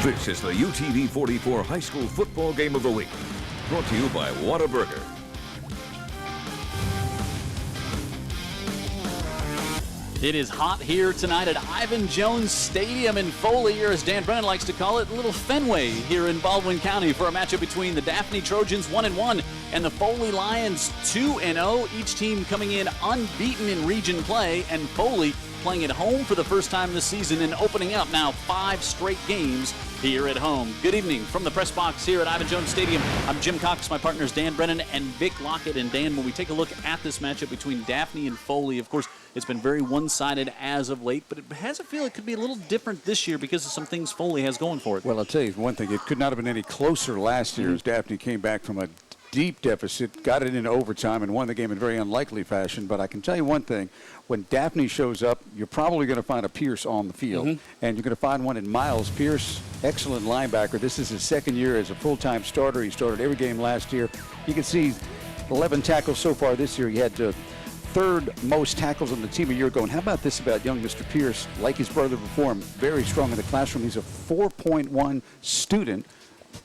This is the UTV 44 High School Football Game of the Week. Brought to you by Whataburger. It is hot here tonight at Ivan Jones Stadium in Foley, or as Dan Brennan likes to call it, Little Fenway here in Baldwin County for a matchup between the Daphne Trojans 1-1 and the Foley Lions 2-0. Each team coming in unbeaten in region play, and Foley playing at home for the first time this season and opening up now 5 straight games here at home. Good evening from the press box here at Ivan Jones Stadium. I'm Jim Cox, my partners Dan Brennan and Vic Lockett. And Dan, when we take a look at this matchup between Daphne and Foley, of course, it's been very one-sided as of late, but it has a feel it could be a little different this year because of some things Foley has going for it. Well, I'll tell you one thing. It could not have been any closer last year as Daphne came back from a deep deficit, got it into overtime, and won the game in very unlikely fashion. But I can tell you one thing. When Daphne shows up, you're probably going to find a Pierce on the field. And you're going to find one in Miles Pierce, excellent linebacker. This is his second year as a full-time starter. He started every game last year. You can see 11 tackles so far this year. He had third most tackles on the team a year ago. And how about this about young Mr. Pierce? Like his brother before him, very strong in the classroom. He's a 4.1 student.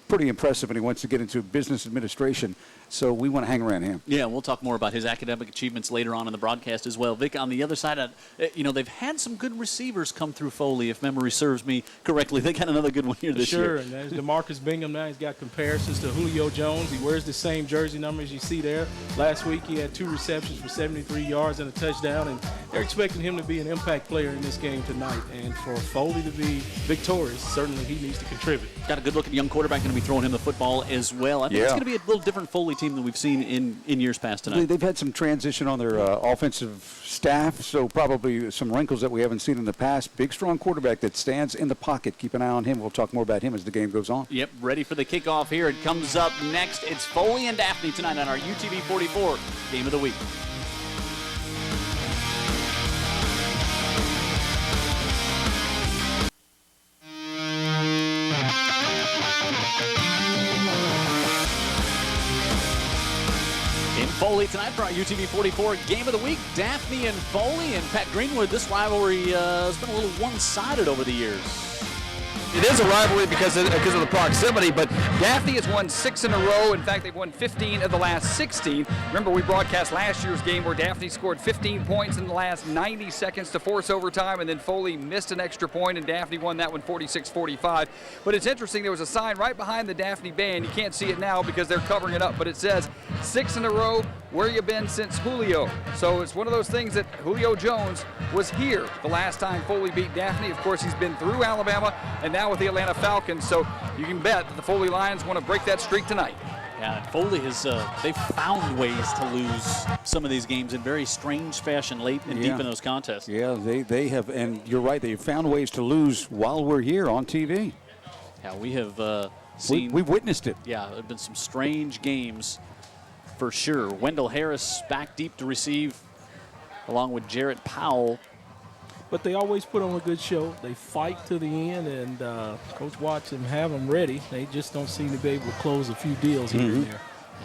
Pretty impressive, and he wants to get into business administration, so we want to hang around him. Yeah, we'll talk more about his academic achievements later on in the broadcast as well. Vic, on the other side, they've had some good receivers come through Foley, if memory serves me correctly. They got another good one here this year. Sure, and there's DeMarcus Bingham now. He's got comparisons to Julio Jones. He wears the same jersey numbers you see there. Last week he had 2 receptions for 73 yards and a touchdown, and they're expecting him to be an impact player in this game tonight. And for Foley to be victorious, certainly he needs to contribute. Got a good-looking young quarterback going to be throwing him the football as well. I think it's going to be a little different Foley team than we've seen in years past tonight. They've had some transition on their offensive staff, so probably some wrinkles that we haven't seen in the past. Big, strong quarterback that stands in the pocket. Keep an eye on him. We'll talk more about him as the game goes on. Yep, ready for the kickoff here. It comes up next. It's Foley and Daphne tonight on our UTV 44 Game of the Week. Foley tonight for our UTV 44 Game of the Week. Daphne and Foley and Pat Greenwood. This rivalry has been a little one-sided over the years. It is a rivalry because of the proximity, but Daphne has won 6 in a row. In fact, they've won 15 of the last 16. Remember, we broadcast last year's game where Daphne scored 15 points in the last 90 seconds to force overtime, and then Foley missed an extra point, and Daphne won that one 46-45. But it's interesting, there was a sign right behind the Daphne band. You can't see it now because they're covering it up, but it says 6 in a row, where you been since Julio? So it's one of those things that Julio Jones was here the last time Foley beat Daphne. Of course, he's been through Alabama and now with the Atlanta Falcons, so you can bet that the Foley Lions want to break that streak tonight. Yeah, Foley has they've found ways to lose some of these games in very strange fashion late and deep in those contests. Yeah, they have, and you're right, they've found ways to lose while we're here on TV. Yeah, we have seen... We've witnessed it. Yeah, there have been some strange games for sure. Wendell Harris back deep to receive along with Jarrett Powell. But they always put on a good show. They fight to the end, and Coach Watts and have them ready. They just don't seem to be able to close a few deals here and there.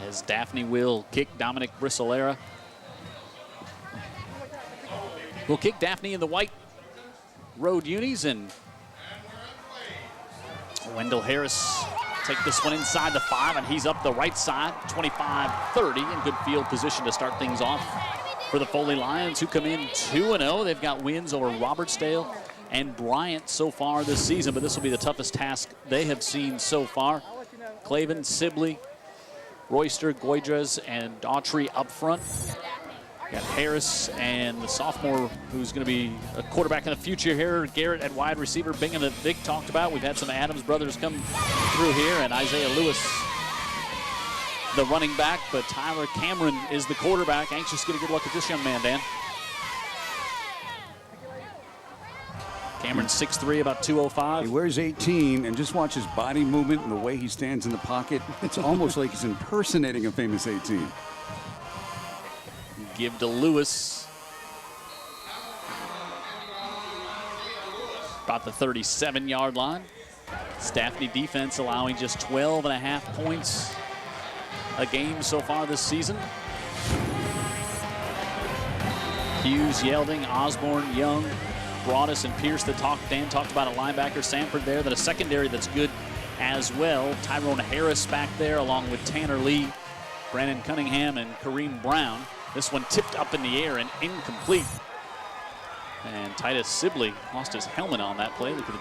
As Daphne will kick Dominic Brissolera. Will kick Daphne in the white road unis, and Wendell Harris take this one inside the 5, and he's up the right side, 25-30, in good field position to start things off for the Foley Lions, who come in 2-0. They've got wins over Robertsdale and Bryant so far this season, but this will be the toughest task they have seen so far. Clavin, Sibley, Royster, Goydres, and Daughtry up front. Got Harris and the sophomore who's going to be a quarterback in the future here, Garrett at wide receiver. Bingham that Vic talked about. We've had some Adams brothers come through here, and Isaiah Lewis, the running back, but Tyler Cameron is the quarterback. Anxious to get a good look at this young man, Dan. Cameron 6'3", about 205. He wears 18, and just watch his body movement and the way he stands in the pocket. It's almost like he's impersonating a famous 18. Give to Lewis. About the 37-yard line. Daphne defense allowing just 12.5 points a game so far this season. Hughes, Yelding, Osborne, Young, Broadus and Pierce that Dan talked about, a linebacker. Sanford there, then a secondary that's good as well. Tyrone Harris back there along with Tanner Lee, Brandon Cunningham, and Kareem Brown. This one tipped up in the air and incomplete. And Titus Sibley lost his helmet on that play. Look at the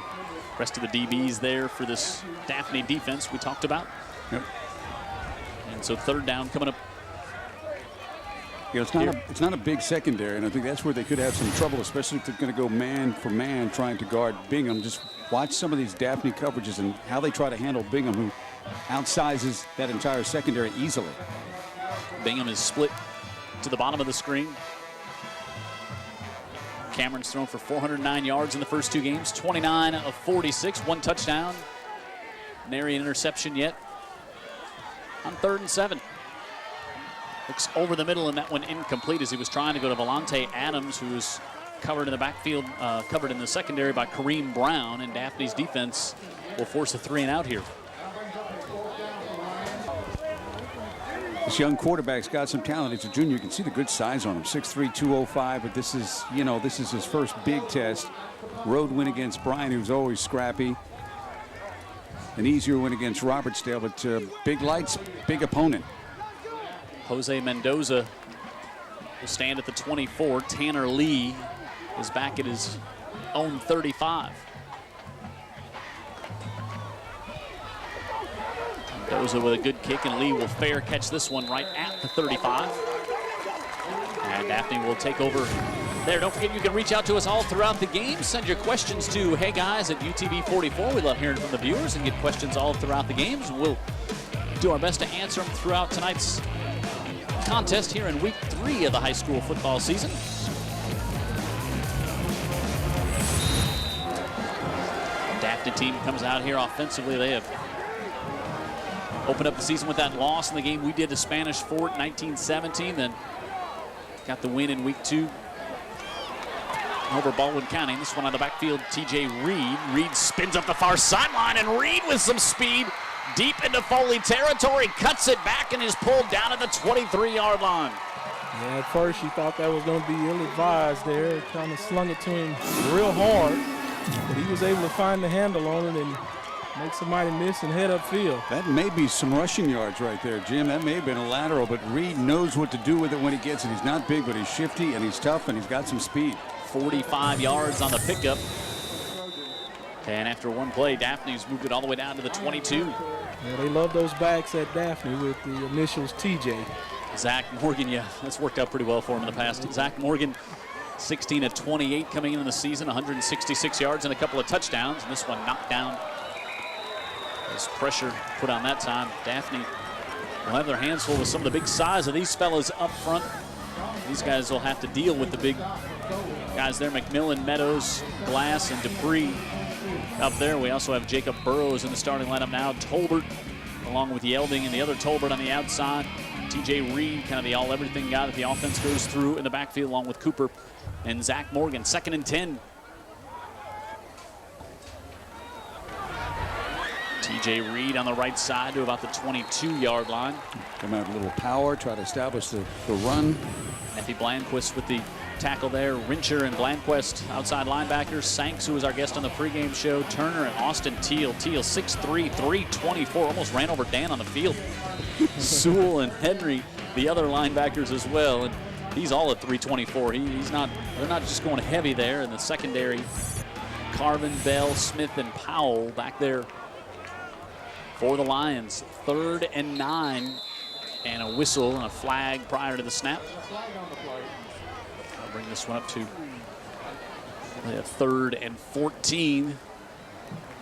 rest of the DBs there for this Daphne defense we talked about. Yep. And so third down coming up. You know, it's not a big secondary, and I think that's where they could have some trouble, especially if they're going to go man for man trying to guard Bingham. Just watch some of these Daphne coverages and how they try to handle Bingham, who outsizes that entire secondary easily. Bingham is split to the bottom of the screen. Cameron's thrown for 409 yards in the first 2 games, 29 of 46, 1 touchdown. Nary an interception yet. On 3rd and 7. Looks over the middle, and that one incomplete as he was trying to go to Volante Adams, who was covered in the backfield, covered in the secondary by Kareem Brown, and Daphne's defense will force a 3-and-out here. This young quarterback's got some talent. He's a junior. You can see the good size on him, 6'3", 205, but this is his first big test. Road win against Bryan, who's always scrappy. An easier win against Robertsdale, but big lights, big opponent. Jose Mendoza will stand at the 24. Tanner Lee is back at his own 35. Mendoza with a good kick, and Lee will fair catch this one right at the 35. And Daphne will take over there. Don't forget, you can reach out to us all throughout the game. Send your questions to heyguys@UTV44. We love hearing from the viewers and get questions all throughout the games. We'll do our best to answer them throughout tonight's contest here in week 3 of the high school football season. Daphne team comes out here offensively. They have opened up the season with that loss in the game we did to Spanish Fort 1917, then got the win in week 2 over Baldwin County. This one on the backfield, TJ Reed. Reed spins up the far sideline, and Reed with some speed deep into Foley territory, cuts it back and is pulled down at the 23-yard line. Yeah, at first you thought that was going to be ill-advised there. Kind of slung it to him real hard, but he was able to find the handle on it and make somebody miss and head upfield. That may be some rushing yards right there, Jim. That may have been a lateral, but Reed knows what to do with it when he gets it. He's not big, but he's shifty and he's tough and he's got some speed. 45 yards on the pickup. And after one play, Daphne's moved it all the way down to the 22. Yeah, they love those backs at Daphne with the initials TJ. Zach Morgan, yeah, that's worked out pretty well for him in the past. Zach Morgan, 16 of 28 coming into the season, 166 yards and a couple of touchdowns. And this one knocked down as pressure put on that time. Daphne will have their hands full with some of the big size of these fellas up front. These guys will have to deal with the big guys there. McMillan, Meadows, Glass, and Dupree up there. We also have Jacob Burrows in the starting lineup now. Tolbert along with Yelding and the other Tolbert on the outside. TJ Reed, kind of the all-everything guy that the offense goes through in the backfield along with Cooper and Zach Morgan. 2nd and 10. TJ Reed on the right side to about the 22-yard line. Come out with a little power, try to establish the run. Effie Blandquist with the tackle there. Rincher and Blandquist outside linebackers. Sanks, who was our guest on the pregame show. Turner and Austin Teal. Teal 6'3", 324. Almost ran over Dan on the field. Sewell and Henry, the other linebackers as well. And he's all at 324. He's not. They're not just going heavy there in the secondary. Carvin, Bell, Smith, and Powell back there for the Lions. 3rd and 9. And a whistle and a flag prior to the snap. I'll bring this one up to 3rd and 14.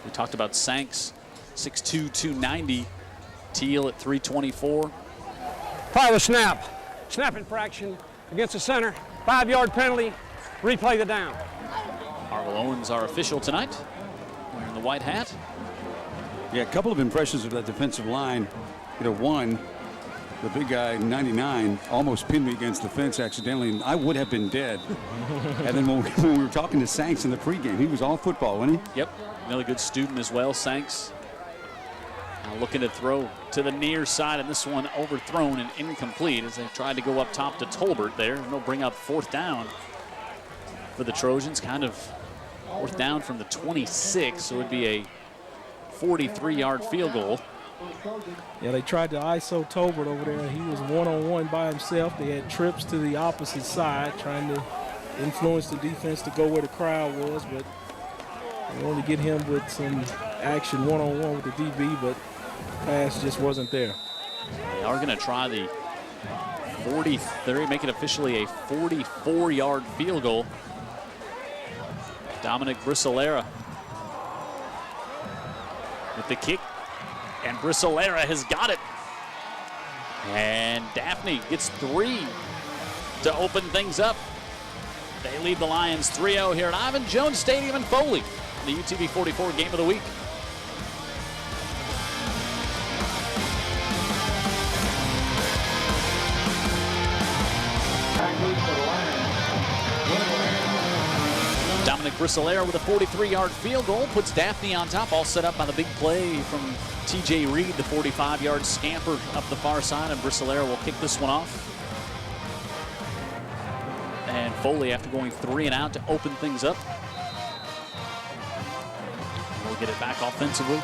We talked about Sanks, 6'2", 290. Teal at 324. Fire the snap. Snap infraction against the center. 5-yard penalty. Replay the down. Harlow Owens, our official tonight, wearing the white hat. Yeah, a couple of impressions of that defensive line. One, the big guy, 99, almost pinned me against the fence accidentally, and I would have been dead. And then when we were talking to Sanks in the pregame, he was all football, wasn't he? Yep, another good student as well, Sanks. Now looking to throw to the near side, and this one overthrown and incomplete as they tried to go up top to Tolbert there. And they'll bring up 4th down for the Trojans. Kind of Fourth down from the 26, so it would be a 43-yard field goal. Yeah, they tried to ISO Tolbert over there. He was one-on-one by himself. They had trips to the opposite side, trying to influence the defense to go where the crowd was, but they wanted to get him with some action one-on-one with the DB, but pass just wasn't there. They are going to try the 43, make it officially a 44-yard field goal. Dominic Brissolera with the kick, and Brissolera has got it. And Daphne gets 3 to open things up. They lead the Lions 3-0 here at Ivan Jones Stadium in Foley, the UTV 44 game of the week. Dominic Brissolera with a 43-yard field goal puts Daphne on top, all set up by the big play from TJ Reed, the 45-yard scamper up the far side, and Brissolera will kick this one off. And Foley, after going 3 and out to open things up, will get it back offensively.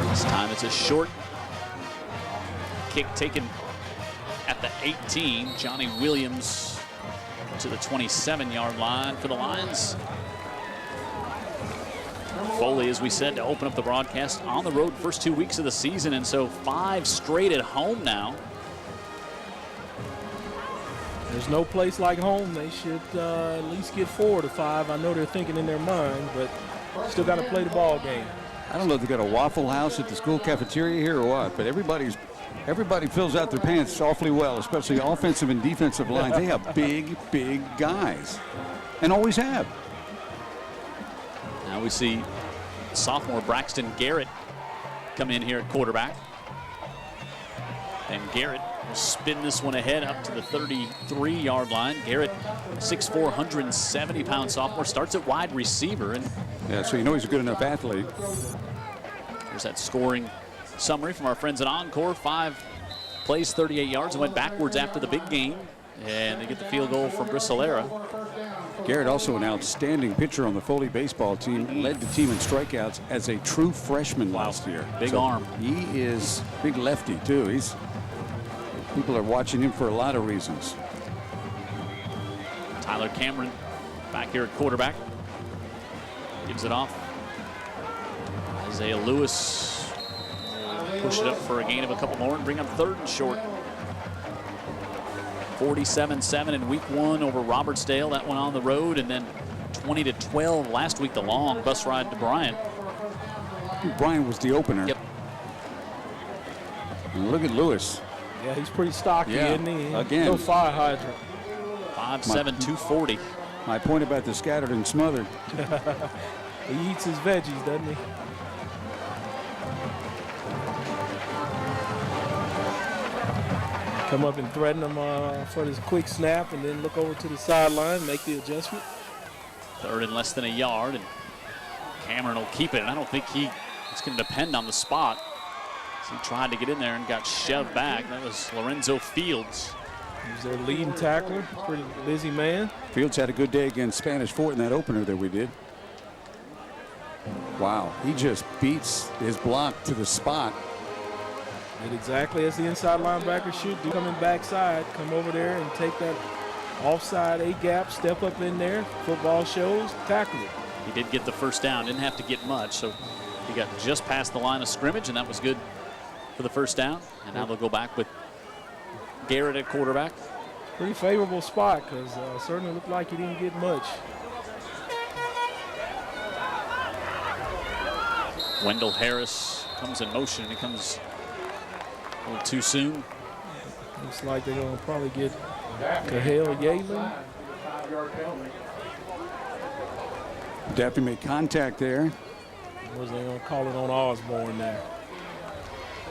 This time it's a short kick taken at the 18. Johnny Williams to the 27-yard line for the Lions. Foley, as we said, to open up the broadcast on the road first 2 weeks of the season, and so 5 straight at home now. There's no place like home. They should at least get 4 to 5. I know they're thinking in their mind, but still got to play the ball game. I don't know if they got a Waffle House at the school cafeteria here or what, but everybody fills out their pants awfully well, especially offensive and defensive lines. They have big, big guys, and always have. Now we see sophomore Braxton Garrett come in here at quarterback. And Garrett will spin this one ahead up to the 33-yard line. Garrett, 6'4", 170-pound sophomore, starts at wide receiver. And yeah, so you know he's a good enough athlete. there's that scoring summary from our friends at Encore. 5 plays, 38 yards, and went backwards after the big game. And they get the field goal from Brissolera. Garrett, also an outstanding pitcher on the Foley baseball team, led the team in strikeouts as a true freshman last year. Big arm. He is big lefty too. People are watching him for a lot of reasons. Tyler Cameron back here at quarterback. Gives it off. Isaiah Lewis push it up for a gain of a couple more and bring up 3rd and short. 47-7 in week 1 over Robertsdale. That one on the road, and then 20-12 last week, the long bus ride to Bryant. Bryant was the opener. Yep. And look at Lewis. Yeah, he's pretty stocky, isn't he? Again. No fire hydrant. 5'7", 240. My point about the scattered and smothered. He eats his veggies, doesn't he? Come up and threaten him for this quick snap, and then look over to the sideline, make the adjustment. 3rd and less than a yard, and Cameron will keep it. And I don't think it's going to depend on the spot. So he tried to get in there and got shoved back. That was Lorenzo Fields. He's their leading tackler, pretty busy man. Fields had a good day against Spanish Fort in that opener that we did. Wow, he just beats his block to the spot. Did exactly as the inside linebacker should do. Coming backside, come over there and take that offside A-gap, step up in there. Football shows, tackle it. He did get the first down, didn't have to get much, so he got just past the line of scrimmage, and that was good for the first down. And now they'll go back with Garrett at quarterback. Pretty favorable spot, because certainly looked like he didn't get much. Wendell Harris comes in motion, and he comes a little too soon. Looks like they're going to probably get Kahale Yalen. Daphne made contact there. Was they going to call it on Osborne there?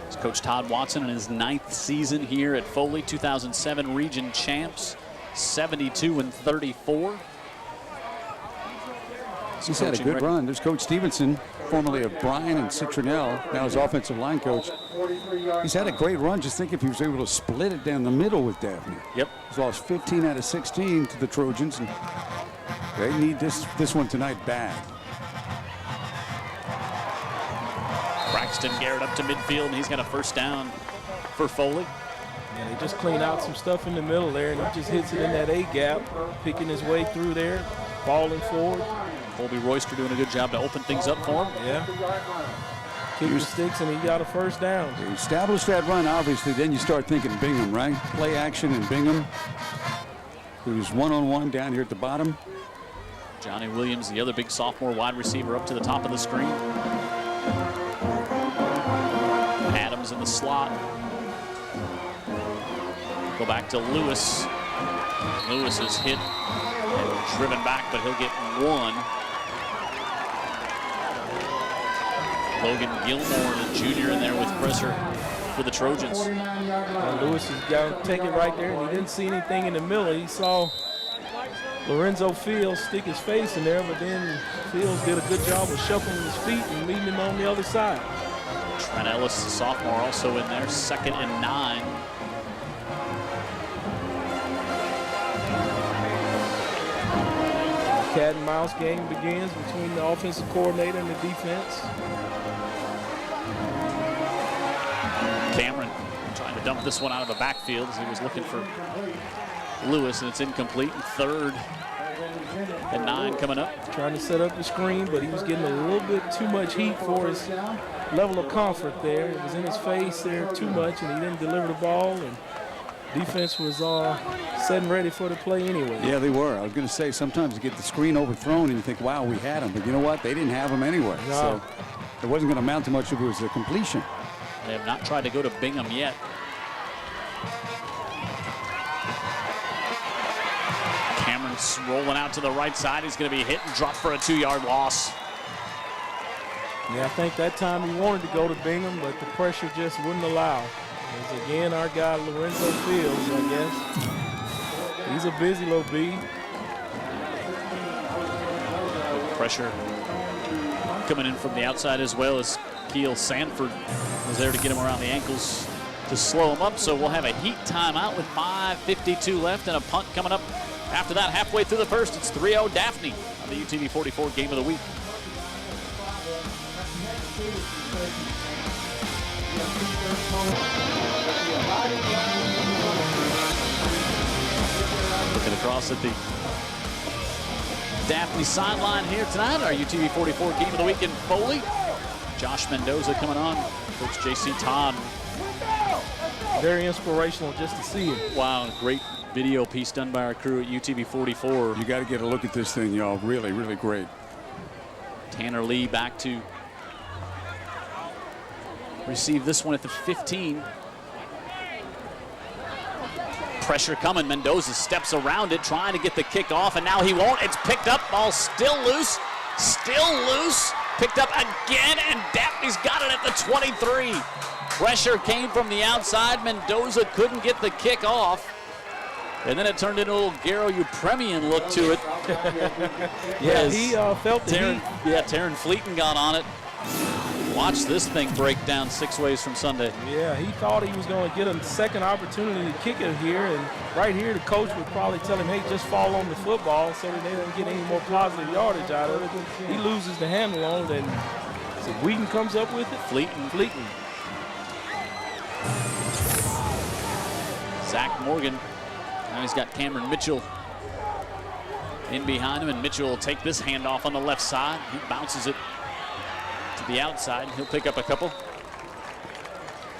It's Coach Todd Watson in his 9th season here at Foley, 2007 region champs, 72-34. He's had a good run. There's Coach Stevenson. formerly of Bryan and Citronelle, now his offensive line coach. He's had a great run. Just think if he was able to split it down the middle with Daphne. Yep. He's lost 15 out of 16 to the Trojans, and they need this one tonight bad. Braxton Garrett up to midfield, and he's got a first down for Foley. Yeah, they just clean out some stuff in the middle there, and he just hits it in that A gap, picking his way through there, falling forward. Colby Royster doing a good job to open things up for him. Yeah. Kick the sticks, and he got a first down. You establish that run, obviously, then you start thinking Bingham, right? Play action and Bingham, who's one-on-one down here at the bottom. Johnny Williams, the other big sophomore wide receiver, up to the top of the screen. Adams in the slot. Go back to Lewis. Lewis is hit and driven back, but he'll get one. Logan Gilmore, the junior, in there with pressure for the Trojans. Lewis has got to take it right there, and he didn't see anything in the middle. He saw Lorenzo Fields stick his face in there, but then Fields did a good job of shuffling his feet and leaving him on the other side. Trent Ellis, the sophomore, also in there. 2nd and 9. Cat and mouse game begins between the offensive coordinator and the defense. Cameron trying to dump this one out of the backfield as he was looking for Lewis, and it's incomplete. 3rd and 9 coming up. Trying to set up the screen, but he was getting a little bit too much heat for his level of comfort there. It was in his face there too much, and he didn't deliver the ball, and defense was set and ready for the play anyway. Yeah, they were. I was going to say, sometimes you get the screen overthrown and you think, wow, we had him. But you know what? They didn't have him anyway. No. So it wasn't going to amount to much if it was a completion. They have not tried to go to Bingham yet. Cameron's rolling out to the right side. He's going to be hit and dropped for a 2-yard loss. Yeah, I think that time he wanted to go to Bingham, but the pressure just wouldn't allow. As again, our guy Lorenzo Fields, I guess. He's a busy little bee. Pressure coming in from the outside as well as Keel Sanford was there to get him around the ankles to slow him up. So we'll have a heat timeout with 5:52 left and a punt coming up after that. Halfway through the first, it's 3-0 Daphne on the UTV 44 Game of the Week. Looking across at the Daphne sideline here tonight, our UTV 44 Game of the Week in Foley. Josh Mendoza coming on, Coach J.C. Todd. Very inspirational just to see him. Wow, great video piece done by our crew at UTV 44. You got to get a look at this thing, y'all. Really, really great. Tanner Lee back to receive this one at the 15. Pressure coming. Mendoza steps around it, trying to get the kick off, and now he won't. It's picked up. Ball still loose. Still loose. Picked up again, and Daphne's got it at the 23. Pressure came from the outside. Mendoza couldn't get the kick off. And then it turned into a little Garo Upremian look to it. Yeah, he felt the heat. Yeah, Taryn Fleeton got on it. Watch this thing break down 6 ways from Sunday. Yeah, he thought he was going to get a second opportunity to kick it here, and right here the coach would probably tell him, hey, just fall on the football so that they don't get any more positive yardage out of it. He loses the handle on it, and so Wheaton comes up with it. Fleeton. Zach Morgan. Now he's got Cameron Mitchell in behind him, and Mitchell will take this handoff on the left side. He bounces it to the outside. He'll pick up a couple.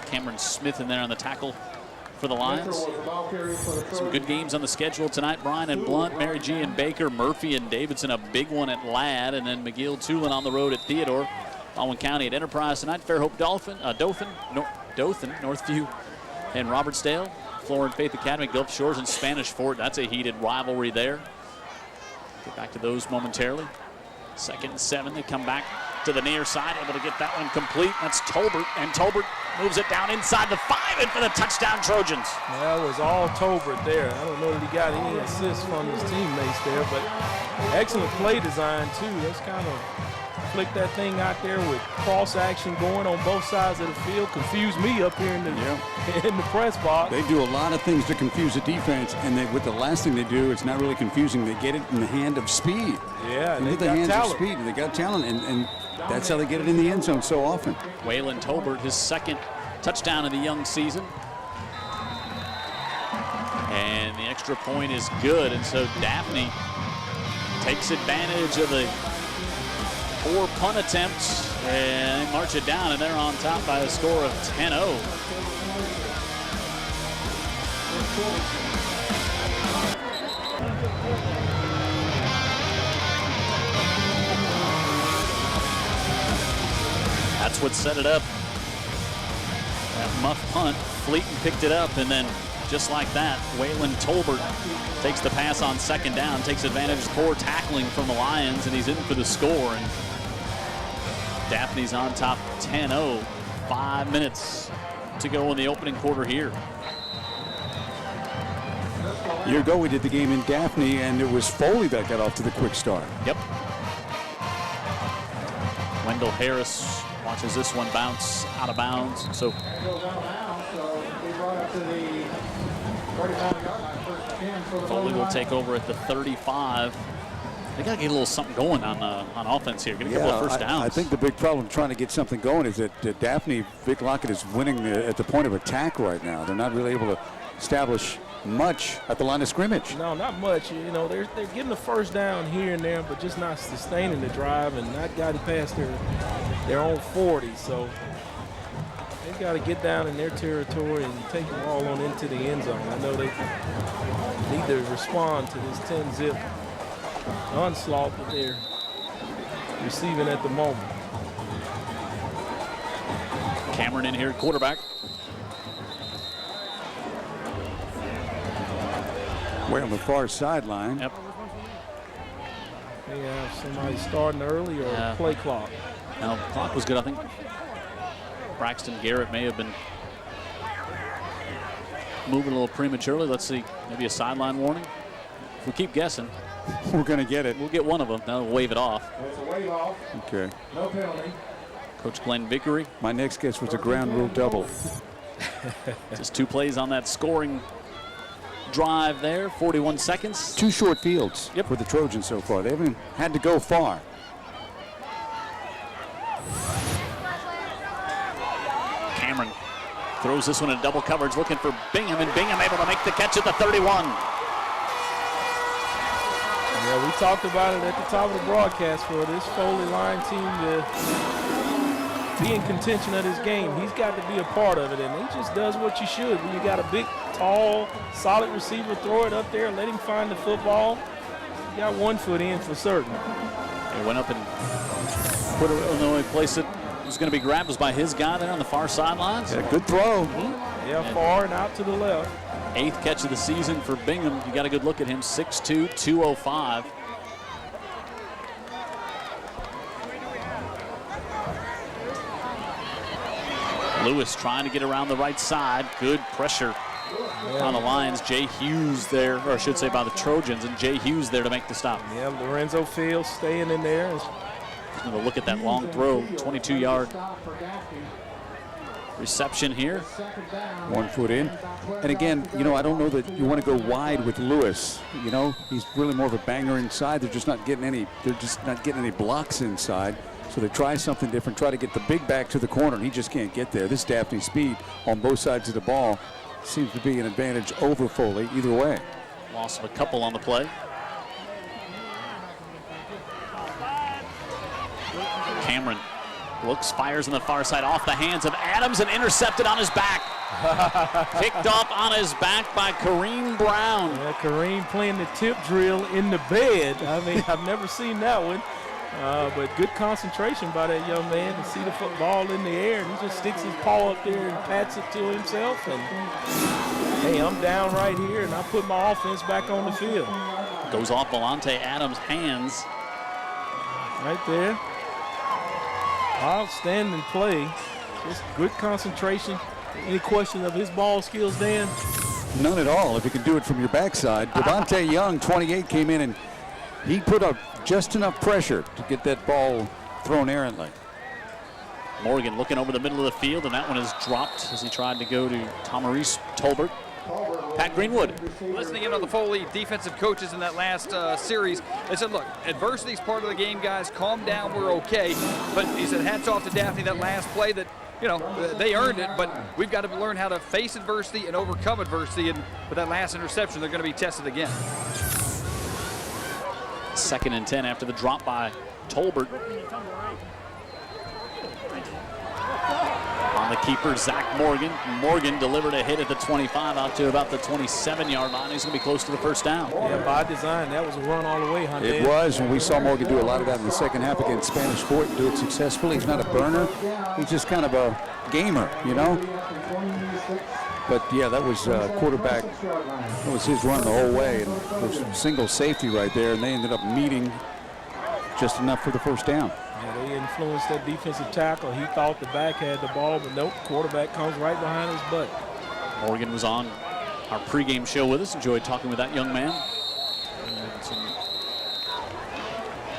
Cameron Smith in there on the tackle for the Lions. Some good games on the schedule tonight. Bryan and Blunt, Mary G and Baker, Murphy and Davidson, a big one at Ladd, and then McGill Tulin on the road at Theodore. Baldwin County at Enterprise tonight. Fairhope Dothan, Northview and Robertsdale. Flora and Faith Academy, Gulf Shores and Spanish Fort. That's a heated rivalry there. Get back to those momentarily. 2nd and 7. They come back to the near side, able to get that one complete. That's Tolbert, and Tolbert moves it down inside the 5 and for the touchdown Trojans. That was all Tolbert there. I don't know that he got any assists from his teammates there, but excellent play design too. That's kind of flick that thing out there with cross action going on both sides of the field. Confused me up here in the press box. They do a lot of things to confuse the defense, and with the last thing they do, it's not really confusing. They get it in the hand of speed. Yeah, and they got hands of speed. They got talent, and that's how they get it in the end zone so often. Waylon Tolbert, his second touchdown of the young season. And the extra point is good, and so Daphne takes advantage of the 4 punt attempts and they march it down, and they're on top by a score of 10-0. That's what set it up. That muff punt, Fleeton picked it up, and then just like that, Waylon Tolbert takes the pass on second down, takes advantage of poor tackling from the Lions, and he's in for the score. And Daphne's on top 10-0. 5 minutes to go in the opening quarter here. A year ago, we did the game in Daphne, and it was Foley that got off to the quick start. Yep. Wendell Harris watches this one bounce out of bounds. So Foley will take over at the 35. They got to get a little something going on offense here. Get a couple of first downs. I think the big problem trying to get something going is that Daphne, Vic Lockett is winning at the point of attack right now. They're not really able to establish much at the line of scrimmage. No, not much. You know, they're getting the first down here and there, but just not sustaining the drive and not gotten past their own 40. So they've got to get down in their territory and take the ball on into the end zone. I know they need to respond to this 10-zip onslaught that they're receiving at the moment. Cameron in here, quarterback. Way on the far sideline. Yep. They have somebody starting early or play clock. No, clock was good. I think Braxton Garrett may have been moving a little prematurely. Let's see, maybe a sideline warning. If we keep guessing, we're going to get it. We'll get one of them. Now we'll wave it off. It's a wave off. Okay. No penalty. Coach Glenn Vickery. My next guess was a ground rule double. Just 2 plays on that scoring drive there, 41 seconds. 2 short fields for the Trojans so far. They haven't had to go far. Cameron throws this one in double coverage, looking for Bingham, and Bingham able to make the catch at the 31. Yeah, we talked about it at the top of the broadcast. For this Foley line team to be in contention of this game, he's got to be a part of it, and he just does what you should. When you got a big, tall, solid receiver, throw it up there and let him find the football. He got 1 foot in for certain. He went up and put it in the only place it was going to be grabbed was by his guy there on the far sidelines. Yeah, good throw. Yeah, far and out to the left. 8th catch of the season for Bingham. You got a good look at him, 6'2", 205. Lewis trying to get around the right side. Good pressure on the Lions. Jay Hughes there, or I should say by the Trojans, and Jay Hughes there to make the stop. Yeah, Lorenzo Fields staying in there. He's going to look at that long throw, 22-yard reception here. 1 foot in. And again, you know, I don't know that you want to go wide with Lewis. You know, he's really more of a banger inside. They're just not getting any blocks inside. So they try something different, try to get the big back to the corner, and he just can't get there. This Daphne speed on both sides of the ball seems to be an advantage over Foley either way. Loss of a couple on the play. Cameron looks, fires on the far side off the hands of Adams and intercepted on his back. Picked off on his back by Kareem Brown. Yeah, Kareem playing the tip drill in the bed. I mean, I've never seen that one. But good concentration by that young man to see the football in the air, and he just sticks his paw up there and pats it to himself. And hey, I'm down right here, and I put my offense back on the field. Goes off Volante Adams' hands. Right there. Outstanding play. Just good concentration. Any question of his ball skills, Dan? None at all if you can do it from your backside. Devontae Young, 28, came in and he put up just enough pressure to get that ball thrown errantly. Morgan looking over the middle of the field, and that one is dropped as he tried to go to Maurice Tolbert. Pat Greenwood. Listening in on the Foley defensive coaches in that last series, they said, look, adversity is part of the game, guys. Calm down, we're okay. But he said, hats off to Daphne, that last play that, you know, they earned it, but we've got to learn how to face adversity and overcome adversity. And with that last interception, they're going to be tested again. 2nd and 10 after the drop by Tolbert. On the keeper, Zach Morgan. Morgan delivered a hit at the 25 out to about the 27-yard line. He's going to be close to the first down. Yeah, by design, that was a run all the way, huh? It was, and we saw Morgan do a lot of that in the second half against Spanish Fort and do it successfully. He's not a burner. He's just kind of a gamer, you know? But, yeah, that was quarterback. That was his run the whole way. And there was a single safety right there, and they ended up meeting just enough for the first down. Yeah, they influenced that defensive tackle. He thought the back had the ball, but nope, quarterback comes right behind his butt. Morgan was on our pregame show with us. Enjoyed talking with that young man. And some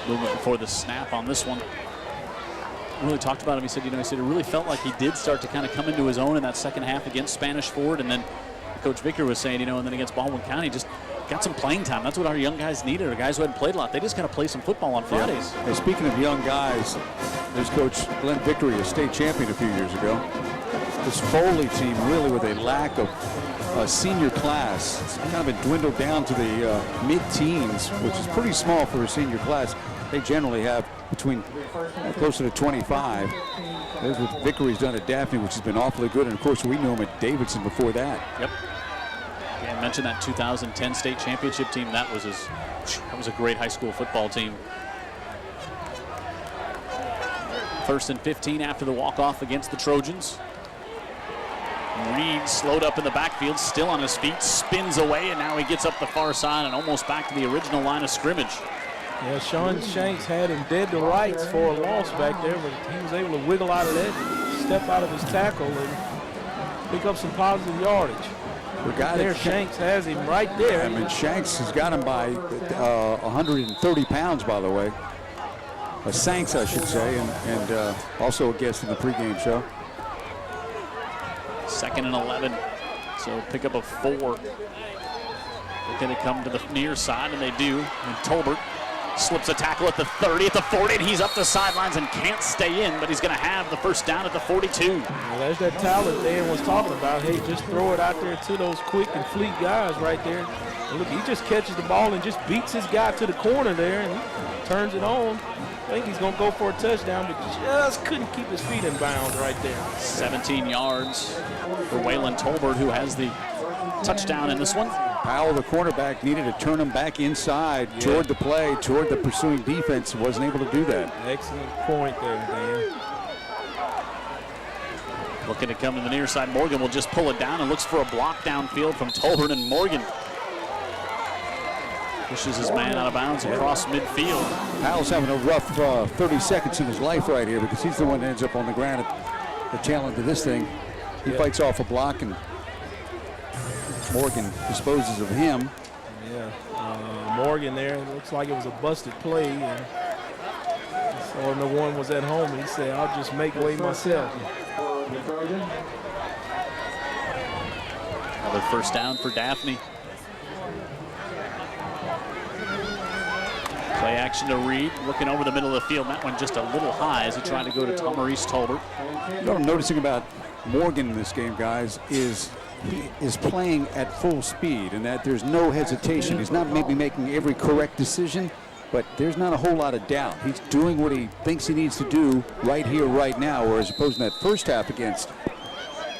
movement before the snap on this one. Really talked about him. He said, you know, it really felt like he did start to kind of come into his own in that second half against Spanish Fort, and then Coach Vicker was saying, you know, and then against Baldwin County, just got some playing time. That's what our young guys needed, or guys who hadn't played a lot. They just got to play some football on Fridays. Yeah. Hey, speaking of young guys, there's Coach Glenn Victory, a state champion a few years ago. This Foley team really with a lack of a senior class. It's kind of been dwindled down to the mid-teens, which is pretty small for a senior class. They generally have between closer to 25. There's what Vickery's done at Daphne, which has been awfully good. And, of course, we knew him at Davidson before that. Yep. Yeah, I mentioned that 2010 state championship team. That was a great high school football team. 1st and 15 after the walk-off against the Trojans. Reed slowed up in the backfield, still on his feet, spins away, and now he gets up the far side and almost back to the original line of scrimmage. Yeah, Sean Shanks had him dead to rights for a loss back there, but he was able to wiggle out of that, step out of his tackle, and pick up some positive yardage. There, Shanks has him right there. I mean, Shanks has got him by 130 pounds, by the way. Sanks, I should say, and also a guest in the pregame show. 2nd and 11, so pick up a 4. They're going to come to the near side, and they do. And Tolbert slips a tackle at the 30, at the 40, and he's up the sidelines and can't stay in, but he's going to have the first down at the 42. Well, there's that talent Dan was talking about. Hey, just throw it out there to those quick and fleet guys right there. And look, he just catches the ball and just beats his guy to the corner there, and he turns it on. I think he's going to go for a touchdown, but just couldn't keep his feet in bounds right there. 17 yards for Waylon Tolbert, who has the touchdown in this one. Powell, the cornerback, needed to turn him back inside toward the play, toward the pursuing defense. Wasn't able to do that. Excellent point there, Dan. Looking to come to the near side. Morgan will just pull it down and looks for a block downfield from Tolbert, and Morgan pushes his man out of bounds across midfield. Powell's having a rough 30 seconds in his life right here because he's the one that ends up on the ground at the tail end of this thing. He fights off a block, and Morgan disposes of him. Yeah, Morgan there, it looks like it was a busted play. And so no one was at home. He said, I'll just make way myself. Another first down for Daphne. Play action to Reed, looking over the middle of the field. That one just a little high as he tried to go to Maurice Tolbert. You know what I'm noticing about Morgan in this game, guys, is he is playing at full speed and that there's no hesitation. He's not maybe making every correct decision, but there's not a whole lot of doubt. He's doing what he thinks he needs to do right here, right now, whereas opposed to that first half against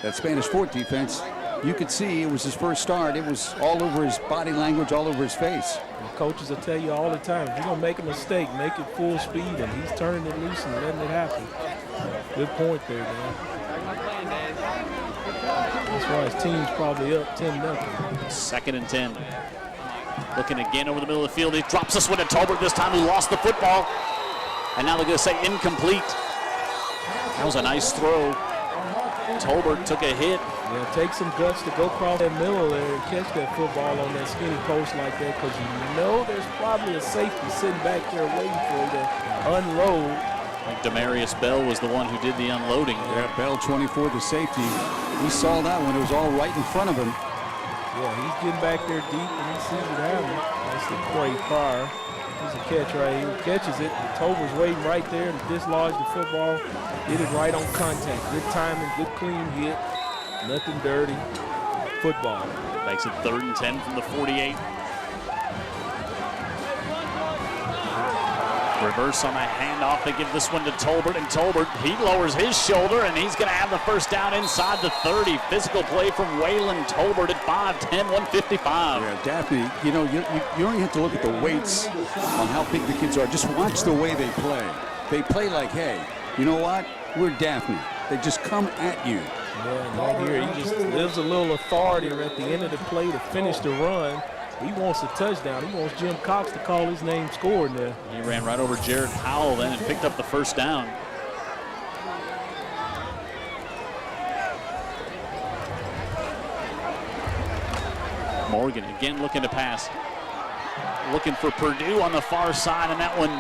that Spanish Fort defense, you could see it was his first start. It was all over his body language, all over his face. And coaches will tell you all the time, if you're going to make a mistake, make it full speed, and he's turning it loose and letting it happen. Good point there, Dan. That's why his team's probably up 10-0. 2nd and 10. Looking again over the middle of the field. He drops this one to Tolbert this time, who lost the football. And now they're going to say incomplete. That was a nice throw. Tolbert took a hit. Yeah, take some guts to go across that middle there and catch that football on that skinny post like that, because you know there's probably a safety sitting back there waiting for you to unload. I think Demarius Bell was the one who did the unloading. Yeah, Bell 24, the safety. He saw that when it was all right in front of him. Yeah, he's getting back there deep and he sees it happening. That's the great fire. There's a catch right here. He catches it. Tober's waiting right there to dislodge the football. Did it right on contact. Good timing, good clean hit. Nothing dirty. Football. Makes it 3rd and 10 from the 48. Reverse on a handoff. They give this one to Tolbert, and Tolbert, he lowers his shoulder, and he's going to have the first down inside the 30. Physical play from Waylon Tolbert at 5'10", 155. Yeah, Daphne, you know, you only have to look at the weights on how big the kids are. Just watch the way they play. They play like, hey, you know what? We're Daphne. They just come at you. Yeah, right here, he just lives a little authority at the end of the play to finish the run. He wants a touchdown. He wants Jim Cox to call his name scoring there. He ran right over Jared Powell then and picked up the first down. Morgan again looking to pass. Looking for Purdue on the far side, and that one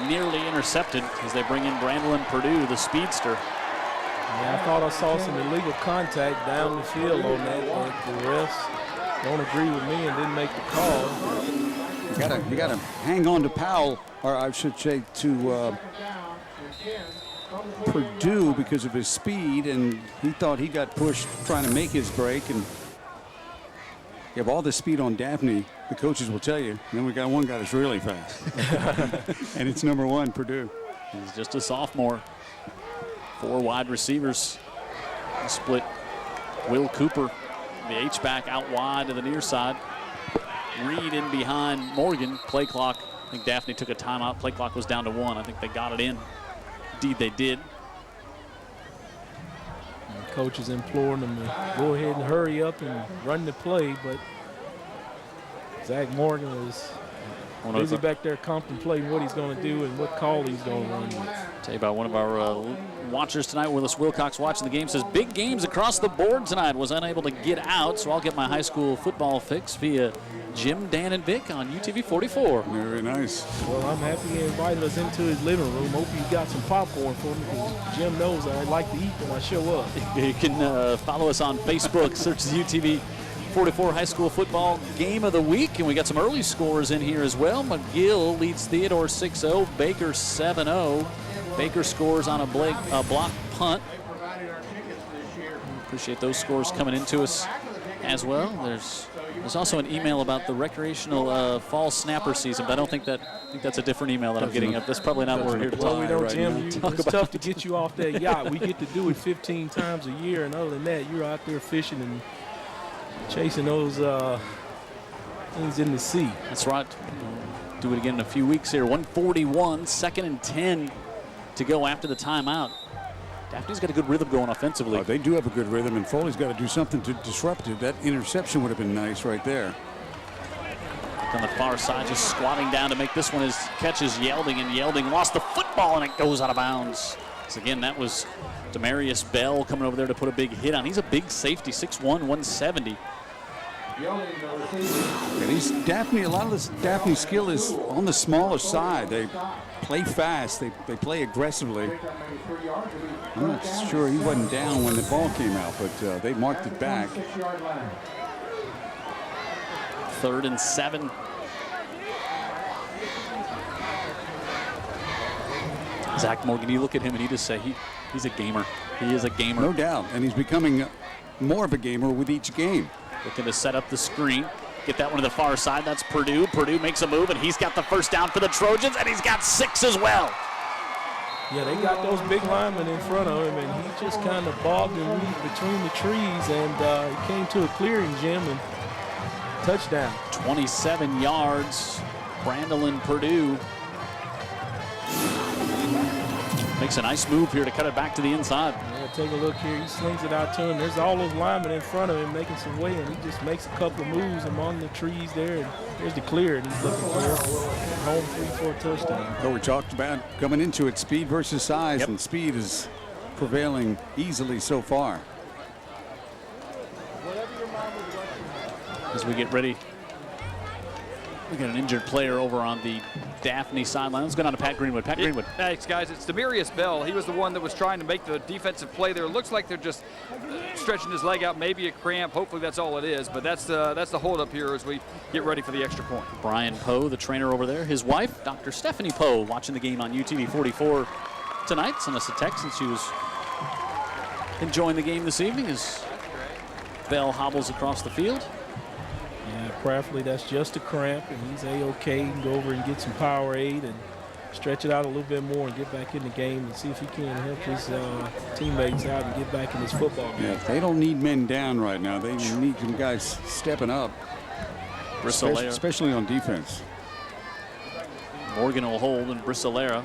nearly intercepted as they bring in Brandolin Purdue, the speedster. Yeah, I thought I saw some illegal contact down the field on that, but the refs don't agree with me and didn't make the call. You gotta hang on to Powell, or I should say to Purdue, because of his speed, and he thought he got pushed trying to make his break. And you have all the speed on Daphne, the coaches will tell you. And then we got one guy that's really fast, and it's number 1, Purdue. He's just a sophomore. 4 wide receivers. He split Will Cooper, the H-back, out wide to the near side. Reed in behind Morgan. Play clock. I think Daphne took a timeout. Play clock was down to 1. I think they got it in. Indeed, they did. And the coach is imploring them to go ahead and hurry up and run the play, but Zach Morgan was busy back there contemplating what he's going to do and what call he's going to run with. Tell you about one of our watchers tonight, Willis Wilcox, watching the game, says big games across the board tonight. Was unable to get out, so I'll get my high school football fix via Jim, Dan, and Vic on UTV 44. Very nice. Well, I'm happy he invited us into his living room. Hope you got some popcorn for me, because Jim knows I like to eat when I show up. You can follow us on Facebook, search the UTV 44 High School Football Game of the Week, and we got some early scores in here as well. McGill leads Theodore 6-0, Baker 7-0. Baker scores on a block punt. Appreciate those scores coming into us as well. There's also an email about the recreational fall snapper season, but I think that's a different email that I'm getting up. That's probably not what we're here to talk about. Well, we don't, Jim. It's tough to get you off that yacht. We get to do it 15 times a year, and other than that, you're out there fishing and chasing those things in the sea. That's right. We'll do it again in a few weeks here. 1:41, 2nd and 10 to go after the timeout. Daphne's got a good rhythm going offensively. Oh, they do have a good rhythm, and Foley's got to do something to disrupt it. That interception would have been nice right there. On the far side, just squatting down to make this one. His catch is Yelding, and Yelding lost the football, and it goes out of bounds. So again, that was Demarius Bell coming over there to put a big hit on. He's a big safety, 6'1", 170. And Daphne, a lot of this Daphne skill is on the smaller side. They play fast. They play aggressively. I'm not sure he wasn't down when the ball came out, but they marked it back. 3rd and 7. Zach Morgan, you look at him and you just say he's a gamer. He is a gamer. No doubt, and he's becoming more of a gamer with each game. Looking to set up the screen. Get that one to the far side. That's Purdue. Purdue makes a move, and he's got the first down for the Trojans, and he's got 6 as well. Yeah, they got those big linemen in front of him, and he just kind of bobbed and weaved between the trees, and he came to a clearing, Jim, and touchdown. 27 yards. Brandolin Purdue makes a nice move here to cut it back to the inside. Yeah, take a look here. He slings it out to him. There's all those linemen in front of him making some way, and he just makes a couple of moves among the trees there. And there's the clear, and he's looking for home free for a touchdown. So we talked about coming into it, speed versus size, and speed is prevailing easily so far. As we get ready We got an injured player over on the Daphne sideline. Let's go down to Pat Greenwood. Pat Greenwood. Thanks, guys. It's Demarius Bell. He was the one that was trying to make the defensive play there. It looks like they're just stretching his leg out, maybe a cramp. Hopefully that's all it is. But that's the holdup here as we get ready for the extra point. Brian Poe, the trainer over there. His wife, Dr. Stephanie Poe, watching the game on UTV 44 tonight. Sent us a text and she was enjoying the game this evening as Bell hobbles across the field. Yeah, prayerfully that's just a cramp, and he's A-OK. He can go over and get some Powerade and stretch it out a little bit more and get back in the game and see if he can help his teammates out and get back in his football game. Yeah, they don't need men down right now. They need some guys stepping up, especially on defense. Morgan will hold, and Brissolera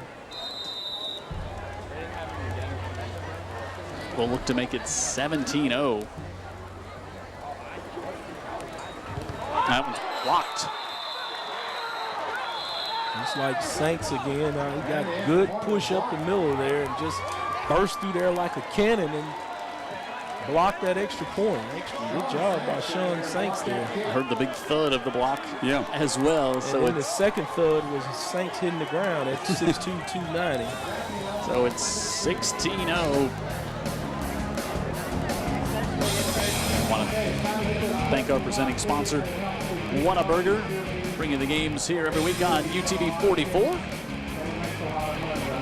will look to make it 17-0. That one's blocked. It's like Saints again. He got good push up the middle there and just burst through there like a cannon and blocked that extra point. Good job by Sean Saints there. I heard the big thud of the block as well. And so then the second thud was Saints hitting the ground at 6'2", 290. So it's 16-0. I want to thank our presenting sponsor, Whataburger, bringing the games here every week on UTV 44.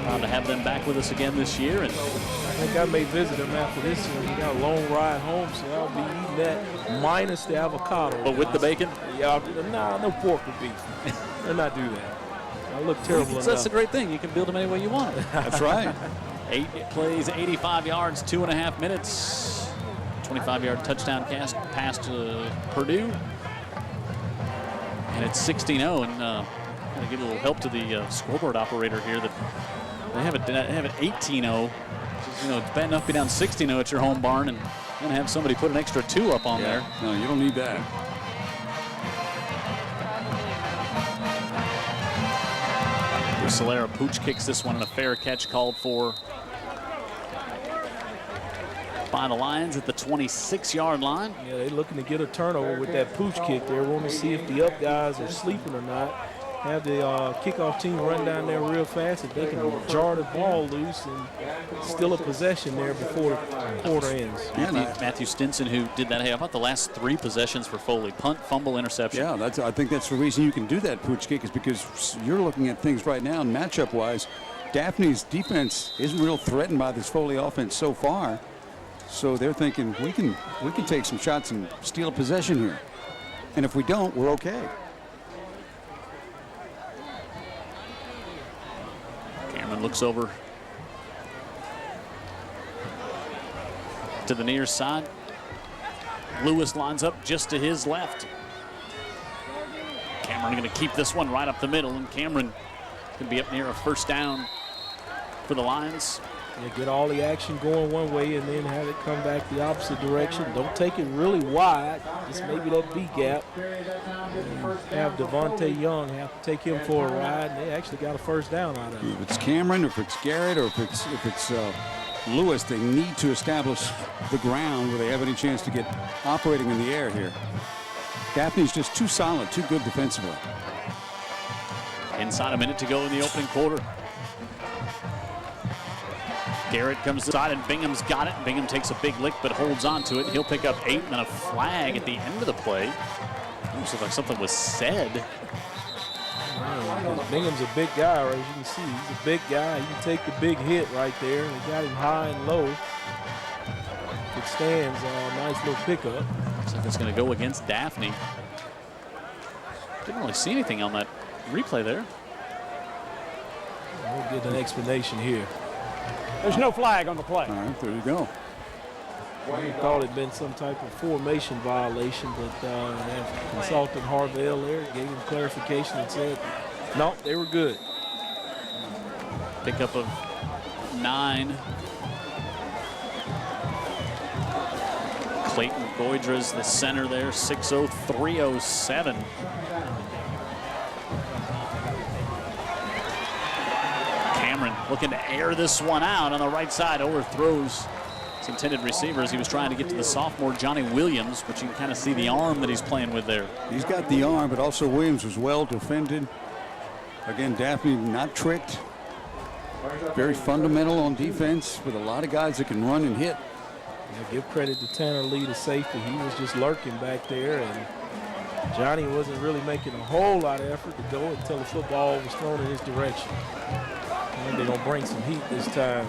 Proud to have them back with us again this year. And I think I may visit them after this year. We got a long ride home, so I'll be eating that minus the avocado. But with the bacon? Yeah, nah, no pork or beef. They'll not do that. I look terrible enough. That's a great thing. You can build them any way you want. That's right. 8 plays, 85 yards, 2.5 minutes. 25-yard touchdown pass to Purdue. And it's 16-0, and going to give a little help to the scoreboard operator here that they have it 18-0. It's bad enough to be down 16-0 at your home barn, and going to have somebody put an extra 2 up on there. No, you don't need that. Solera pooch kicks this one, and a fair catch called for by the Lions at the 26-yard line. Yeah, they're looking to get a turnover with that pooch kick there. Want to see if the up guys are sleeping or not. Have the kickoff team run down there real fast if they can jar the ball loose and steal a possession there before the quarter ends. Matthew Stinson, who did that. Hey, how about the last 3 possessions for Foley? Punt, fumble, interception. Yeah, I think that's the reason you can do that pooch kick, is because you're looking at things right now, matchup-wise. Daphne's defense isn't real threatened by this Foley offense so far. So they're thinking we can take some shots and steal a possession here. And if we don't, we're okay. Cameron looks over to the near side. Lewis lines up just to his left. Cameron going to keep this one right up the middle, and Cameron can be up near a first down for the Lions. Yeah, get all the action going one way and then have it come back the opposite direction. Don't take it really wide, just maybe that B gap. And have Devontae Young have to take him for a ride, and they actually got a first down out of it. If it's Cameron, if it's Garrett, or if it's Lewis, they need to establish the ground where they have any chance to get operating in the air here. Daphne's just too solid, too good defensively. Inside a minute to go in the opening quarter. Garrett comes to the side, and Bingham's got it. Bingham takes a big lick but holds on to it. He'll pick up 8, and then a flag at the end of the play. Looks like something was said. Bingham's a big guy, as you can see. He's a big guy. He can take the big hit right there. They got him high and low. It stands, nice little pickup. Looks like it's going to go against Daphne. Didn't really see anything on that replay there. We'll get an explanation here. There's no flag on the play. All right, there you go. We thought it'd been some type of formation violation, but after consulting Harvell there, gave him clarification and said, no, they were good. Pickup of 9. Clayton Boydra's the center there, 6'0", 307. Cameron looking to air this one out on the right side, overthrows his intended receivers. He was trying to get to the sophomore Johnny Williams, but you can kind of see the arm that he's playing with there. He's got the arm, but also Williams was well defended. Again, Daphne not tricked. Very fundamental on defense with a lot of guys that can run and hit. Yeah, give credit to Tanner Lee, the safety. He was just lurking back there, and Johnny wasn't really making a whole lot of effort to go until the football was thrown in his direction. And they're going to bring some heat this time.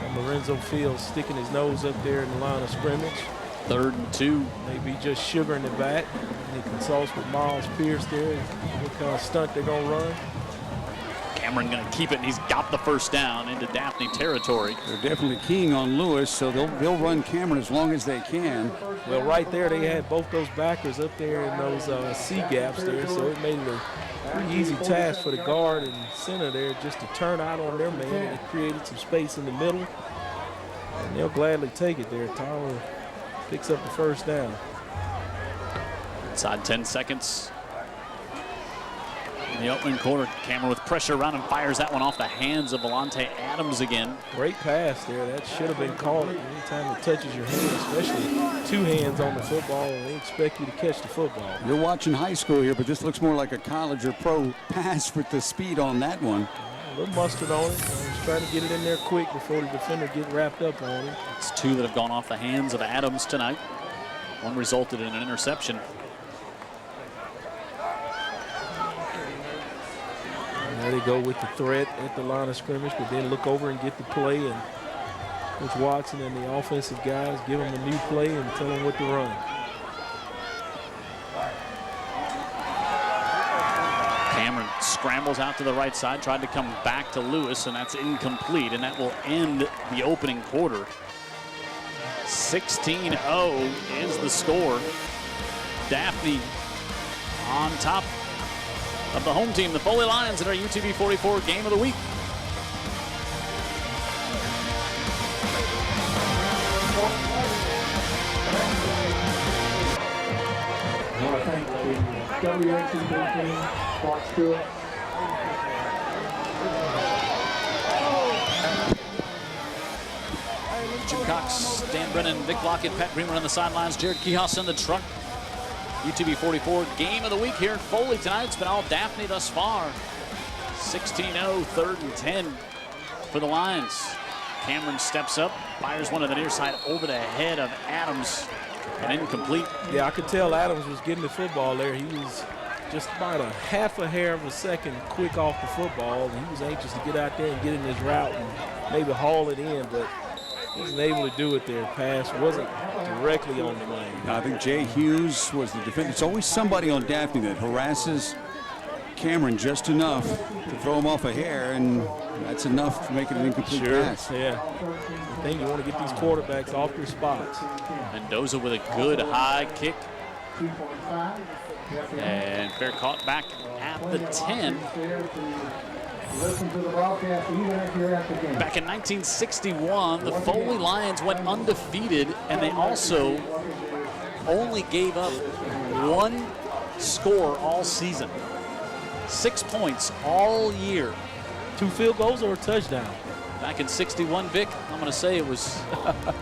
And Lorenzo Fields sticking his nose up there in the line of scrimmage. 3rd and 2. Maybe just sugaring it back. And he consults with Miles Pierce there, what kind of stunt they're going to run. Cameron going to keep it, and he's got the first down into Daphne territory. They're definitely keying on Lewis, so they'll run Cameron as long as they can. Well, right there, they had both those backers up there in those C gaps there, so it made it a pretty easy task for the guard and center there just to turn out on their man. It created some space in the middle, and they'll gladly take it there. Tyler picks up the first down. Inside 10 seconds. In the opening quarter, Cameron with pressure around him fires that one off the hands of Volante Adams again. Great pass there. That should have been caught anytime it touches your hand, especially 2 hands on the football, and they expect you to catch the football. You're watching high school here, but this looks more like a college or pro pass with the speed on that one. A little mustard on it. He's trying to get it in there quick before the defender gets wrapped up on it. It's 2 that have gone off the hands of Adams tonight. One resulted in an interception. There they go with the threat at the line of scrimmage, but then look over and get the play, and Coach Watson and the offensive guys give them a new play and tell them what to run. Cameron scrambles out to the right side, tried to come back to Lewis, and that's incomplete, and that will end the opening quarter. 16-0 is the score. Daphne on top of the home team, the Foley Lions, in our UTV 44 Game of the Week. I want to thank the WHCB team, Mark Stewart. Jim Cox, Dan Brennan, Vic Lockett, Pat Greenwood on the sidelines, Jared Kihas in the truck. UTV 44 Game of the Week here in Foley tonight. It's been all Daphne thus far. 16-0, 3rd and 10 for the Lions. Cameron steps up, fires one to the near side over the head of Adams, and incomplete. Yeah, I could tell Adams was getting the football there. He was just about a half a hair of a second quick off the football, and he was anxious to get out there and get in his route and maybe haul it in, but he wasn't able to do it there. Pass wasn't directly on the lane. I think Jay Hughes was the defender. It's always somebody on Daphne that harasses Cameron just enough to throw him off a hair, and that's enough to make it an incomplete pass. Yeah. The thing, you want to get these quarterbacks off their spots. Mendoza with a good high kick. And fair caught back at the 10. Listen to the broadcast even if you're at the game. Back in 1961, the Foley Lions went undefeated, and they also only gave up 1 score all season. 6 points all year. 2 field goals or a touchdown? Back in 61, Vic, I'm going to say it was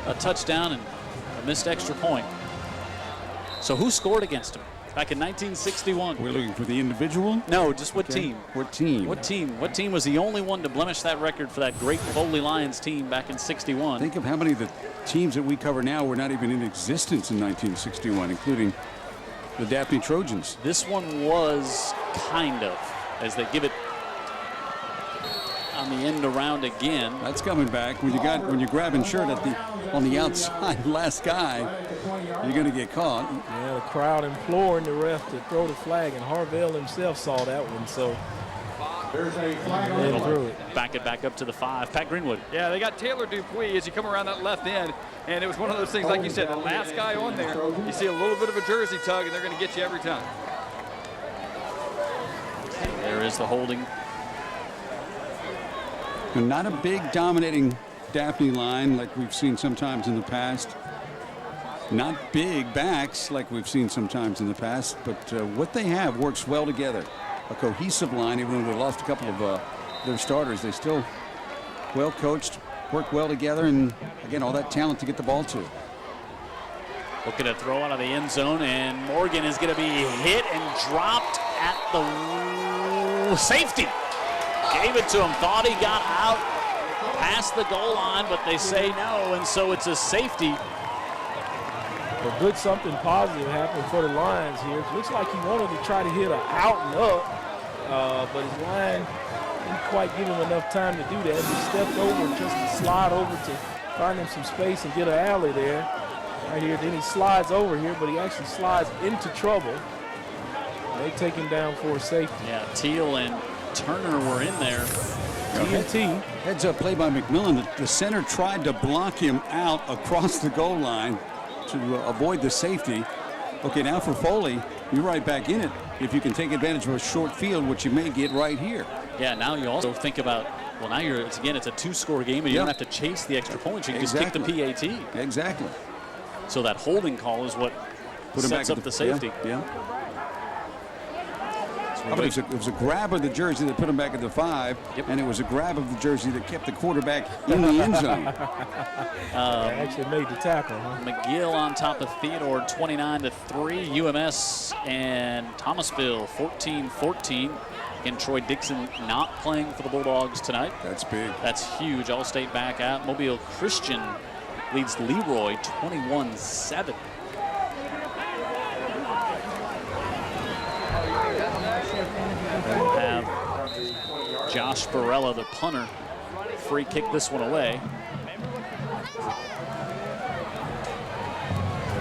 a touchdown and a missed extra point. So who scored against him back in 1961? We're looking for the individual? No, just what team? What team? What team? What team was the only one to blemish that record for that great Foley Lions team back in 61? Think of how many of the teams that we cover now were not even in existence in 1961, including the Daphne Trojans. This one was kind of, as they give it on the end around again. That's coming back. When you're grabbing shirt on the outside, last guy, you're going to get caught. Yeah, the crowd imploring the ref to throw the flag, and Harvell himself saw that one, so There's a flag on threw it. Back it back up to the 5. Pat Greenwood. Yeah, they got Taylor Dupuis as you come around that left end, and it was one of those things, like you said, the last guy on there, you see a little bit of a jersey tug, and they're going to get you every time. There is the holding. Not a big dominating Daphne line like we've seen sometimes in the past. Not big backs like we've seen sometimes in the past, but what they have works well together. A cohesive line, even though they lost a couple of their starters. They still well coached, work well together, and again, all that talent to get the ball to. Looking to throw out of the end zone, and Morgan is going to be hit and dropped at the safety. Gave it to him, thought he got out past the goal line, but they say no, and so it's a safety. Well, good something positive happened for the Lions here. It looks like he wanted to try to hit an out and up, but his line didn't quite give him enough time to do that. He stepped over just to slide over to find him some space and get an alley there. Right here, then he slides over here, but he actually slides into trouble. They take him down for a safety. Yeah, Teal and Turner were in there. TNT. Heads up play by McMillan. The center tried to block him out across the goal line to avoid the safety. Okay, now for Foley, you're right back in it if you can take advantage of a short field, which you may get right here. Yeah, now you also think about, well, now it's a two-score game, and you don't have to chase the extra points. You can just kick the PAT. Exactly. So that holding call is what sets up the safety. Yeah. It was a grab of the jersey that put him back at the 5, and it was a grab of the jersey that kept the quarterback in the end zone. Actually made the tackle, huh? McGill on top of Theodore, 29-3. UMS and Thomasville, 14-14. Again, Troy Dixon not playing for the Bulldogs tonight. That's big. That's huge. All-state back out. Mobile Christian leads Leroy 21-7. We'll have Josh Barella, the punter, free kick this one away.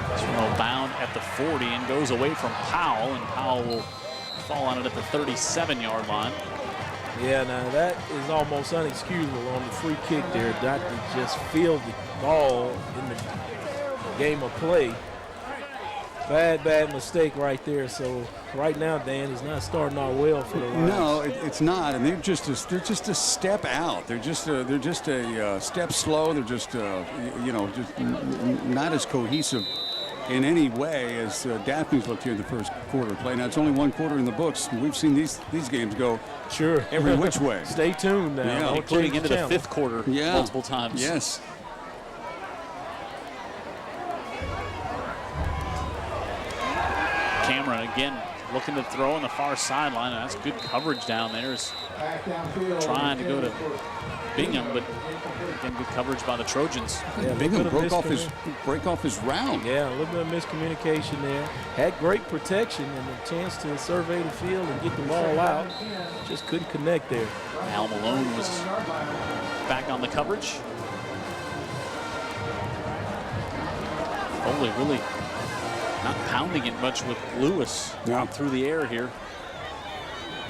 This one will bound at the 40 and goes away from Powell, and Powell will fall on it at the 37-yard line. Yeah, now that is almost unexcusable on the free kick there. Not to just field the ball in the game of play. Bad mistake right there. So right now, Dan, is not starting out well for the Lions. No, it's not, and they're just a step out. They're just a step slow. They're just just not as cohesive in any way as Daphne's looked here in the first quarter play. Now it's only one quarter in the books. We've seen these games go every which way. Stay tuned now. Yeah. Including into the fifth quarter multiple times. Yes. Cameron again looking to throw on the far sideline, and that's good coverage down there. Is trying to go to Bingham, but again, good coverage by the Trojans. Yeah, Bingham break off his round. Yeah, a little bit of miscommunication there. Had great protection and a chance to survey the field and get the ball out. Just couldn't connect there. Al Malone was back on the coverage. Foley really not pounding it much with Lewis through the air here.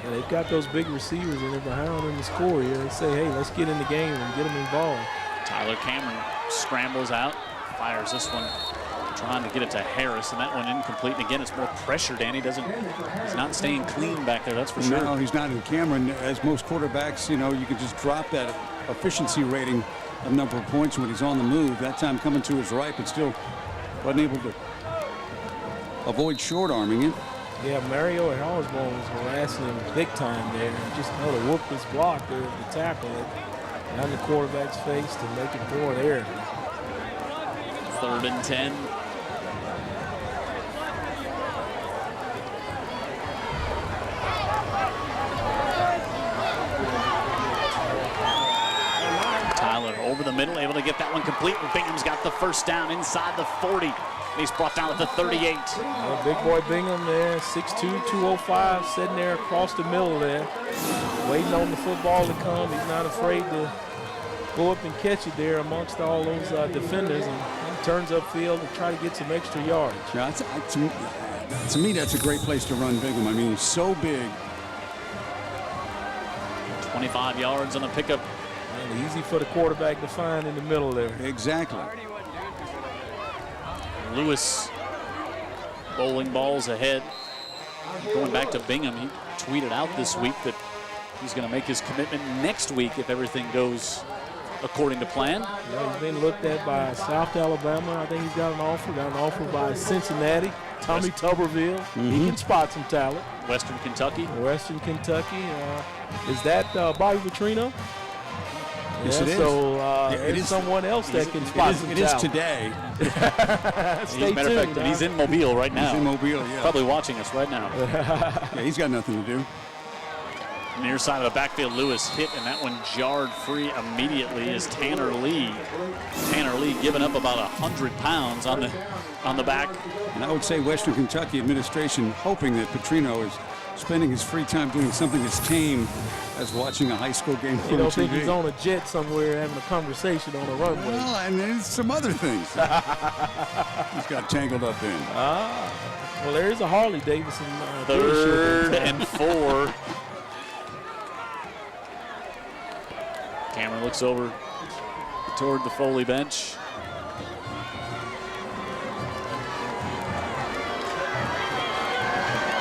Yeah, they've got those big receivers and they're behind in the score here. They say, hey, let's get in the game and get them involved. Tyler Cameron scrambles out, fires this one, trying to get it to Harris, and that one incomplete. And again, it's more pressure. Danny he's not staying clean back there, that's for sure. No, he's not in Cameron. As most quarterbacks, you can just drop that efficiency rating of number of points when he's on the move. That time coming to his right, but still wasn't able to avoid short arming it. Yeah, Mario at Osborne was harassing him big time there. Just held a whoop-less block there at the tackle on the quarterback's face to make it throw an error. 3rd and 10. Tyler over the middle, able to get that one complete. Bingham's got the first down inside the 40. He's brought down at the 38. Big boy Bingham there, 6'2", 205, sitting there across the middle there, waiting on the football to come. He's not afraid to go up and catch it there amongst all those defenders, and he turns upfield to try to get some extra yards. Yeah, to me, that's a great place to run Bingham. I mean, he's so big. 25 yards on the pickup. And easy for the quarterback to find in the middle there. Exactly. Lewis bowling balls ahead. Going back to Bingham, he tweeted out this week that he's going to make his commitment next week if everything goes according to plan. Yeah, he's been looked at by South Alabama. I think he's got an offer by Cincinnati. Tommy Tuberville. He can spot some talent. Western Kentucky. Western Kentucky. Is that Bobby Petrino? Yes, it is. So it is someone else that can spot some It is talent. today. Stay As a matter of fact, tuned, he's in Mobile right now. He's in Mobile, yeah. Probably watching us right now. Yeah, he's got nothing to do. Near side of the backfield, Lewis hit, and that one jarred free immediately is Tanner Lee. Tanner Lee giving up about 100 pounds on the back. And I would say Western Kentucky administration hoping that Petrino is spending his free time doing something as tame as watching a high school game You on don't TV. think he's on a jet somewhere having a conversation on a runway? Well, and there's some other things he's got tangled up in. Well, there is a Harley Davidson. Third dealership. and 4. Cameron looks over toward the Foley bench.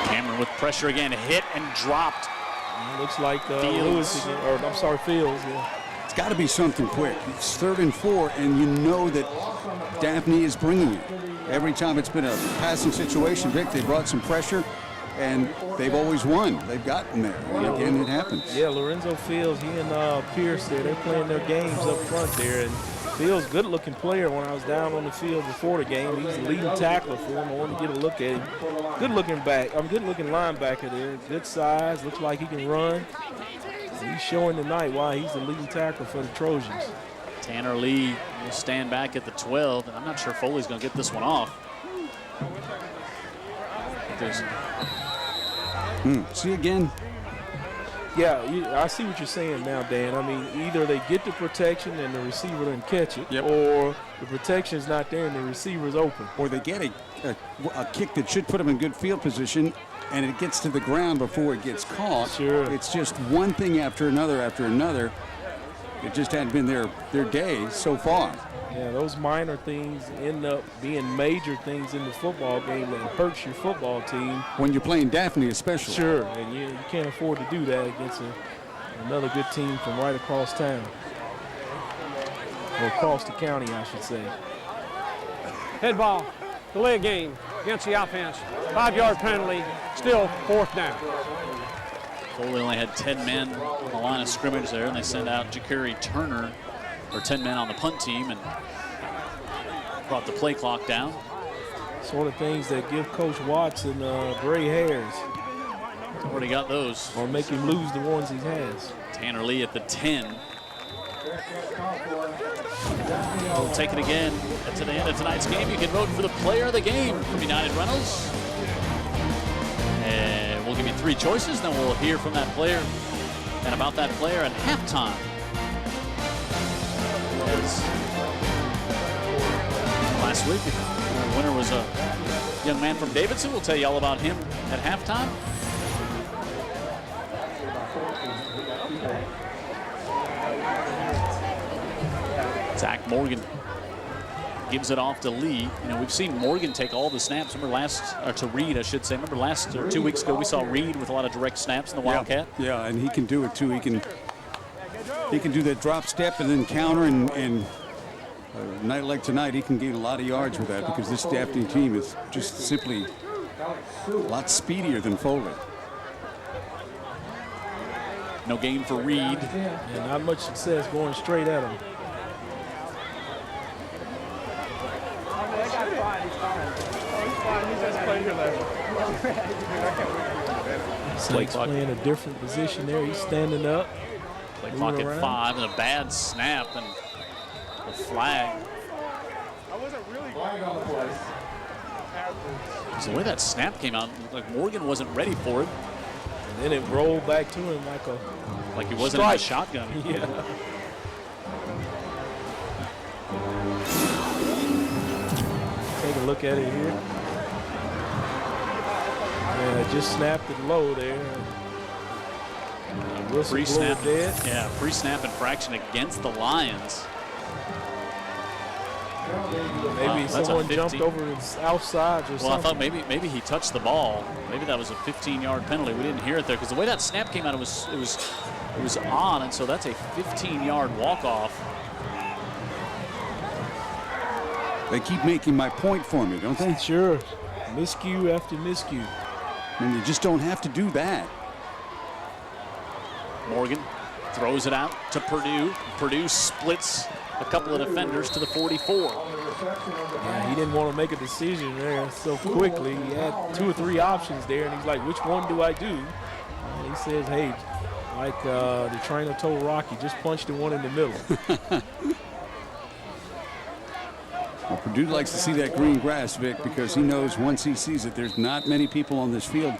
Cameron with pressure again, hit and dropped. Looks like Fields. Lewis again, or I'm sorry, Fields. Yeah. It's got to be something quick. It's 3rd and 4, and you know that Daphne is bringing it. Every time it's been a passing situation, Vic, they brought some pressure, and they've always won. They've gotten there. And again, it happens. Yeah, Lorenzo Fields, he and Pierce there, they're playing their games up front there. And Fields, good-looking player. When I was down on the field before the game, he's the leading tackler for him. I wanted to get a look at him. Good-looking linebacker there. Good size, looks like he can run. And he's showing tonight why he's the leading tackler for the Trojans. Tanner Lee will stand back at the 12, and I'm not sure Foley's going to get this one off. See again? Yeah, I see what you're saying now, Dan. I mean, either they get the protection and the receiver doesn't catch it, or the protection's not there and the receiver's open. Or they get a kick that should put them in good field position, and it gets to the ground before it gets caught. Sure. It's just one thing after another after another. It just hadn't been their day so far. Yeah, those minor things end up being major things in the football game that hurts your football team. When you're playing Daphne especially. Sure, and you can't afford to do that against another good team from right across town. Or across the county, I should say. Head ball, delay a game against the offense. 5-yard penalty, still 4th down. Foley only had 10 men on the line of scrimmage there, and they sent out Ja'Carry Turner, or 10 men on the punt team, and brought the play clock down. Sort of things that give Coach Watson gray hairs. Already got those. Or make him lose the ones he has. Tanner Lee at the 10. We'll take it again to the end of tonight's game. You can vote for the player of the game from United Rentals. And we'll give you 3 choices, then we'll hear from that player and about that player at halftime. As last week, the winner was a young man from Davidson. We'll tell you all about him at halftime. Zach Morgan gives it off to Lee. You know, we've seen Morgan take all the snaps. Remember to Reed, I should say. Remember last or 2 weeks ago, we saw Reed with a lot of direct snaps in the Wildcat. Yeah, and he can do it too. He can do that drop step and then counter, and a night like tonight, he can gain a lot of yards with that because this Daphne team is just simply a lot speedier than Foley. No gain for Reed. And not much success going straight at him. Slake's playing a different position there. He's standing up. Play clock at 5 and a bad snap and the flag. So the way that snap came out, like Morgan wasn't ready for it. And then it rolled back to him like he wasn't in the shotgun. Yeah. Take a look at it here. Yeah, just snapped it low there. Free snap, dead. yeah, free snap infraction against the Lions. Maybe someone jumped over his outside or something. Well, I thought maybe he touched the ball. Maybe that was a 15-yard penalty. We didn't hear it there because the way that snap came out, it was on, and so that's a 15-yard walk-off. They keep making my point for me, don't they? Sure. Miscue after miscue. I mean, you just don't have to do that. Morgan Throws it out to Purdue. Purdue splits a couple of defenders to the 44. Yeah, he didn't want to make a decision there so quickly. He had 2 or 3 options there, and he's like, which one do I do? And he says, hey, like the trainer told Rocky, just punch the one in the middle. Well, Purdue likes to see that green grass, Vic, because he knows once he sees it, there's not many people on this field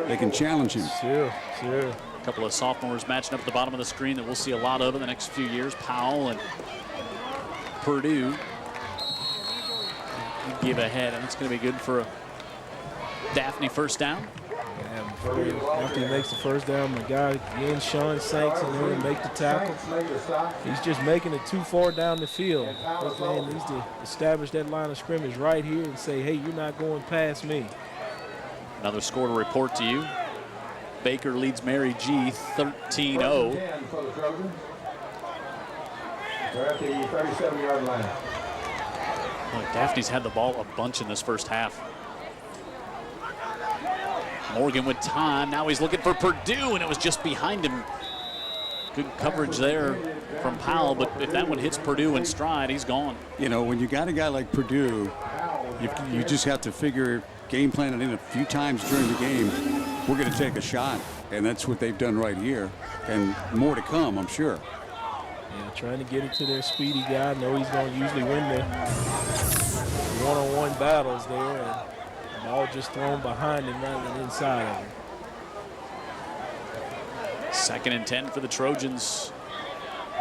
that can challenge him. Sure. A couple of sophomores matching up at the bottom of the screen that we'll see a lot of in the next few years. Powell and Purdue give ahead, and it's going to be good for a Daphne first down. After he makes the first down, my guy, again, Sean Sanks in there to make the tackle. He's just making it too far down the field. This man needs to establish that line of scrimmage right here and say, hey, you're not going past me. Another score to report to you. Baker leads Mary G 13-0. They're at the 37-yard line. Well, Daphne's had the ball a bunch in this first half. Morgan with time. Now he's looking for Purdue, and it was just behind him. Good coverage there from Powell, but if that one hits Purdue in stride, he's gone. You know, when you got a guy like Purdue, you just have to figure, game plan it in a few times during the game. We're going to take a shot, and that's what they've done right here, and more to come, I'm sure. Yeah, trying to get it to their speedy guy. Know he's going to usually win the one-on-one battles there, and the ball just thrown behind him rather than inside of him. 2nd and 10 for the Trojans.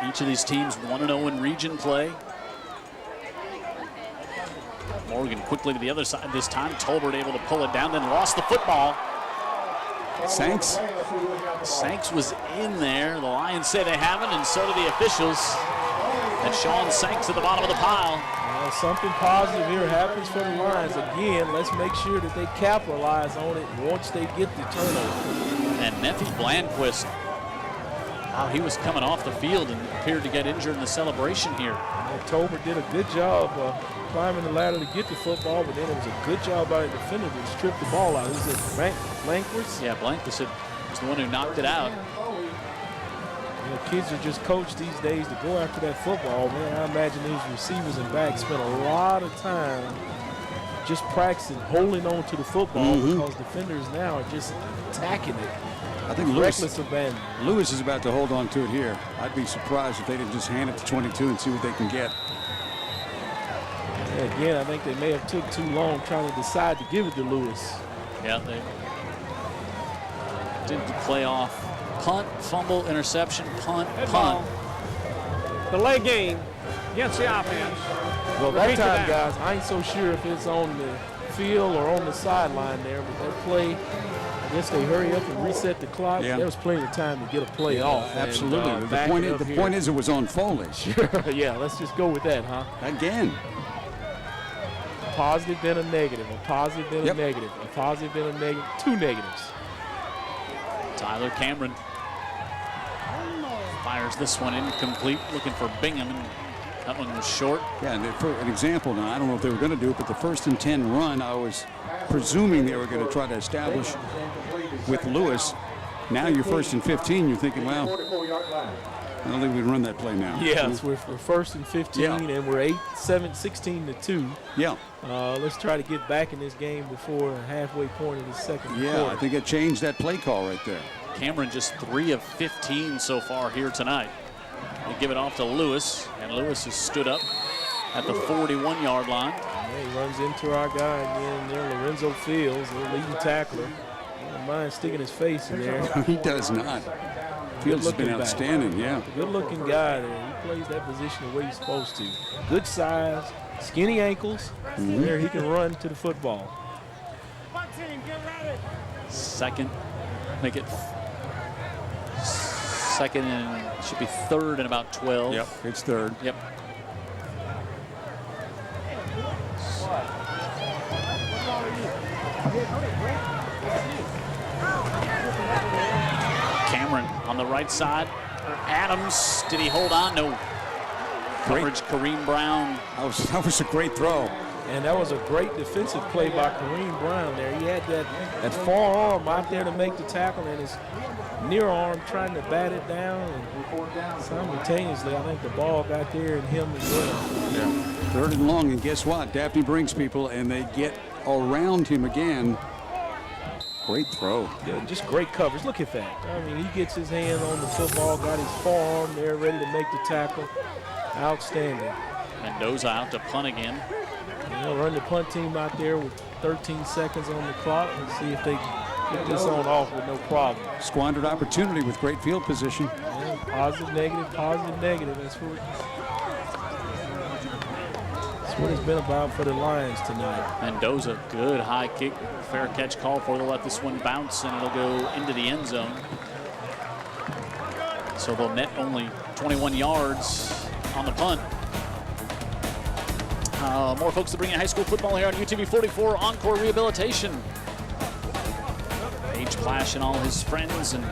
Each of these teams 1-0 in region play. Morgan quickly to the other side this time. Tolbert able to pull it down, then lost the football. Sanks was in there. The Lions say they haven't, and so do the officials. And Sean Sanks at the bottom of the pile. Something positive here happens for the Lions. Again, let's make sure that they capitalize on it once they get the turnover. And Nephi Blandquist, he was coming off the field and appeared to get injured in the celebration here. Tolbert did a good job climbing the ladder to get the football, but then it was a good job by the defender to strip the ball out. Is it Blanquist? Yeah, Blanquist was the one who knocked it out. You know, kids are just coached these days to go after that football, man. I imagine these receivers and backs spend a lot of time just practicing holding on to the football because defenders now are just attacking it. I think reckless abandon. Lewis is about to hold on to it here. I'd be surprised if they didn't just hand it to 22 and see what they can get. Yeah, again, I think they may have took too long trying to decide to give it to Lewis. Yeah, they did the play off. Punt, fumble, interception, punt, punt. Delay game against the offense. Well, that time, guys, I ain't so sure if it's on the field or on the sideline there, but that play, I guess they hurry up and reset the clock. Yeah. There was plenty of time to get a play off. Absolutely. And, the point is it was on Foley. Sure, yeah, let's just go with that, huh? Again. A positive, then a negative, a positive, then a negative, a positive, then a negative, 2 negatives. Tyler Cameron fires this one incomplete, looking for Bingham, and that one was short. Yeah, and for an example, now I don't know if they were going to do it, but the 1st and 10 run, I was presuming they were going to try to establish with Lewis. Now you're 1st and 15, you're thinking, well, I don't think we can run that play now. Yes, we're 1st and 15, and we're 16-2. Yeah. Let's try to get back in this game before the halfway point of the second quarter. Yeah, I think it changed that play call right there. Cameron just 3 of 15 so far here tonight. They give it off to Lewis, and Lewis has stood up at the 41-yard line. Yeah, he runs into our guy again there, Lorenzo Fields, the leading tackler. I don't mind sticking his face in there. He does not. Fields has been outstanding, Good-looking guy there. He plays that position the way he's supposed to. Good size, skinny ankles. There he can run to the football. Second, make it second and should be 3rd and about 12. Yep, it's 3rd. Yep. Cameron on the right side. Adams, did he hold on? No. Coverage, Kareem Brown. That was a great throw. And that was a great defensive play by Kareem Brown there. He had that forearm out there to make the tackle and his near arm trying to bat it down. And simultaneously, I think the ball got there and him as well. Yeah. 3rd and long, and guess what? Daphne brings people, and they get around him again. Great throw. Yeah, just great coverage. Look at that. I mean, he gets his hand on the football, got his forearm there, ready to make the tackle. Outstanding. Mendoza out to punt again. They'll run the punt team out there with 13 seconds on the clock and see if they get this on off with no problem. Squandered opportunity with great field position. Yeah, positive, negative. That's what it's been about for the Lions tonight. Mendoza, good high kick, fair catch call for. They'll let this one bounce and it'll go into the end zone. So they'll net only 21 yards on the punt. More folks to bring in high school football here on UTV 44 Encore Rehabilitation. H. Clash and all his friends and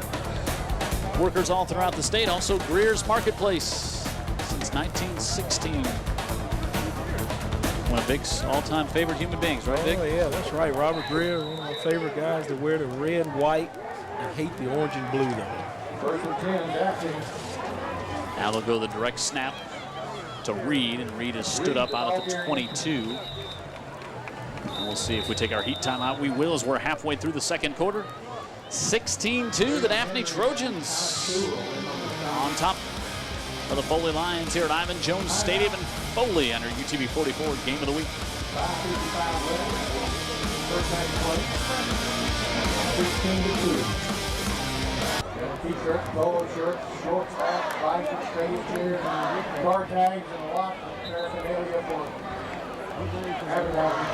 workers all throughout the state. Also Greer's Marketplace since 1916. One of Vic's all-time favorite human beings, right, Vic? Oh, yeah, that's right. Robert Greer, one of my favorite guys to wear the red, white. I hate the orange and blue, though. 1st and 10, Daphne. Now they'll go the direct snap to Reed, and Reed has stood up out at the 22. And we'll see if we take our heat timeout. We will, as we're halfway through the second quarter. 16-2, the Daphne Trojans on top of the Foley Lions here at Ivan Jones Stadium in Foley under UTV 44 Game of the Week. 16-2. T-shirts, polo shirts, shorts, hats, bicycles, stadium chairs, car tags, and a lot of paraphernalia for advertising.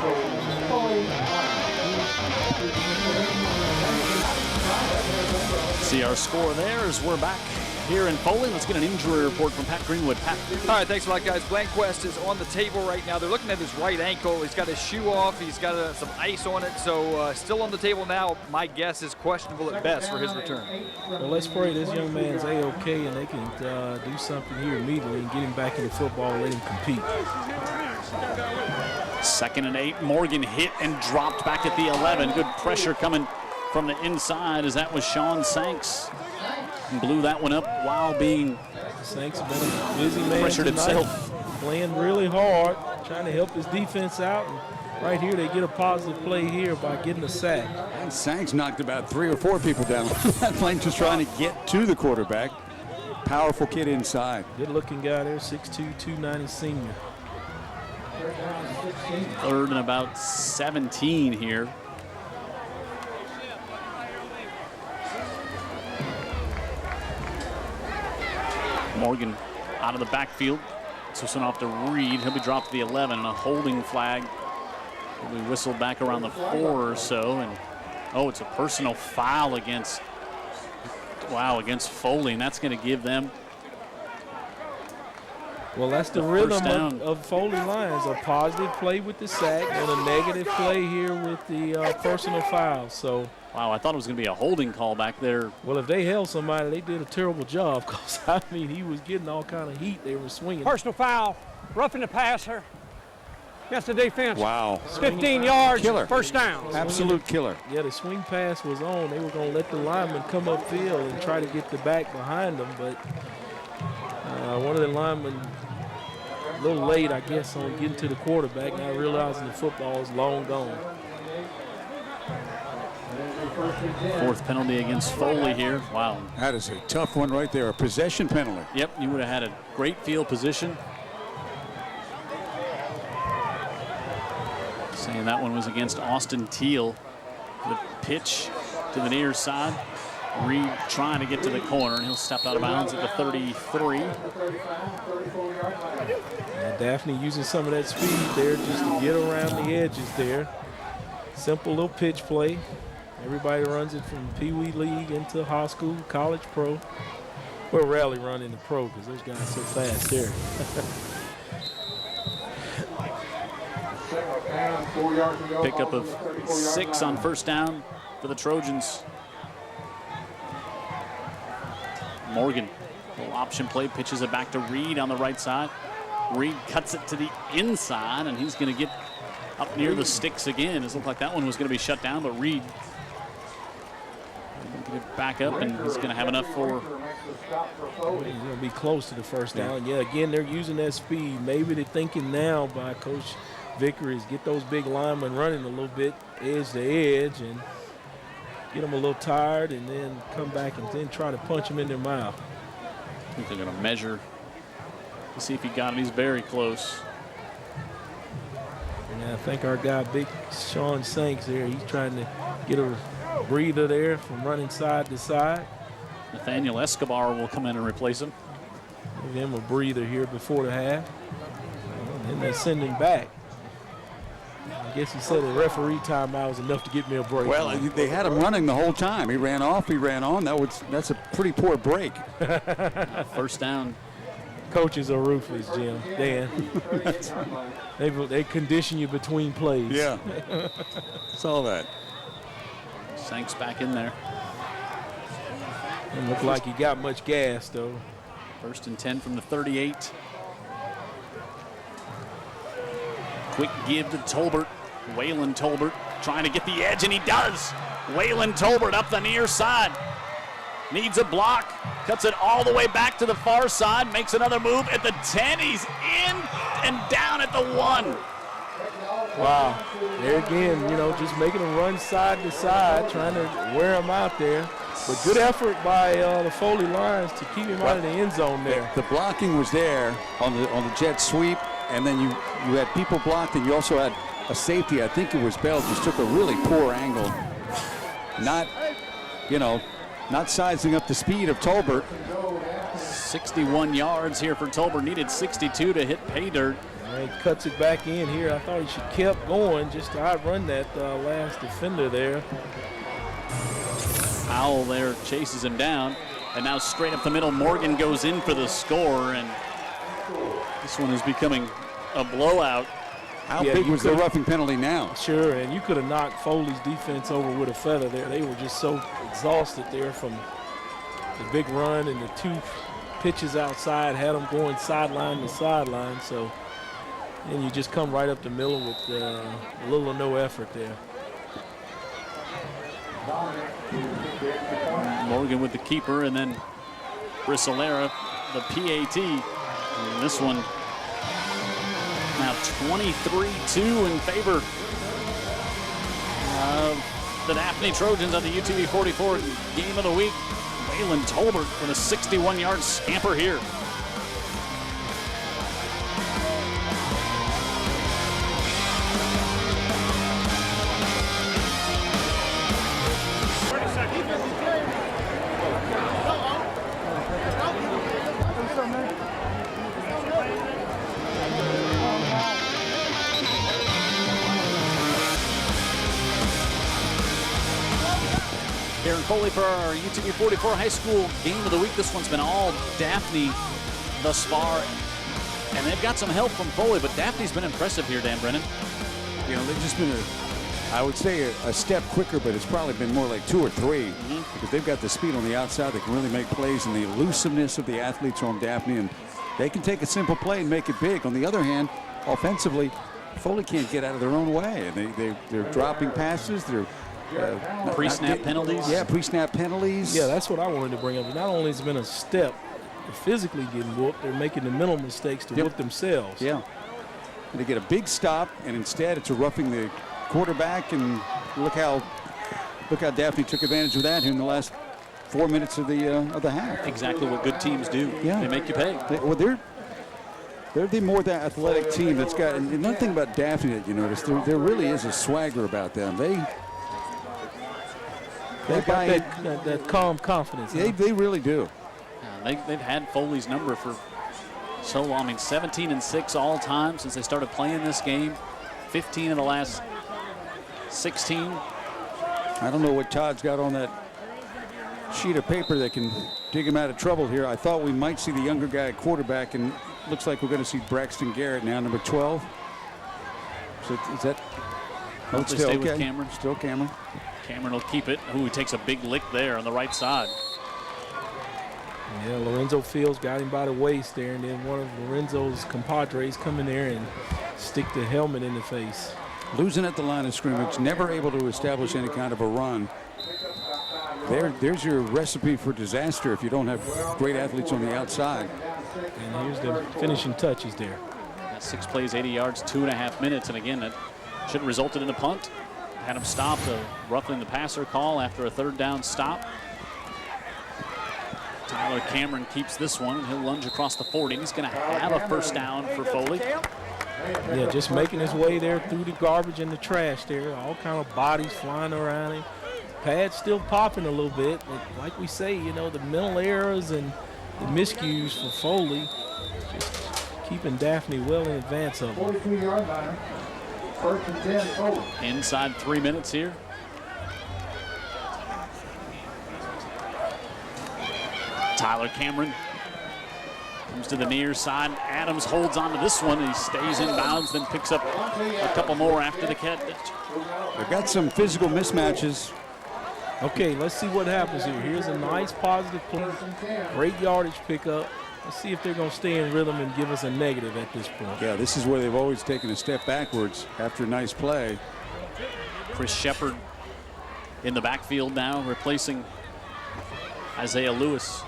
See our score there as we're back here in Foley. Let's get an injury report from Pat Greenwood. Pat. All right, thanks a lot, guys. Blankquest is on the table right now. They're looking at his right ankle. He's got his shoe off. He's got some ice on it. So still on the table now. My guess is questionable at best for his return. Well, let's pray this young man's A-OK and they can do something here immediately and get him back into football and let him compete. 2nd and 8. Morgan hit and dropped back at the 11. Good pressure coming from the inside as that was Sean Sanks. And blew that one up while being Sanks has been a busy man pressured tonight, himself. playing really hard, trying to help his defense out. And right here, they get a positive play here by getting a sack. And Sanks knocked about 3 or 4 people down that plane just trying to get to the quarterback. Powerful kid inside. Good-looking guy there, 6'2", 290 senior. 3rd and about 17 here. Morgan out of the backfield. So sent off to Reed. He'll be dropped to the 11, and a holding flag will be whistled back around the 4 or so. And oh, it's a personal foul against Foley, and that's going to give them. Well, that's the rhythm of Foley Lions. A positive play with the sack and a negative play here with the personal foul. So. Wow, I thought it was going to be a holding call back there. Well, if they held somebody, they did a terrible job because, I mean, he was getting all kind of heat. They were swinging. Personal foul, roughing the passer against the defense. Wow. 15 yards, Killer. first down. Absolute killer. Yeah, the swing pass was on. They were going to let the lineman come upfield and try to get the back behind them, but one of the linemen a little late, I guess, on getting to the quarterback, not realizing the football is long gone. 4th penalty against Foley here. Wow. That is a tough one right there, a possession penalty. Yep, you would have had a great field position. Saying that one was against Austin Teal. The pitch to the near side. Reed trying to get to the corner, and he'll step out of bounds at the 33. And Daphne using some of that speed there just to get around the edges there. Simple little pitch play. Everybody runs it from Pee Wee League into high school, college, pro. We'll rarely run into pro because those guys are so fast there. Pickup of 6 on first down for the Trojans. Morgan, little option play, pitches it back to Reed on the right side. Reed cuts it to the inside, and he's going to get up near the sticks again. It looked like that one was going to be shut down, but Reed get it back up, and he's going to have enough for. He's going to be close to the first down. Yeah, again, they're using that speed. Maybe they're thinking now by Coach Vickery is get those big linemen running a little bit, edge to edge, and get them a little tired, and then come back and then try to punch them in their mouth. I think they're going to measure to see if he got him. He's very close. And I think our guy, Big Sean Sanks there, he's trying to get a breather there from running side to side. Nathaniel Escobar will come in and replace him. Give him a breather here before the half. And then they send him back. I guess he said a referee timeout was enough to get me a break. Well, they had him running the whole time. He ran off, he ran on. That's a pretty poor break. First down. Coaches are ruthless, Jim. Dan. They condition you between plays. Yeah. Saw that. Sanks back in there. Didn't look like he got much gas, though. 1st and 10 from the 38. Quick give to Tolbert. Waylon Tolbert trying to get the edge, and he does. Waylon Tolbert up the near side. Needs a block. Cuts it all the way back to the far side. Makes another move at the 10. He's in and down at the 1. Wow. There again, just making them run side to side, trying to wear him out there. But good effort by the Foley Lions to keep him out of the end zone there. The blocking was there on the jet sweep, and then you had people blocked, and you also had a safety. I think it was Bell, just took a really poor angle. Not sizing up the speed of Tolbert. 61 yards here for Tolbert. Needed 62 to hit pay dirt. And he cuts it back in here. I thought he should kept going just to outrun that last defender there. Powell there chases him down. And now straight up the middle, Morgan goes in for the score. And this one is becoming a blowout. How big was the roughing penalty now? Sure, and you could have knocked Foley's defense over with a feather there. They were just so exhausted there from the big run and the 2 pitches outside, had them going sideline to sideline. So then you just come right up the middle with little or no effort there. Morgan with the keeper, and then Brissolera, the PAT. And this one now 23-2 in favor of the Daphne Trojans on the UTV 44 game of the week. Waylon Tolbert with a 61-yard scamper here. Aaron Foley for our UTV 44 High School Game of the Week. This one's been all Daphne thus far, and they've got some help from Foley, but Daphne's been impressive here, Dan Brennan. They've just been, I would say, a step quicker, but it's probably been more like 2 or 3 because they've got the speed on the outside. They can really make plays, and the elusiveness of the athletes on Daphne, and they can take a simple play and make it big. On the other hand, offensively, Foley can't get out of their own way, and they're dropping passes. They're pre-snap penalties. Yeah, pre-snap penalties. Yeah, that's what I wanted to bring up. Not only has it been a step, they're physically getting whooped, they're making the mental mistakes to whoop themselves. Yeah. And they get a big stop, and instead it's a roughing the quarterback, and look how Daphne took advantage of that in the last 4 minutes of the half. Exactly what good teams do. Yeah. They make you pay. They're the more that athletic team that's got, and another thing about Daphne that you notice, there really is a swagger about them. They've got that calm confidence. They really do. They've had Foley's number for so long. I mean, 17-6 all time since they started playing this game. 15 in the last 16. I don't know what Todd's got on that sheet of paper that can dig him out of trouble here. I thought we might see the younger guy at quarterback, and looks like we're going to see Braxton Garrett now, number 12. So is that? Oh, it's still with Cameron. Still Cameron. Cameron will keep it. Ooh, he takes a big lick there on the right side. Yeah, Lorenzo Fields got him by the waist there, and then one of Lorenzo's compadres come in there and stick the helmet in the face. Losing at the line of scrimmage, never able to establish any kind of a run. There's your recipe for disaster if you don't have great athletes on the outside. And here's the finishing touches there. 6 plays, 80 yards, 2.5 minutes. And again, that should have resulted in a punt. Had him stopped, roughing the passer call after a 3rd down stop. Tyler Cameron keeps this one, and he'll lunge across the 40. He's going to have a 1st down for Foley. Yeah, just making his way there through the garbage and the trash there. All kind of bodies flying around him. Pad's still popping a little bit, but like we say, you know, the mental errors and the miscues for Foley just keeping Daphne well in advance of him. 42-yard line. 1st and 10, Foley. Inside 3 minutes here. Tyler Cameron comes to the near side. Adams holds on to this one, and he stays in bounds, then picks up a couple more after the catch. They've got some physical mismatches. Okay, let's see what happens here. Here's a nice positive play. Great yardage pickup. Let's see if they're going to stay in rhythm and give us a negative at this point. Yeah, this is where they've always taken a step backwards after a nice play. Chris Shepard in the backfield now, replacing Isaiah Lewis.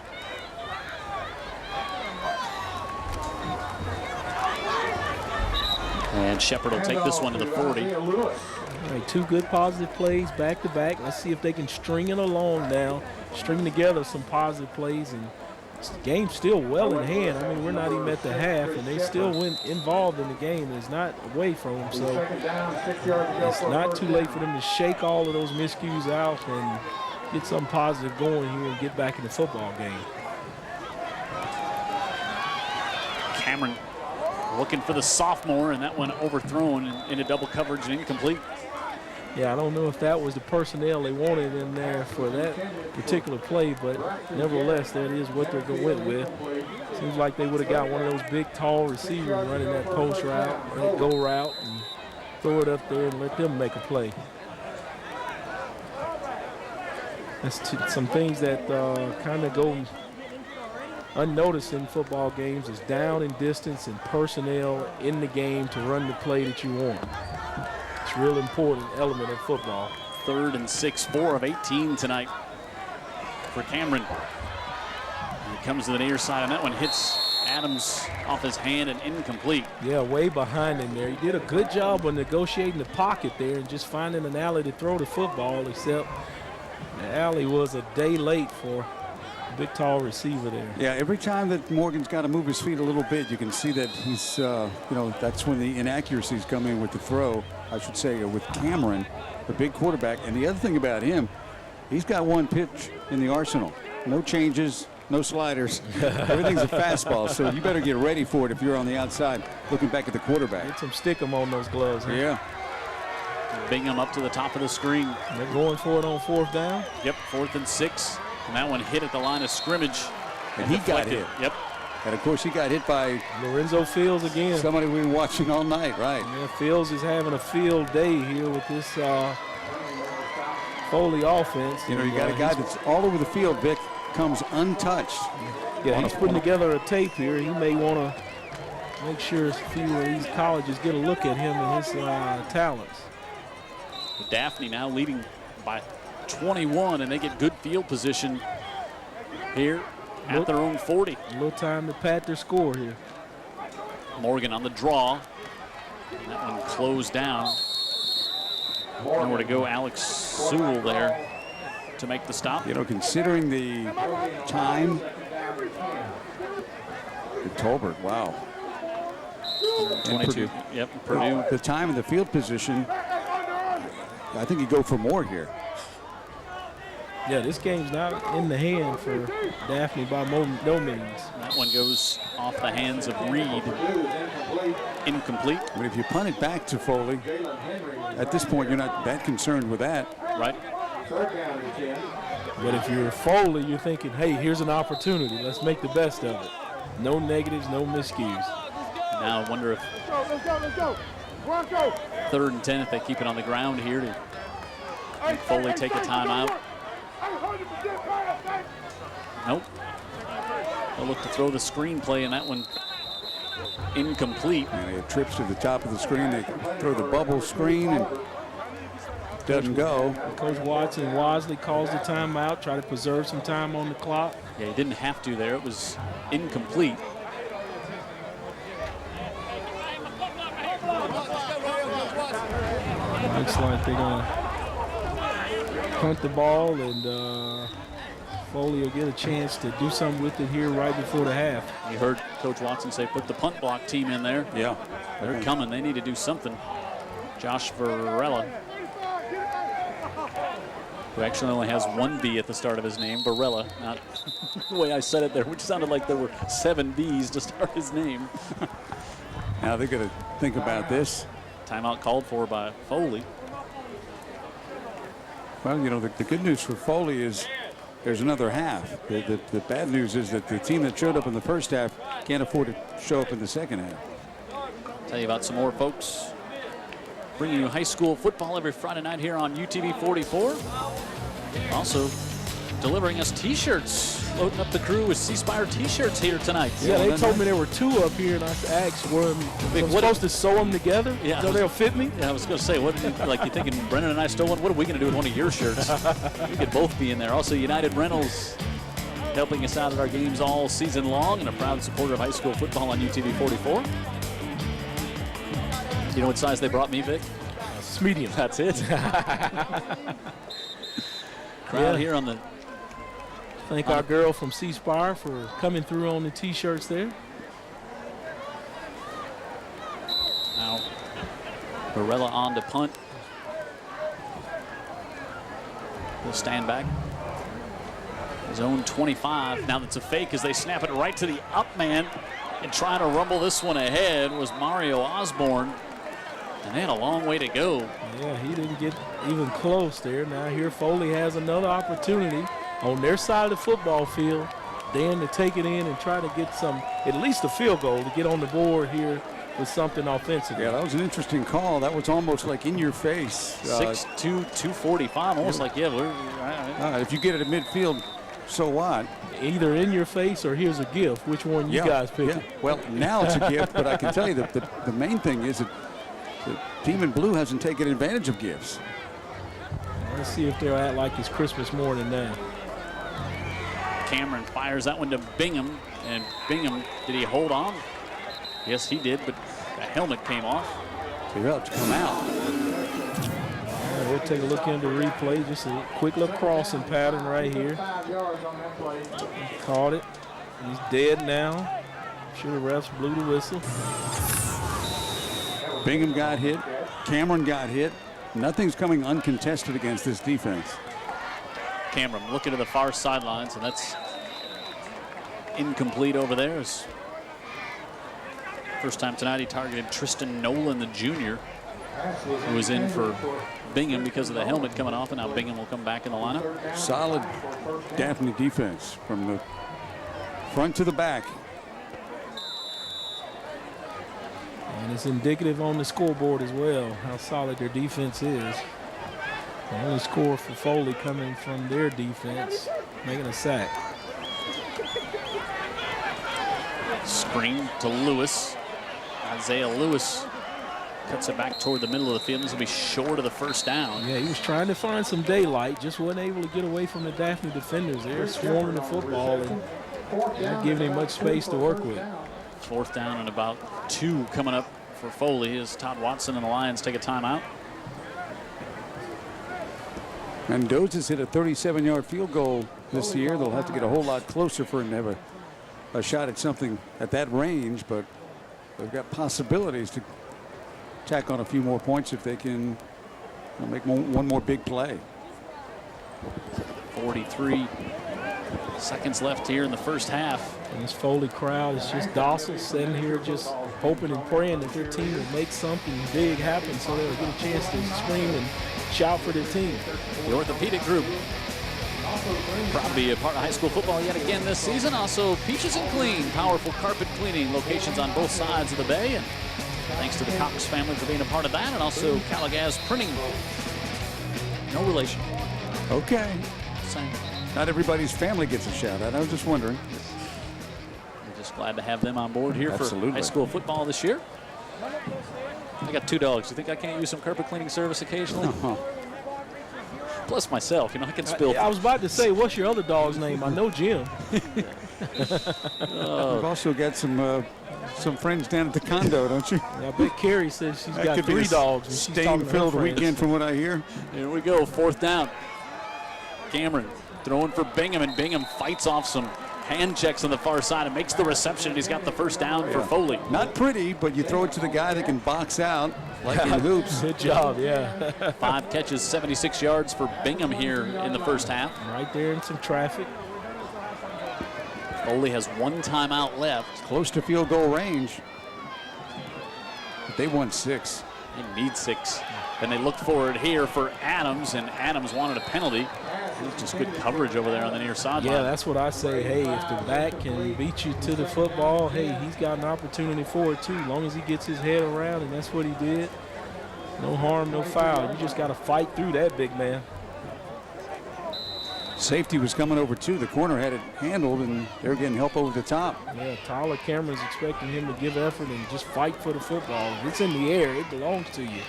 And Shepard will take this one to the 40. All right, 2 good positive plays back to back. Let's see if they can string it along now, string together some positive plays, and the game's still well in hand. I mean, we're not even at the half, and they still went involved in the game. It's not away from them, so it's not too late for them to shake all of those miscues out and get something positive going here and get back in the football game. Cameron looking for the sophomore, and that one overthrown into double coverage and incomplete. Yeah, I don't know if that was the personnel they wanted in there for that particular play, but nevertheless, that is what they're going with. Seems like they would have got one of those big, tall receivers running that post route, that go route, and throw it up there and let them make a play. That's some things that kind of go unnoticed in football games is down in distance and personnel in the game to run the play that you want. It's a real important element of football. 3rd and 6, 4 of 18 tonight for Cameron. He comes to the near side, and that one hits Adams off his hand and incomplete. Yeah, way behind him there. He did a good job of negotiating the pocket there and just finding an alley to throw the football, except the alley was a day late for big, tall receiver there. Yeah, every time that Morgan's got to move his feet a little bit, you can see that he's, you know, that's when the inaccuracies come in with the throw, I should say, with Cameron, the big quarterback. And the other thing about him, he's got one pitch in the arsenal. No changes, no sliders. Everything's a fastball, so you better get ready for it if you're on the outside looking back at the quarterback. Get some stick 'em on those gloves. Huh? Yeah. Bingham up to the top of the screen. They're going for it on 4th down. Yep, 4th and 6. And that one hit at the line of scrimmage. And he got hit. Yep. And, of course, he got hit by Lorenzo Fields again. somebody we've been watching all night, right? Yeah, Fields is having a field day here with this Foley offense. You know, you got a guy that's all over the field, Vic, comes untouched. Yeah, he's putting together a tape here. He may want to make sure a few of these colleges get a look at him and his talents. Daphne now leading by 21, and they get good field position here at their own 40. A little time to pat their score here. Morgan on the draw. And that one closed down. Nowhere to go. Alex Sewell there to make the stop. You know, considering the time, the Tolbert, wow. 22. Yep, Purdue. The time and the field position, I think you go for more here. Yeah, this game's not in the hand for Daphne by no means. That one goes off the hands of Reed. Incomplete. I mean, if you punt it back to Foley, at this point, you're not that concerned with that. Right. But if you're Foley, you're thinking, hey, here's an opportunity. Let's make the best of it. No negatives, no miscues. Now I wonder if 3rd and 10, if they keep it on the ground here to make Foley take a timeout. Nope. They'll look to throw the screen play, and that one incomplete. And it trips to the top of the screen. They throw the bubble screen and doesn't go. Coach Watson wisely calls the timeout, try to preserve some time on the clock. Yeah, he didn't have to there. It was incomplete. Looks like they're going to punt the ball, and Foley will get a chance to do something with it here right before the half. You heard Coach Watson say put the punt block team in there. Yeah. They're coming. They need to do something. Josh Varela, who actually only has one B at the start of his name, Varela, not the way I said it there, which sounded like there were 7 B's to start his name. Now they're going to think about this. Timeout called for by Foley. Well, you know, the good news for Foley is there's another half. The bad news is that the team that showed up in the first half can't afford to show up in the second half. Tell you about some more folks bringing you high school football every Friday night here on UTV 44. Also delivering us T-shirts, loading up the crew with C-Spire T-shirts here tonight. Yeah, they told me there were 2 up here, and I asked, were I'm supposed to sew them together so they'll fit me? Yeah, I was going to say, what, like you thinking Brennan and I stole one? What are we going to do with one of your shirts? We could both be in there. Also, United Rentals helping us out at our games all season long, and a proud supporter of high school football on UTV 44. You know what size they brought me, Vic? It's medium. That's it. Crowd here on the... Thank our girl from C-Spire for coming through on the T-shirts there. Now, Varela on to punt. He'll stand back. Zone 25. Now that's a fake as they snap it right to the up man. And trying to rumble this one ahead was Mario Osborne. And they had a long way to go. Yeah, he didn't get even close there. Now here Foley has another opportunity on their side of the football field, then to take it in and try to get some, at least a field goal to get on the board here with something offensive. Yeah, that was an interesting call. That was almost like in your face. 6'2", 245, almost like, yeah, we're if you get it at midfield, so what? Either in your face or here's a gift. Which one you guys pick? Yeah. Well, now it's a gift, but I can tell you that the main thing is that the team in blue hasn't taken advantage of gifts. Let's see if they'll act like it's Christmas morning now. Cameron fires that one to Bingham, and Bingham, did he hold on? Yes, he did, but the helmet came off. So you'll have to come out. We'll take a look into replay. Just a quick little crossing pattern right here. He caught it. He's dead now. I'm sure the refs blew the whistle. Bingham got hit. Cameron got hit. Nothing's coming uncontested against this defense. Cameron looking to the far sidelines, and that's incomplete over there. First time tonight he targeted Tristan Nolan, the junior, who was in for Bingham because of the helmet coming off, and now Bingham will come back in the lineup. Solid Daphne defense from the front to the back. And it's indicative on the scoreboard as well how solid their defense is. The only score for Foley coming from their defense, making a sack. Screen to Lewis. Isaiah Lewis cuts it back toward the middle of the field. This will be short of the first down. Yeah, he was trying to find some daylight, just wasn't able to get away from the Daphne defenders. They're swarming the football and not giving him much space to work with. 4th down and about 2 coming up for Foley as Todd Watson and the Lions take a timeout. Mendoza's hit a 37-yard field goal this year. They'll have to get a whole lot closer for him to have a shot at something at that range, but they've got possibilities to tack on a few more points if they can make one more big play. 43 seconds left here in the first half. And this Foley crowd is just docile, sitting here just hoping and praying that their team will make something big happen so they'll get a chance to scream and shout for their team. The Orthopedic Group, proud to be a part of high school football yet again this season. Also, Peaches and Clean, powerful carpet cleaning locations on both sides of the bay. And thanks to the Cox family for being a part of that. And also Caligaz Printing. No relation. Okay. Same. Not everybody's family gets a shout out. I was just wondering. Just glad to have them on board here Absolutely. for high school football this year. I got 2 dogs. You think I can't use some carpet cleaning service occasionally? Plus myself, you know, I can spill. I was about to say, what's your other dog's name? I know Jim. You've also got some friends down at the condo, don't you? I bet Carrie says she's That got could be 3 a dogs. And she's talking to her stain-filled friends. weekend from what I hear. Here we go, 4th down. Cameron throwing for Bingham, and Bingham fights off some hand checks on the far side and makes the reception, and he's got the first down for Foley. Not pretty, but you throw it to the guy that can box out like in hoops. Good job, yeah. 5 catches, 76 yards for Bingham here in the first half. Right there in some traffic. Foley has 1 timeout left. Close to field goal range. But they won 6. They need 6. And they looked for it here for Adams, and Adams wanted a penalty. Just good coverage over there on the near sideline. Yeah, that's what I say. Hey, if the back can beat you to the football, hey, he's got an opportunity for it too, as long as he gets his head around, and that's what he did. No harm, no foul. You just got to fight through that, big man. Safety was coming over too. The corner had it handled, and they're getting help over the top. Yeah, Tyler Cameron's expecting him to give effort and just fight for the football. If it's in the air, it belongs to you.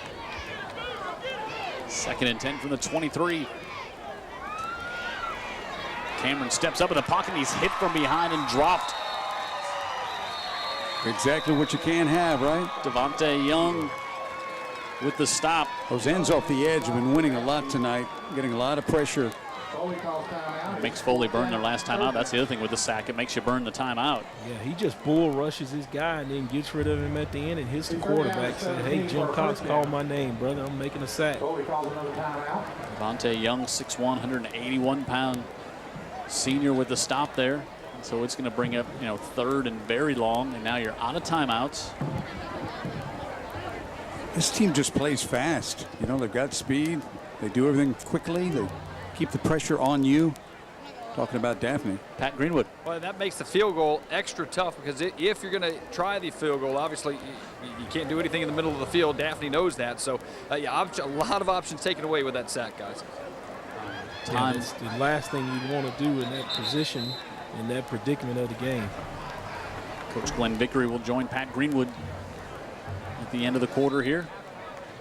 2nd and 10 from the 23. Cameron steps up in the pocket, and he's hit from behind and dropped. Exactly what you can have, right? Devontae Young with the stop. Those ends off the edge have been winning a lot tonight, getting a lot of pressure. It makes Foley burn their last timeout. That's the other thing with the sack. It makes you burn the timeout. Yeah, he just bull rushes his guy and then gets rid of him at the end and hits the quarterback. Said, hey, Jim Cox called my name, brother. I'm making a sack. Devontae Young, 6'1", 181-pound senior with the stop there. So it's going to bring up, 3rd and very long, and now you're out of timeouts. This team just plays fast. They've got speed. They do everything quickly. They keep the pressure on you. Talking about Daphne. Pat Greenwood. Well, that makes the field goal extra tough because if you're going to try the field goal, obviously you can't do anything in the middle of the field. Daphne knows that. So, yeah, a lot of options taken away with that sack, guys. Yeah, it's the last thing you want to do in that position, in that predicament of the game. Coach Glenn Vickery will join Pat Greenwood at the end of the quarter here.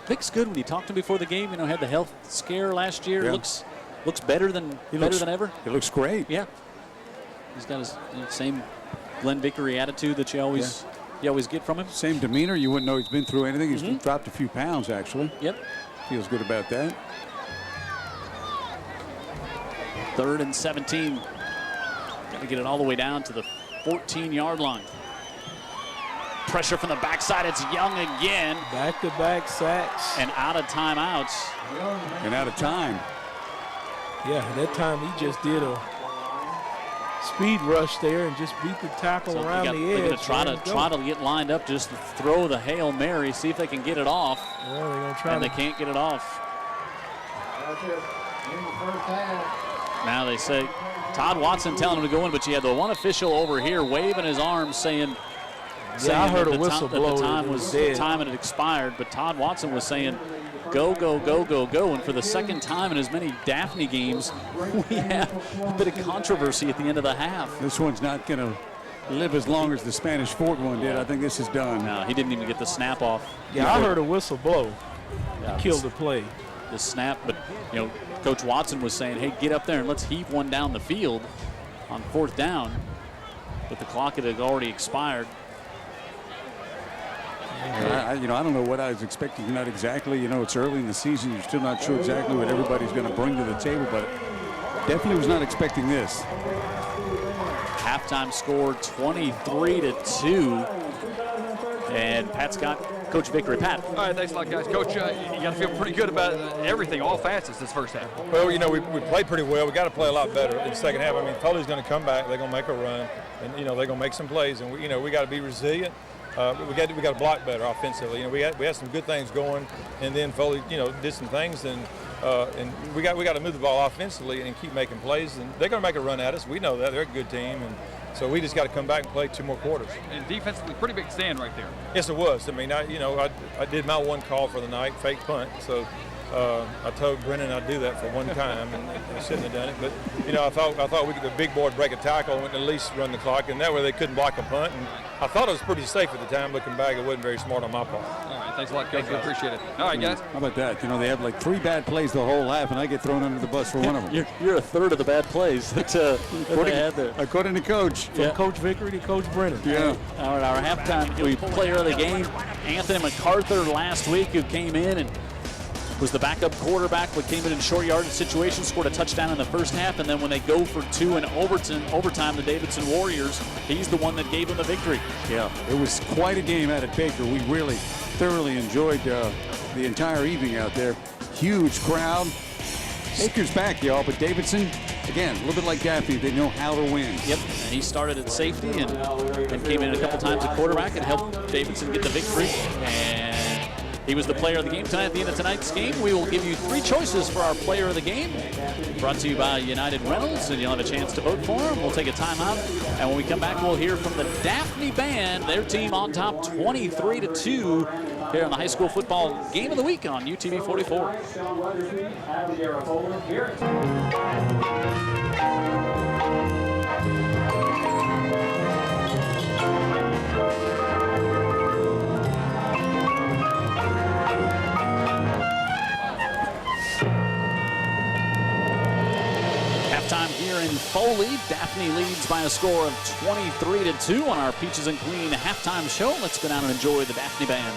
Vic's good. When you talked to him before the game, had the health scare last year. Yeah. Looks better than ever. He looks great. Yeah. He's got his same Glenn Vickery attitude that you always get from him. Same demeanor. You wouldn't know he's been through anything. He's dropped a few pounds, actually. Yep. Feels good about that. 3rd and 17. Got to get it all the way down to the 14-yard line. Pressure from the backside. It's Young again. Back-to-back sacks. And out of timeouts. And out of time. Yeah, that time he just did a speed rush there and just beat the tackle around the edge. They're going to try to get lined up, just to throw the Hail Mary, see if they can get it off. Well, they're going to try and they can't get it off. Now they say Todd Watson telling him to go in, but you had the one official over here waving his arms saying I heard that a whistle blow. The time had expired, but Todd Watson was saying, go, go, go, go, go. And for the second time in as many Daphne games, we have a bit of controversy at the end of the half. This one's not going to live as long as the Spanish Fort one did. I think this is done. No, he didn't even get the snap off. Yeah, I heard a whistle blow. Yeah, killed the play. The snap, but Coach Watson was saying, hey, get up there and let's heave one down the field on 4th down. But the clock had already expired. I don't know what I was expecting. You're not exactly, it's early in the season. You're still not sure exactly what everybody's going to bring to the table, but definitely was not expecting this. Halftime score 23-2. And Pat's got Coach Vickery. Pat. All right, thanks a lot, guys. Coach, you got to feel pretty good about everything, all facets this first half. Well, we played pretty well. We got to play a lot better in the second half. I mean, Foley's going to come back. They're going to make a run, and they're going to make some plays. And we got to be resilient. We got to block better offensively. We had some good things going, and then Foley, did some things, and we got to move the ball offensively and keep making plays. And they're going to make a run at us. We know that they're a good team, and so we just got to come back and play 2 more quarters. And defensively, pretty big stand right there. Yes, it was. I mean, I did my one call for the night, fake punt. So, I told Brennan I'd do that for one time, and I shouldn't have done it. But you know, I thought we could, the big boy would break a tackle and at least run the clock, and that way they couldn't block a punt. And I thought it was pretty safe at the time. Looking back, it wasn't very smart on my part. All right, thanks a lot, Coach. We appreciate it. All right, guys. How about that? You know, they have like 3 bad plays the whole half, and I get thrown under the bus for one of them. You're a third of the bad plays that they had there. According to Coach. From Coach Vickery to Coach Brennan. Yeah. Our halftime player of the game, Anthony MacArthur last week, who came in and was the backup quarterback, but came in short yardage situations, scored a touchdown in the first half, and then when they go for 2 in overtime, the Davidson Warriors, he's the one that gave them the victory. Yeah, it was quite a game out at Baker. We really thoroughly enjoyed the entire evening out there. Huge crowd. Baker's back, y'all, but Davidson, again, a little bit like Daphne, they know how to win. Yep, and he started at safety and came in a couple times at quarterback and helped Davidson get the victory. And he was the player of the game tonight. At the end of tonight's game, we will give you 3 choices for our player of the game. Brought to you by United Rentals, and you'll have a chance to vote for him. We'll take a timeout, and when we come back, we'll hear from the Daphne Band, their team on top 23-2 here on the high school football game of the week on UTV 44. Halftime here in Foley. Daphne leads by a score of 23-2 on our Peaches and Queen halftime show. Let's go down and enjoy the Daphne Band.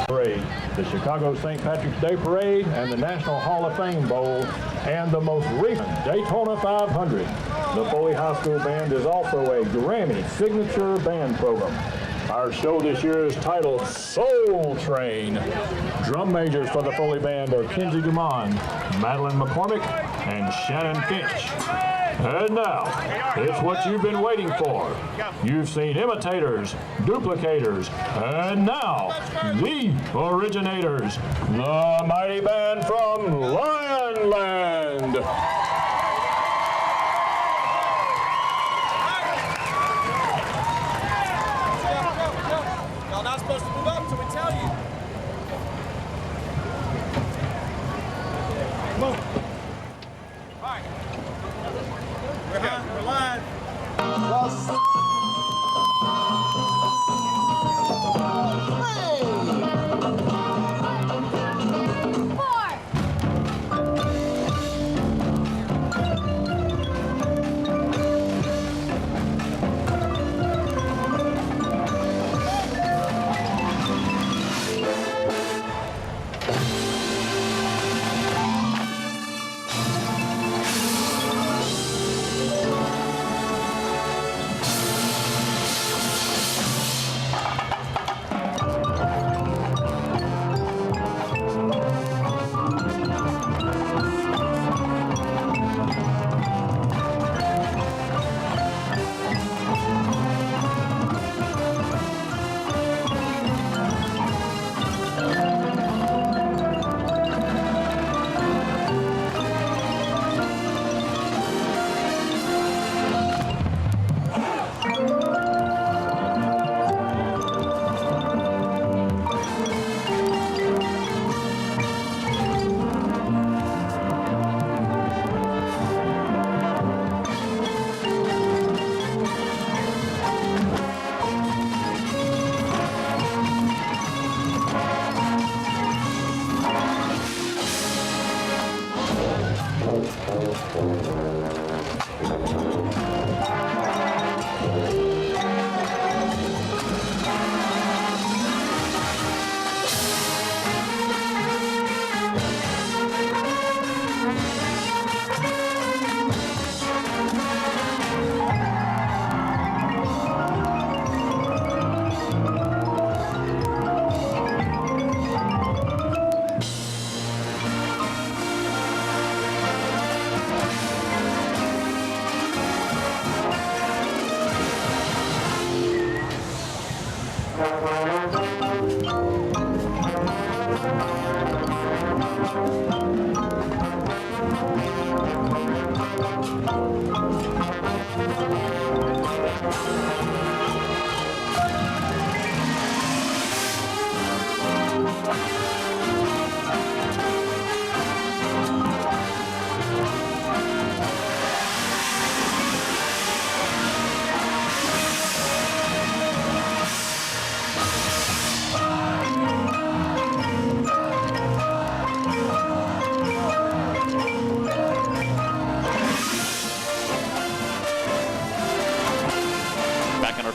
Parade, the Chicago St. Patrick's Day Parade, and the National Hall of Fame Bowl, and the most recent Daytona 500. The Foley High School Band is also a Grammy signature band program. Our show this year is titled Soul Train. Drum majors for the Foley Band are Kenzie Dumond, Madeline McCormick, and Shannon Finch. And now, it's what you've been waiting for. You've seen imitators, duplicators, and now, the originators, the mighty band from Lionland. Y'all not supposed to move up until we tell you. Come on. All right. We're live.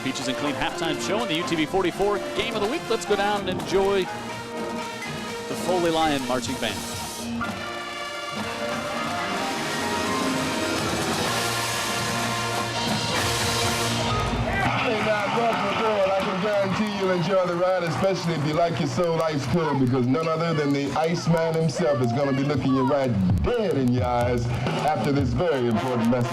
Peaches and Clean halftime show in the UTV 44 Game of the Week. Let's go down and enjoy the Foley Lion Marching Band. Hey, now, girl, I can guarantee you'll enjoy the ride, especially if you like your soul ice cold, because none other than the Iceman himself is going to be looking you right dead in your eyes after this very important message.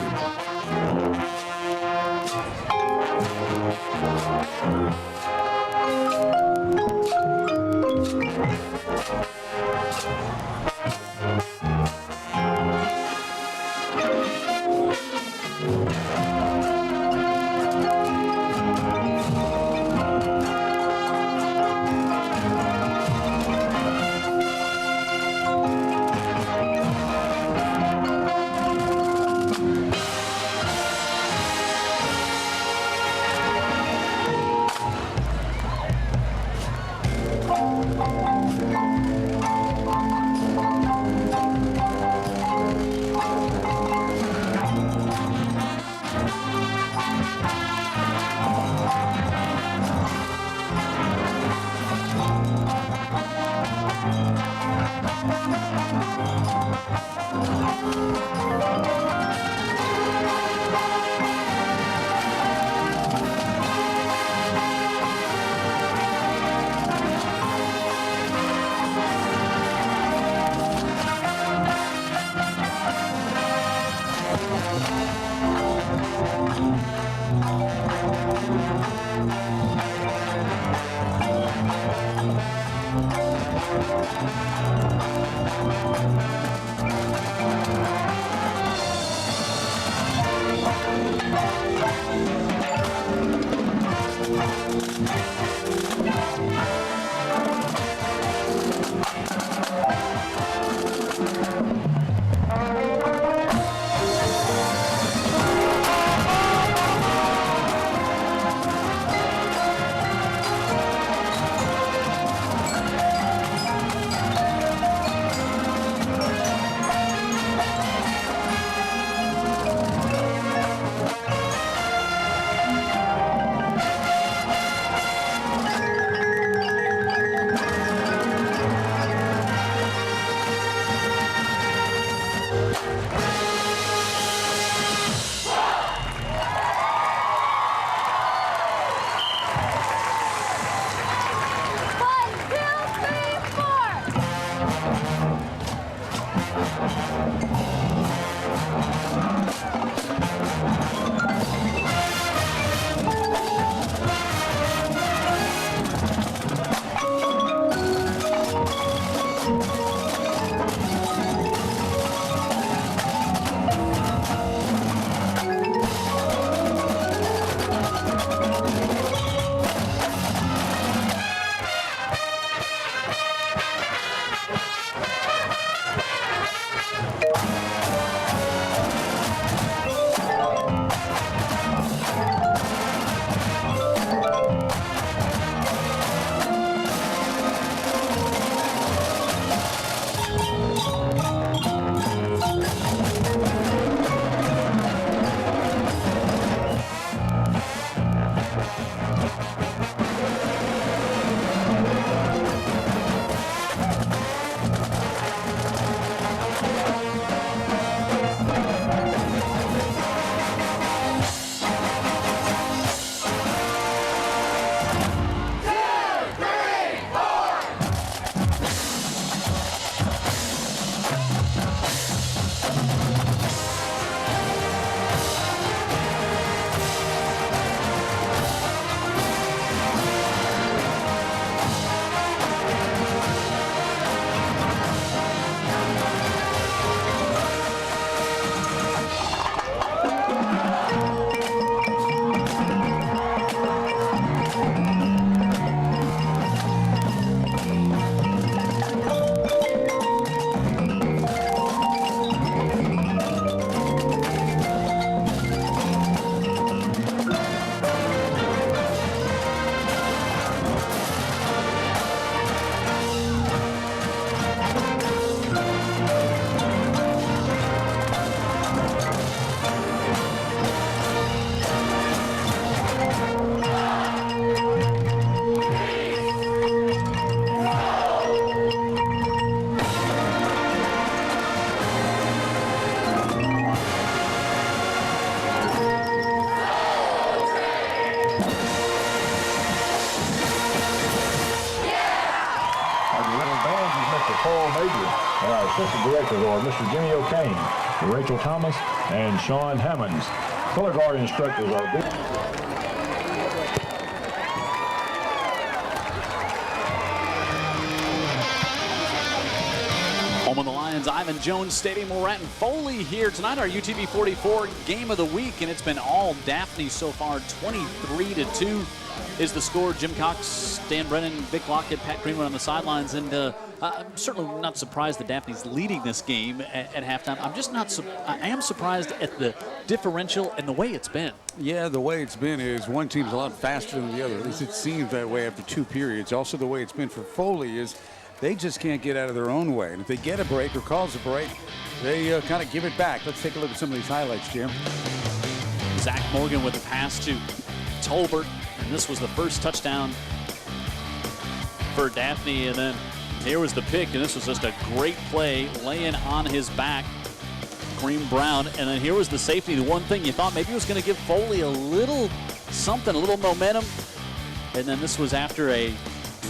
Paul Major. Our assistant directors are Mr. Jimmy O'Kane, Rachel Thomas, and Sean Hammonds. Color guard instructors are Home of the Lions, Ivan Jones Stadium. We're at in Foley here tonight, our UTV 44 game of the week, and it's been all Daphne so far. 23-2 is the score. Jim Cox, Dan Brennan, Vic Lockett, Pat Greenwood on the sidelines, and I'm certainly not surprised that Daphne's leading this game at halftime. I'm just not. I am surprised at the differential and the way it's been. Yeah, the way it's been is one team's a lot faster than the other. At least it seems that way after 2 periods. Also, the way it's been for Foley is they just can't get out of their own way. And if they get a break or cause a break, they kind of give it back. Let's take a look at some of these highlights, Jim. Zach Morgan with the pass to Tolbert, and this was the first touchdown for Daphne. And then here was the pick, and this was just a great play, laying on his back, Kareem Brown. And then here was the safety. The one thing you thought maybe was going to give Foley a little something, a little momentum. And then this was after a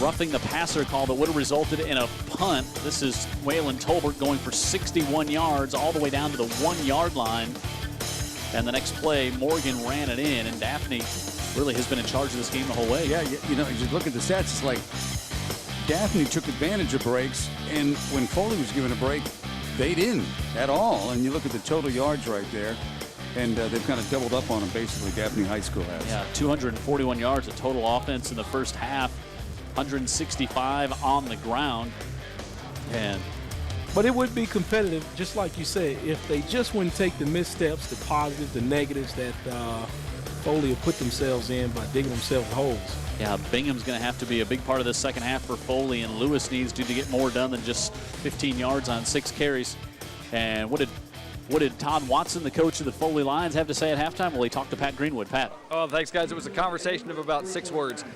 roughing the passer call that would have resulted in a punt. This is Waylon Tolbert going for 61 yards all the way down to the 1-yard line. And the next play, Morgan ran it in, and Daphne really has been in charge of this game the whole way. Yeah, you know, you look at the stats, it's like Daphne took advantage of breaks, and when Foley was given a break, they didn't at all. And you look at the total yards right there, and they've kind of doubled up on them, basically, Daphne High School has. Yeah, 241 yards of total offense in the first half. 165 on the ground. But it would be competitive, just like you said, if they just wouldn't take the missteps, the positives, the negatives that Foley have put themselves in by digging themselves holes. Yeah, Bingham's going to have to be a big part of this second half for Foley, and Lewis needs to get more done than just 15 yards on 6 carries. And what did Todd Watson, the coach of the Foley Lions, have to say at halftime? Well, he talked to Pat Greenwood. Pat. Oh, thanks, guys. It was a conversation of about 6 words.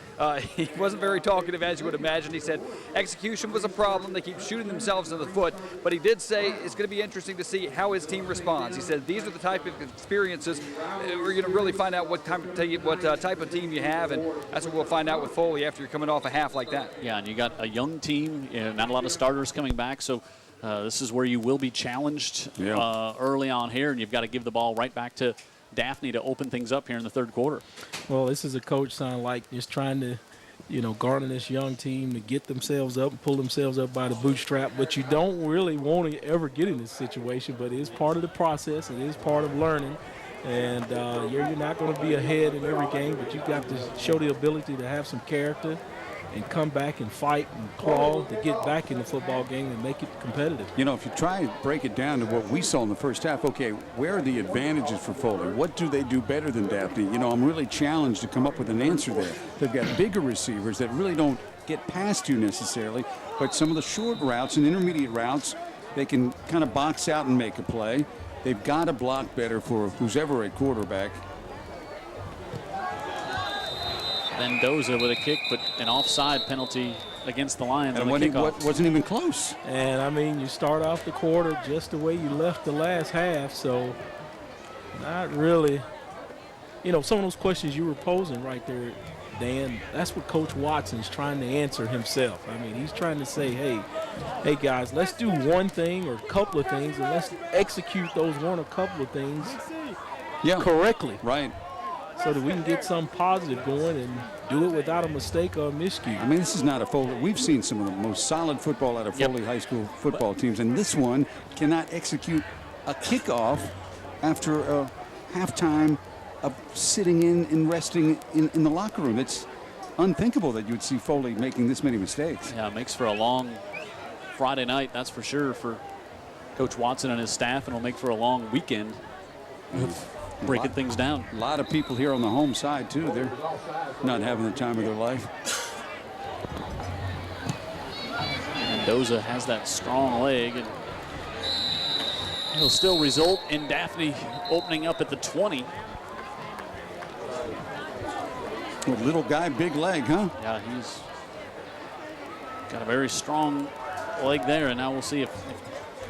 He wasn't very talkative, as you would imagine. He said execution was a problem. They keep shooting themselves in the foot. But he did say it's going to be interesting to see how his team responds. He said these are the type of experiences we're going to really find out what type of team you have, and that's what we'll find out with Foley after you're coming off a half like that. Yeah, and you got a young team, not a lot of starters coming back, so this is where you will be challenged early on here, and you've got to give the ball right back to Daphne to open things up here in the third quarter. Well, this is a coach sound like just trying to, garner this young team to get themselves up and pull themselves up by the bootstrap. But you don't really want to ever get in this situation, but it is part of the process. It is part of learning. And you're not going to be ahead in every game, but you've got to show the ability to have some character and come back and fight and claw to get back in the football game and make it competitive. You know, if you try and break it down to what we saw in the first half, okay, where are the advantages for Foley? What do they do better than Daphne? You know, I'm really challenged to come up with an answer there. They've got bigger receivers that really don't get past you necessarily, but some of the short routes and intermediate routes, they can kind of box out and make a play. They've got to block better for who's ever at quarterback. Mendoza with a kick, but an offside penalty against the Lions on the kickoff. Wasn't even close. And, I mean, you start off the quarter just the way you left the last half, so not really. Some of those questions you were posing right there, Dan, that's what Coach Watson's trying to answer himself. I mean, he's trying to say, hey, guys, let's do one thing or a couple of things, and let's execute those one or couple of things correctly. Right. So that we can get something positive going and do it without a mistake or a miscue. I mean, this is not a Foley. We've seen some of the most solid football out of Foley High School football teams, and this one cannot execute a kickoff after a halftime of sitting in and resting in the locker room. It's unthinkable that you'd see Foley making this many mistakes. Yeah, it makes for a long Friday night, that's for sure, for Coach Watson and his staff, and it'll make for a long weekend of breaking things down. A lot of people here on the home side, too. They're not having the time of their life. Mendoza has that strong leg, and it'll still result in Daphne opening up at the 20. Little guy, big leg, huh? Yeah, he's got a very strong leg there, and now we'll see if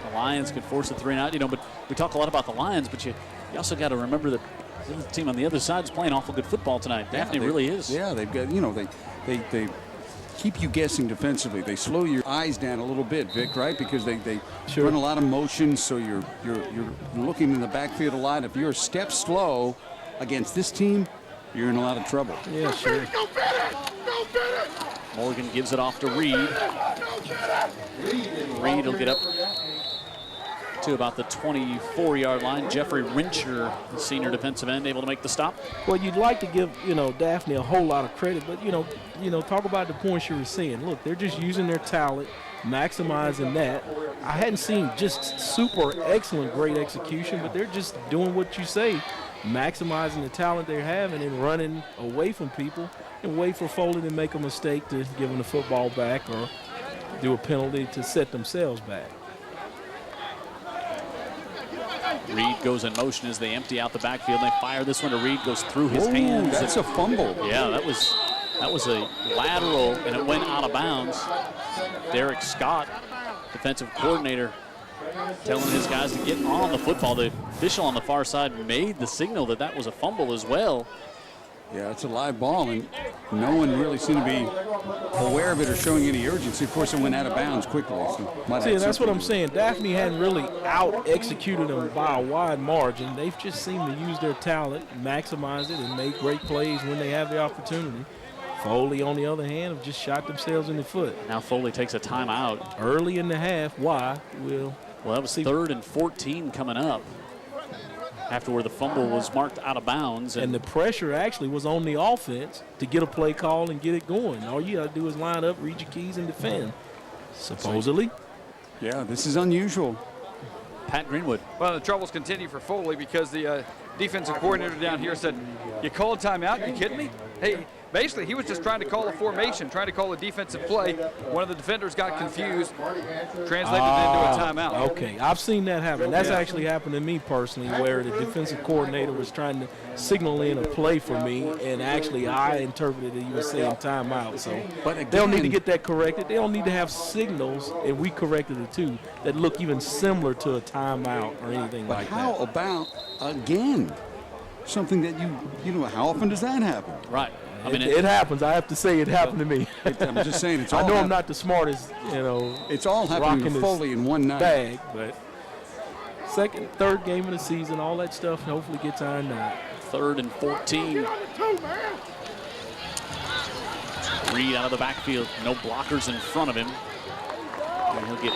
the Lions can force a 3 and out. But we talk a lot about the Lions, but you also got to remember that the team on the other side is playing awful good football tonight. Daphne really is. Yeah, they've got, they keep you guessing defensively. They slow your eyes down a little bit, Vic, right? Because they run a lot of motion, so you're looking in the backfield a lot. If you're a step slow against this team, you're in a lot of trouble. Yeah, sure. Morgan gives it off to Reed. Reed will get up to about the 24-yard line. Jeffrey Rincher, the senior defensive end, able to make the stop. Well, you'd like to give, Daphne a whole lot of credit, but, talk about the points you were seeing. Look, they're just using their talent, maximizing that. I hadn't seen just super excellent, great execution, but they're just doing what you say, maximizing the talent they're having and running away from people and wait for Foley to make a mistake to give them the football back or do a penalty to set themselves back. Reed goes in motion as they empty out the backfield. They fire this one to Reed, goes through his hands. That's a fumble. Yeah, that was a lateral, and it went out of bounds. Derek Scott, defensive coordinator, telling his guys to get on the football. The official on the far side made the signal that was a fumble as well. Yeah, it's a live ball, and no one really seemed to be aware of it or showing any urgency. Of course, it went out of bounds quickly. So see, that's what I'm saying. Daphne hadn't really out-executed them by a wide margin. They've just seemed to use their talent, maximize it, and make great plays when they have the opportunity. Foley, on the other hand, have just shot themselves in the foot. Now Foley takes a timeout. Early in the half. Why? Well, that was 3rd and 14 coming up, after where the fumble was marked out of bounds. And the pressure actually was on the offense to get a play call and get it going. All you got to do is line up, read your keys, and defend, supposedly. Yeah, this is unusual. Pat Greenwood. Well, the troubles continue for Foley because the defensive coordinator down here said, you called timeout? You kidding me? Hey, basically, he was just trying to call a formation, trying to call a defensive play. One of the defenders got confused, translated it into a timeout. Okay, I've seen that happen. That's actually happened to me personally, where the defensive coordinator was trying to signal in a play for me, and actually I interpreted that he was saying timeout. So they'll need to get that corrected. They don't need to have signals, and we corrected it too, that look even similar to a timeout or anything like that. But how about, again, something that how often does that happen? Right. I mean, it happens. I have to say it happened to me. I'm just saying it's all I know I'm not the smartest, It's all happening to Foley in one night. Bag, but second, third game of the season, all that stuff hopefully gets ironed out. 3rd and 14. Reed out of the backfield. No blockers in front of him. And he'll get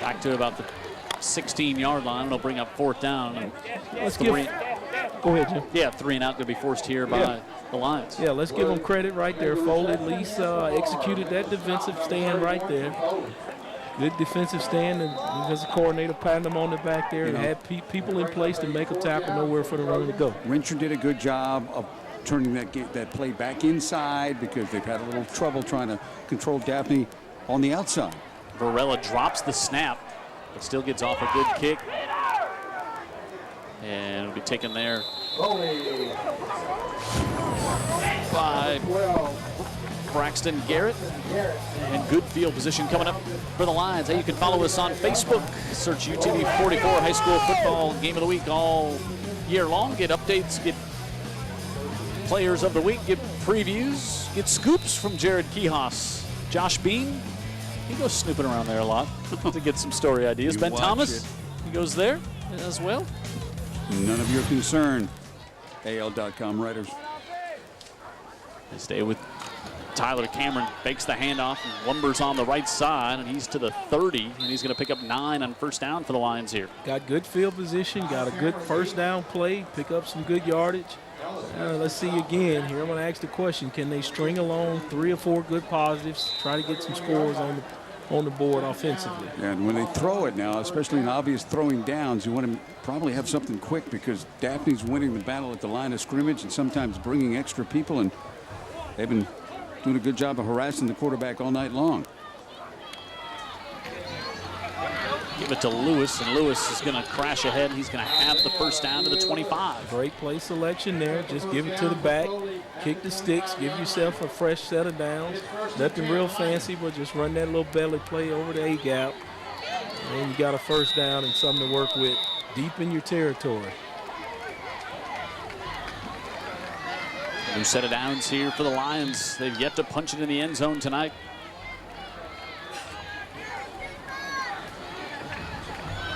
back to about the 16-yard line. It'll bring up 4th down. And go ahead, Jim. Yeah, 3 and out going to be forced here by the Lions. Yeah, let's give them credit right there. Foley at least executed that defensive stand right there. Good defensive stand, and defensive coordinator patting them on the back there and had people in place to make a tackle, nowhere for the runner to go. Rincher did a good job of turning that play back inside because they've had a little trouble trying to control Daphne on the outside. Varela drops the snap, but still gets off a good kick. And it'll be taken there by Braxton Garrett. And good field position coming up for the Lions. Hey, you can follow us on Facebook. Search UTV 44 High School Football Game of the Week all year long. Get updates, get players of the week, get previews, get scoops from Jared Kihos. Josh Bean, he goes snooping around there a lot to get some story ideas. Ben Thomas, he goes there as well. None of your concern, AL.com writers. They stay with Tyler Cameron, fakes the handoff, and lumbers on the right side, and he's to the 30, and he's going to pick up 9 on 1st down for the Lions here. Got good field position, got a good 1st down play, pick up some good yardage. Let's see again here. I'm going to ask the question, can they string along 3 or 4 good positives, try to get some scores on the board offensively? And when they throw it now, especially in obvious throwing downs, you want to probably have something quick because Daphne's winning the battle at the line of scrimmage and sometimes bringing extra people, and they've been doing a good job of harassing the quarterback all night long. Give it to Lewis, and Lewis is going to crash ahead. He's going to have the 1st down to the 25. Great play selection there. Just give it to the back, kick the sticks, give yourself a fresh set of downs. Nothing real fancy, but just run that little belly play over the A-gap. And you got a 1st down and something to work with deep in your territory. New set of downs here for the Lions. They've yet to punch it in the end zone tonight.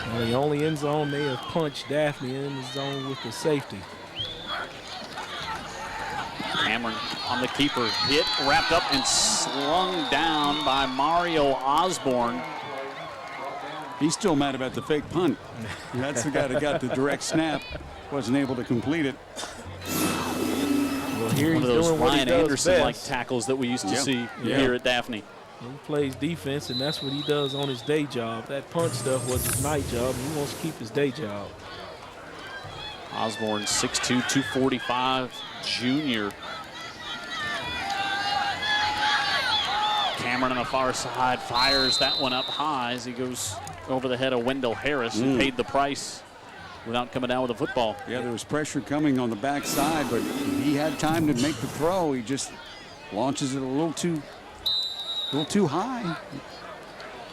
Well, the only end zone they have punched Daphne in the zone with the safety. Cameron on the keeper. Hit, wrapped up, and slung down by Mario Osborne. He's still mad about the fake punt. That's the guy that got the direct snap. Wasn't able to complete it. Well, here One he's of those doing what he Ryan does Anderson-like best. tackles that we used to see here at Daphne. He plays defense, and that's what he does on his day job. That punt stuff was his night job, and he wants to keep his day job. Osborne, 6'2", 245, junior. Cameron on the far side fires that one up high as he goes over the head of Wendell Harris, who paid the price without coming down with a football. Yeah, there was pressure coming on the backside, but he had time to make the throw. He just launches it a little too high.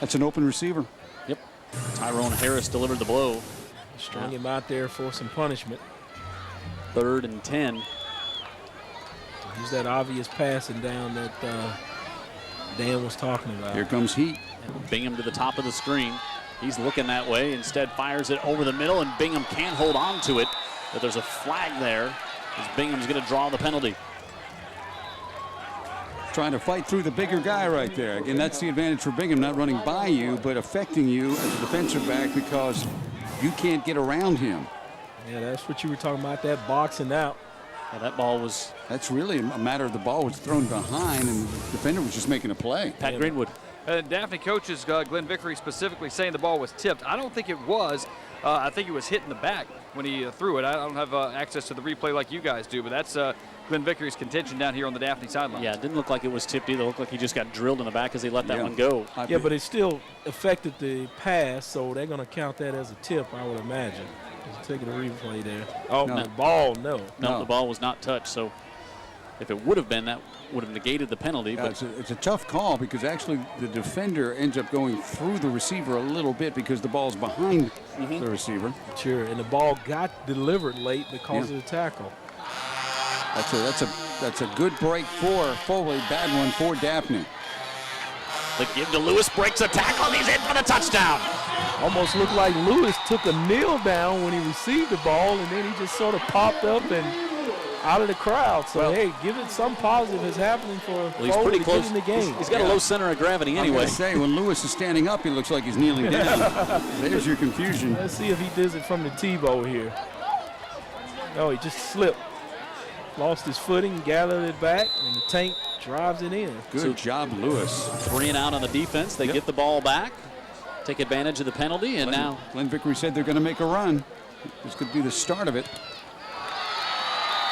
That's an open receiver. Yep. Tyrone Harris delivered the blow. Strung him out there for some punishment. 3rd and 10. Use that obvious passing down that Dan was talking about. Here comes heat. And Bingham to the top of the screen. He's looking that way. Instead fires it over the middle, and Bingham can't hold on to it. But there's a flag there as Bingham's going to draw the penalty. Trying to fight through the bigger guy right there. Again, that's the advantage for Bingham, not running by you, but affecting you as a defensive back because you can't get around him. Yeah, that's what you were talking about, that boxing out. Yeah, that ball was... That's really a matter of the ball was thrown behind, and the defender was just making a play. Pat Greenwood. Daphne coaches Glenn Vickery specifically saying the ball was tipped. I don't think it was. I think it was hit in the back when he threw it. I don't have access to the replay like you guys do, but that's Glenn Vickery's contention down here on the Daphne sideline. Yeah, it didn't look like it was tipped either. It looked like he just got drilled in the back as he let that one go. Yeah, but it still affected the pass, so they're going to count that as a tip, I would imagine. Just taking a replay there. Oh, No. the ball, no. No, the ball was not touched, so if it would have been, that would have negated the penalty. But It's a tough call because actually the defender ends up going through the receiver a little bit because the ball's behind the receiver. Sure, and the ball got delivered late because of the tackle. That's a good break for Foley, bad one for Daphne. the give to Lewis, breaks a tackle, and he's in for the touchdown. Almost looked like Lewis took a kneel down when he received the ball, and then he just sort of popped up and out of the crowd. So, hey, give it some positive is happening for he's Foley pretty to close. get in the game. He's got a low center of gravity anyway. I'm gonna say, when Lewis is standing up, he looks like he's kneeling down. There's your confusion. Let's see if he does it from the Tebow here. Oh, he just slipped. Lost his footing, gathered it back, and the tank drives it in. Good job, Lewis. 3 and out on the defense. They get the ball back, take advantage of the penalty, and now Glenn Vickery said they're going to make a run. This could be the start of it.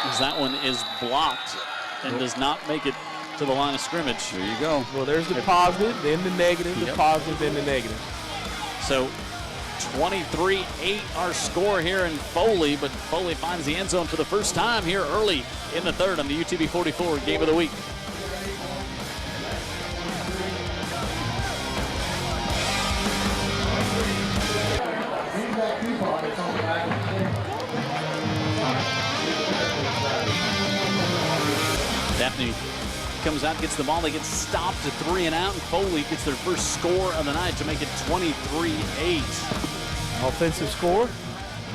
as that one is blocked and does not make it to the line of scrimmage. There you go. Well, there's the positive, then the negative, the positive, then the negative. So 23-8 our score here in Foley, but Foley finds the end zone for the first time here early in the third on the UTV 44 Game of the Week. Daphne comes out, gets the ball, they get stopped to 3 and out, and Foley gets their first score of the night to make it 23-8. Offensive score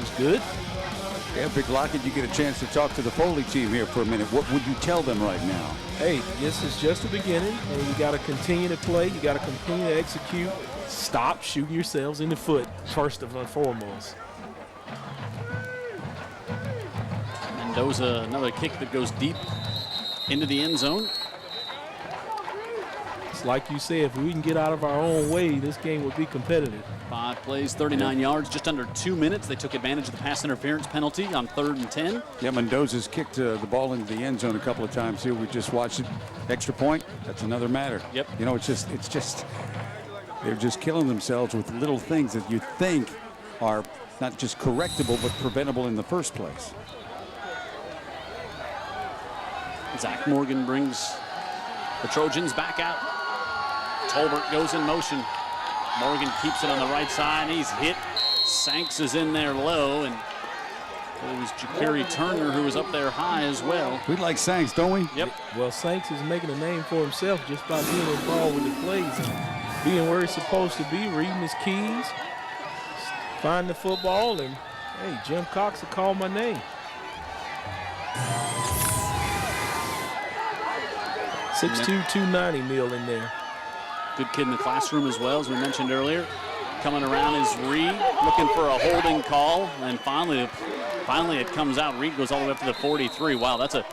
is good. Yeah, Big Lockett, you get a chance to talk to the Foley team here for a minute. What would you tell them right now? Hey, this is just the beginning, and you got to continue to play. You got to continue to execute. Stop shooting yourselves in the foot, first and foremost. Mendoza, another kick that goes deep into the end zone. It's like you said, if we can get out of our own way, this game would be competitive. 5 plays, 39 yards, just under 2 minutes. They took advantage of the pass interference penalty on 3rd and 10. Yeah, Mendoza's kicked the ball into the end zone a couple of times here. We just watched it. Extra point, that's another matter. Yep. You know, it's just they're just killing themselves with little things that you think are not just correctable, but preventable in the first place. Zach Morgan brings the Trojans back out. Tolbert goes in motion. Morgan keeps it on the right side, and he's hit. Sanks is in there low, and It was Ja'Kerry Turner who was up there high as well. We like Sanks, don't we? Yep. Well, Sanks is making a name for himself just by being involved with the plays and being where he's supposed to be, reading his keys, finding the football, and, hey, Jim Cox will call my name. 6'2", 290 Mill in there. Good kid in the classroom as well, as we mentioned earlier. Coming around is Reed, looking for a holding call, and finally it comes out. Reed goes all the way up to the 43. Wow, that's a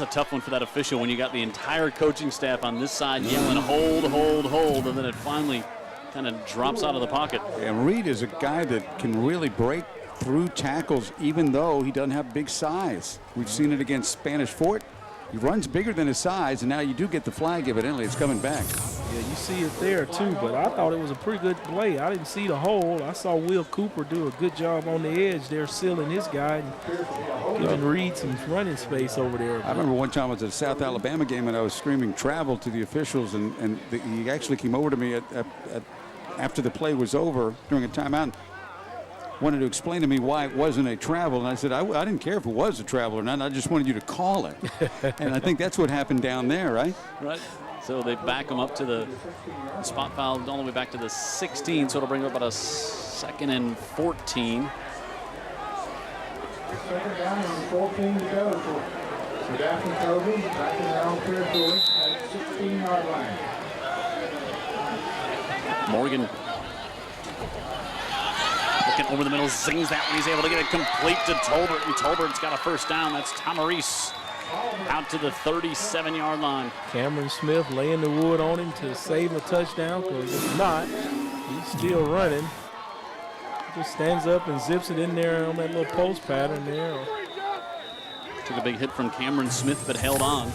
tough one for that official when you got the entire coaching staff on this side yelling, hold, hold, hold, and then it finally kind of drops out of the pocket. And Reed is a guy that can really break through tackles even though he doesn't have big size. We've seen it against Spanish Fort. He runs bigger than his size, and now you do get the flag evidently. It's coming back. Yeah, you see it there too, but I thought it was a pretty good play. I didn't see the hole. I saw Will Cooper do a good job on the edge there, sealing his guy and giving Reed some running space over there. I remember one time I was at a South Alabama game and I was screaming travel to the officials, and he actually came over to me after the play was over during a timeout. Wanted to explain to me why it wasn't a travel, and I said I didn't care if it was a travel or not. I just wanted you to call it. And I think that's what happened down there, right? Right. So they back him up to the spot foul all the way back to the 16, so it'll bring up about a 2nd and 14. Second down and 14 to go for Daphne Coburn, back in their own territory at 16-yard line. Morgan looking over the middle, zings that one. He's able to get it complete to Tolbert, and Tolbert's got a first down. That's Tamarese out to the 37-yard line. Cameron Smith laying the wood on him to save a touchdown, because if not, he's still running. Just stands up and zips it in there on that little post pattern there. Took a big hit from Cameron Smith, but held on.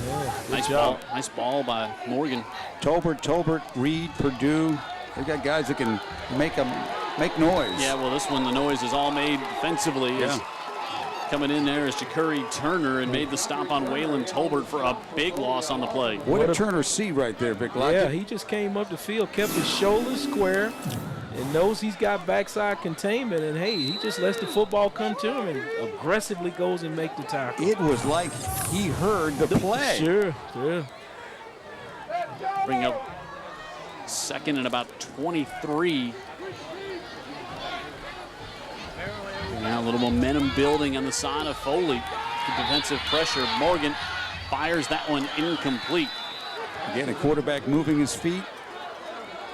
Yeah, Nice ball by Morgan. Tolbert, Reed, Purdue. They've got guys that can make noise. Yeah, well, this one, the noise is all made defensively. Yeah. Coming in there is Ja'Kerry Turner and made the stop on Waylon Tolbert for a big loss on the play. What did Turner see right there, Vic Lockett? Yeah, he just came up the field, kept his shoulders square, and knows he's got backside containment, and hey, he just lets the football come to him and aggressively goes and make the tackle. It was like he heard the play. Sure. Bring up 2nd and about 23. Now a little momentum building on the side of Foley. The defensive pressure. Morgan fires that one incomplete. Again, a quarterback moving his feet.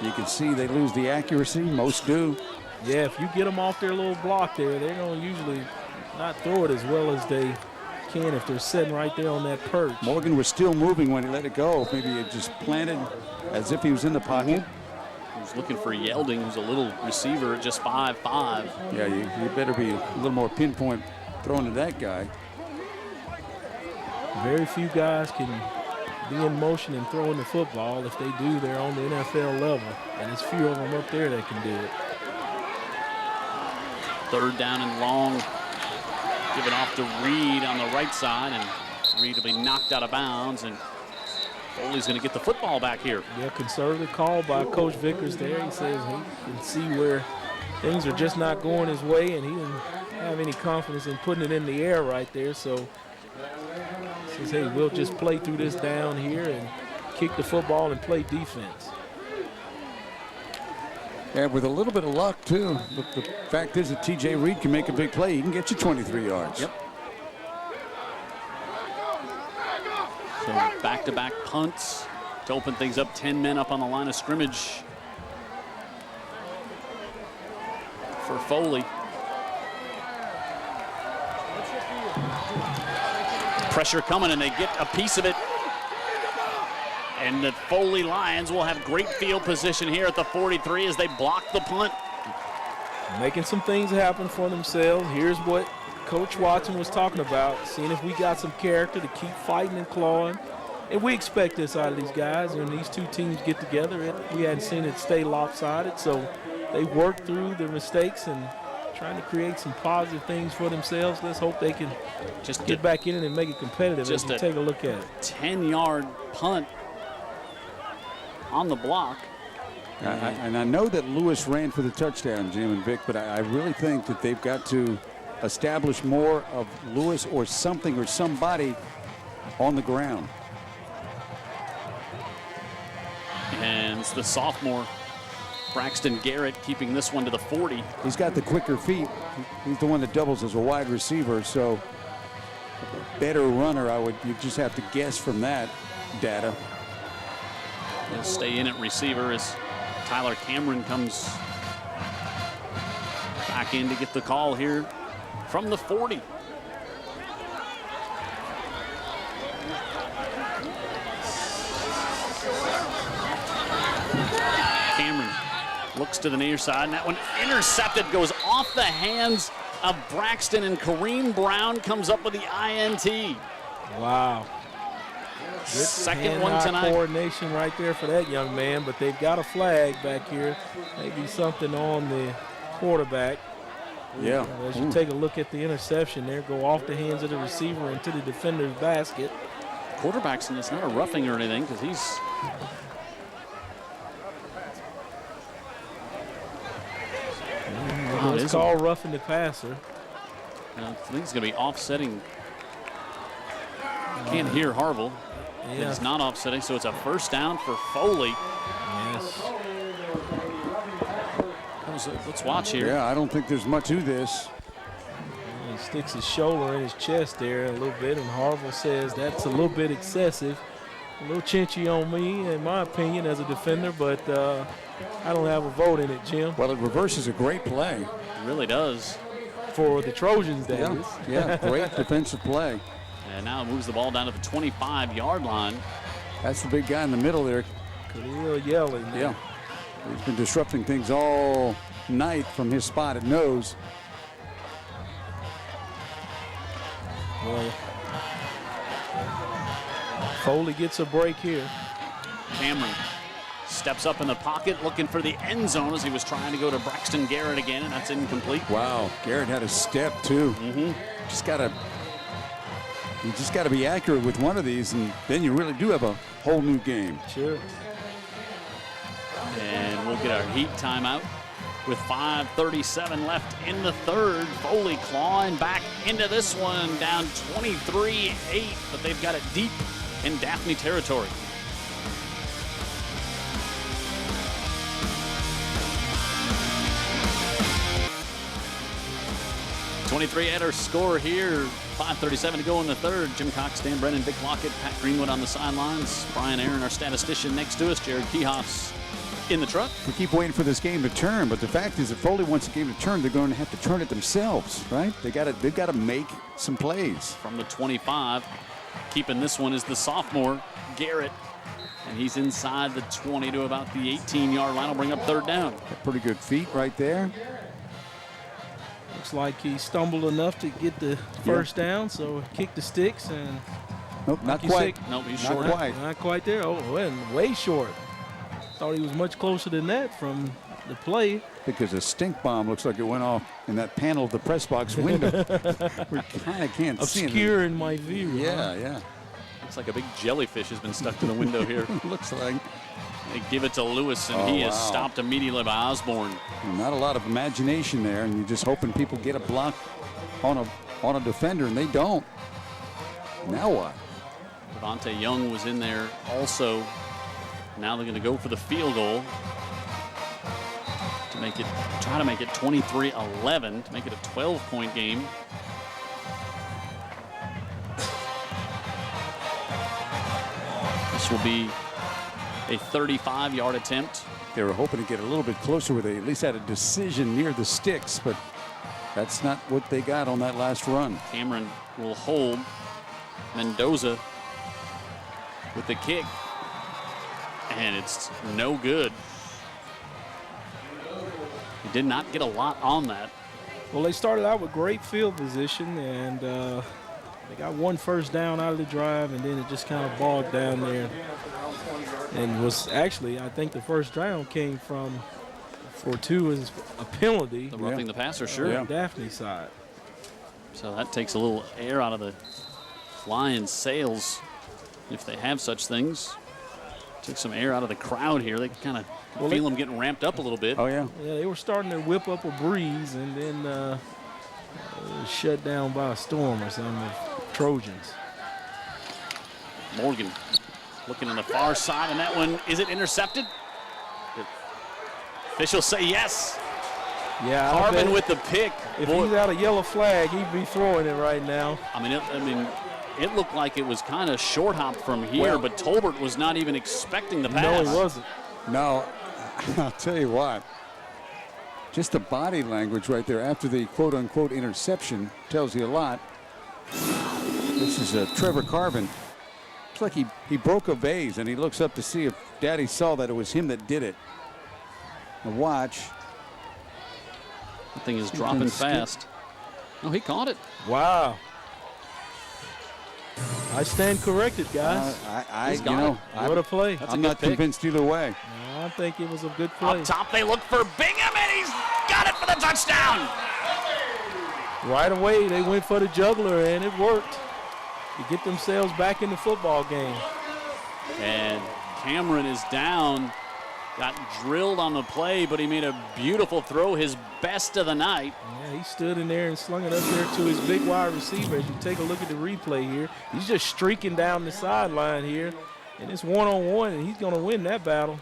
You can see they lose the accuracy. Most do. Yeah, if you get them off their little block there, they're going to usually not throw it as well as they can if they're sitting right there on that perch. Morgan was still moving when he let it go. Maybe it just planted as if he was in the pocket. He was looking for Yelding, who's a little receiver at just 5'5". Yeah, you better be a little more pinpoint throwing to that guy. Very few guys can be in motion and throwing the football. If they do, they're on the NFL level. And there's few of them up there that can do it. 3rd down and long. Given off to Reed on the right side, and Reed will be knocked out of bounds, and Foley's going to get the football back here. Yeah, conservative call by Coach Vickers there. He says he can see where things are just not going his way, and he didn't have any confidence in putting it in the air right there. So he says, hey, we'll just play through this down here and kick the football and play defense. And with a little bit of luck, too. The fact is that T.J. Reed can make a big play. He can get you 23 yards. Yep. So back-to-back punts to open things up. 10 men up on the line of scrimmage for Foley. Pressure coming, and they get a piece of it. And the Foley Lions will have great field position here at the 43 as they block the punt. Making some things happen for themselves. Here's what Coach Watson was talking about, seeing if we got some character to keep fighting and clawing. And we expect this out of these guys. When these two teams get together, we hadn't seen it stay lopsided. So they work through their mistakes and trying to create some positive things for themselves. Let's hope they can just get back in it and make it competitive as you take a look at it. 10-yard punt on the block. And I know that Lewis ran for the touchdown, Jim and Vic, but I really think that they've got to establish more of Lewis or something or somebody on the ground. And it's the sophomore, Braxton Garrett, keeping this one to the 40. He's got the quicker feet. He's the one that doubles as a wide receiver, so a better runner, you just have to guess from that data. He'll stay in at receiver as Tyler Cameron comes back in to get the call here from the 40. Cameron looks to the near side, and that one intercepted, goes off the hands of Braxton, and Kareem Brown comes up with the INT. Wow. Good Second one tonight. Coordination right there for that young man, but they've got a flag back here. Maybe something on the quarterback. Yeah. As you take a look at the interception there, go off the hands of the receiver into the defender's basket. Quarterback's, and it's not a roughing or anything because he's. Wow, it's called roughing the passer. I think it's going to be offsetting. Can't hear Harville. Yeah. It's not offsetting, so it's a first down for Foley. Yes. Let's watch here. Yeah, I don't think there's much to this. He sticks his shoulder in his chest there a little bit, and Harville says that's a little bit excessive. A little chinchy on me, in my opinion, as a defender, but I don't have a vote in it, Jim. Well, it reverses a great play. It really does. For the Trojans, that is. Yeah, great defensive play. And now it moves the ball down to the 25-yard line. That's the big guy in the middle there. Khalil yelling. Yeah. He's been disrupting things all night from his spot at nose. Well, Foley gets a break here. Cameron steps up in the pocket looking for the end zone as he was trying to go to Braxton Garrett again, and that's incomplete. Wow, Garrett had a step too. You just gotta be accurate with one of these, and then you really do have a whole new game. Sure. And we'll get our heat timeout with 5:37 left in the third. Foley clawing back into this one, down 23-8, but they've got it deep in Daphne territory. .23 our score here. 5:37 to go in the third. Jim Cox, Dan Brennan, Vic Lockett, Pat Greenwood on the sidelines. Brian Aaron, our statistician, next to us. Jared Kehof's in the truck. We keep waiting for this game to turn, but the fact is, if Foley wants the game to turn, they're going to have to turn it themselves, right? They've got to make some plays. From the 25, keeping this one is the sophomore, Garrett. And he's inside the 20 to about the 18-yard line. Will bring up third down. Pretty good feet right there. Looks like he stumbled enough to get the first down, so kick the sticks and. Nope, not quite. Nope, he's not short. Quite. Not quite there. Oh, and way short. Thought he was much closer than that from the play. Because a stink bomb looks like it went off in that panel of the press box window. We kind of can't see it. Obscure in my view. Yeah, yeah. Looks like a big jellyfish has been stuck to the window here. Looks like. They give it to Lewis, and he is stopped immediately by Osborne. Not a lot of imagination there, and you're just hoping people get a block on a defender, and they don't. Now what? Devontae Young was in there also. Now they're going to go for the field goal to try to make it 23-11 to make it a 12-point game. This will be a 35-yard attempt. They were hoping to get a little bit closer where they at least had a decision near the sticks, but that's not what they got on that last run. Cameron will hold. Mendoza with the kick. And it's no good. He did not get a lot on that. Well, they started out with great field position, and they got one first down out of the drive, and then it just kind of bogged down there. And was actually, I think the first down came from, for two, is a penalty. The roughing the passer, sure. On Daphne's side. So that takes a little air out of the Lions' sails, if they have such things. Took some air out of the crowd here. They kind of feel them getting ramped up a little bit. Oh, yeah. Yeah, they were starting to whip up a breeze, and then was shut down by a storm or something of Trojans. Morgan looking on the far side, and that one, is it intercepted? Officials say yes. Yeah, Harbin with the pick. If he's out a yellow flag, he'd be throwing it right now. I mean, it looked like it was kind of short hop from here, but Tolbert was not even expecting the pass. No, he wasn't. No, I'll tell you what. Just the body language right there after the quote-unquote interception tells you a lot. This is Trevor Carvin. It's like he broke a vase, and he looks up to see if Daddy saw that it was him that did it. Now watch. That thing is dropping fast. Oh, he caught it. Wow. I stand corrected, guys. What a play. I'm not convinced either way. No, I think it was a good play. Up top, they look for Bingham, and he's got it for the touchdown. Right away, they went for the juggler, and it worked to get themselves back in the football game. And Cameron is down. Got drilled on the play, but he made a beautiful throw, his best of the night. Yeah, he stood in there and slung it up there to his big wide receiver. As you take a look at the replay here, he's just streaking down the sideline here, and it's one-on-one, and he's going to win that battle.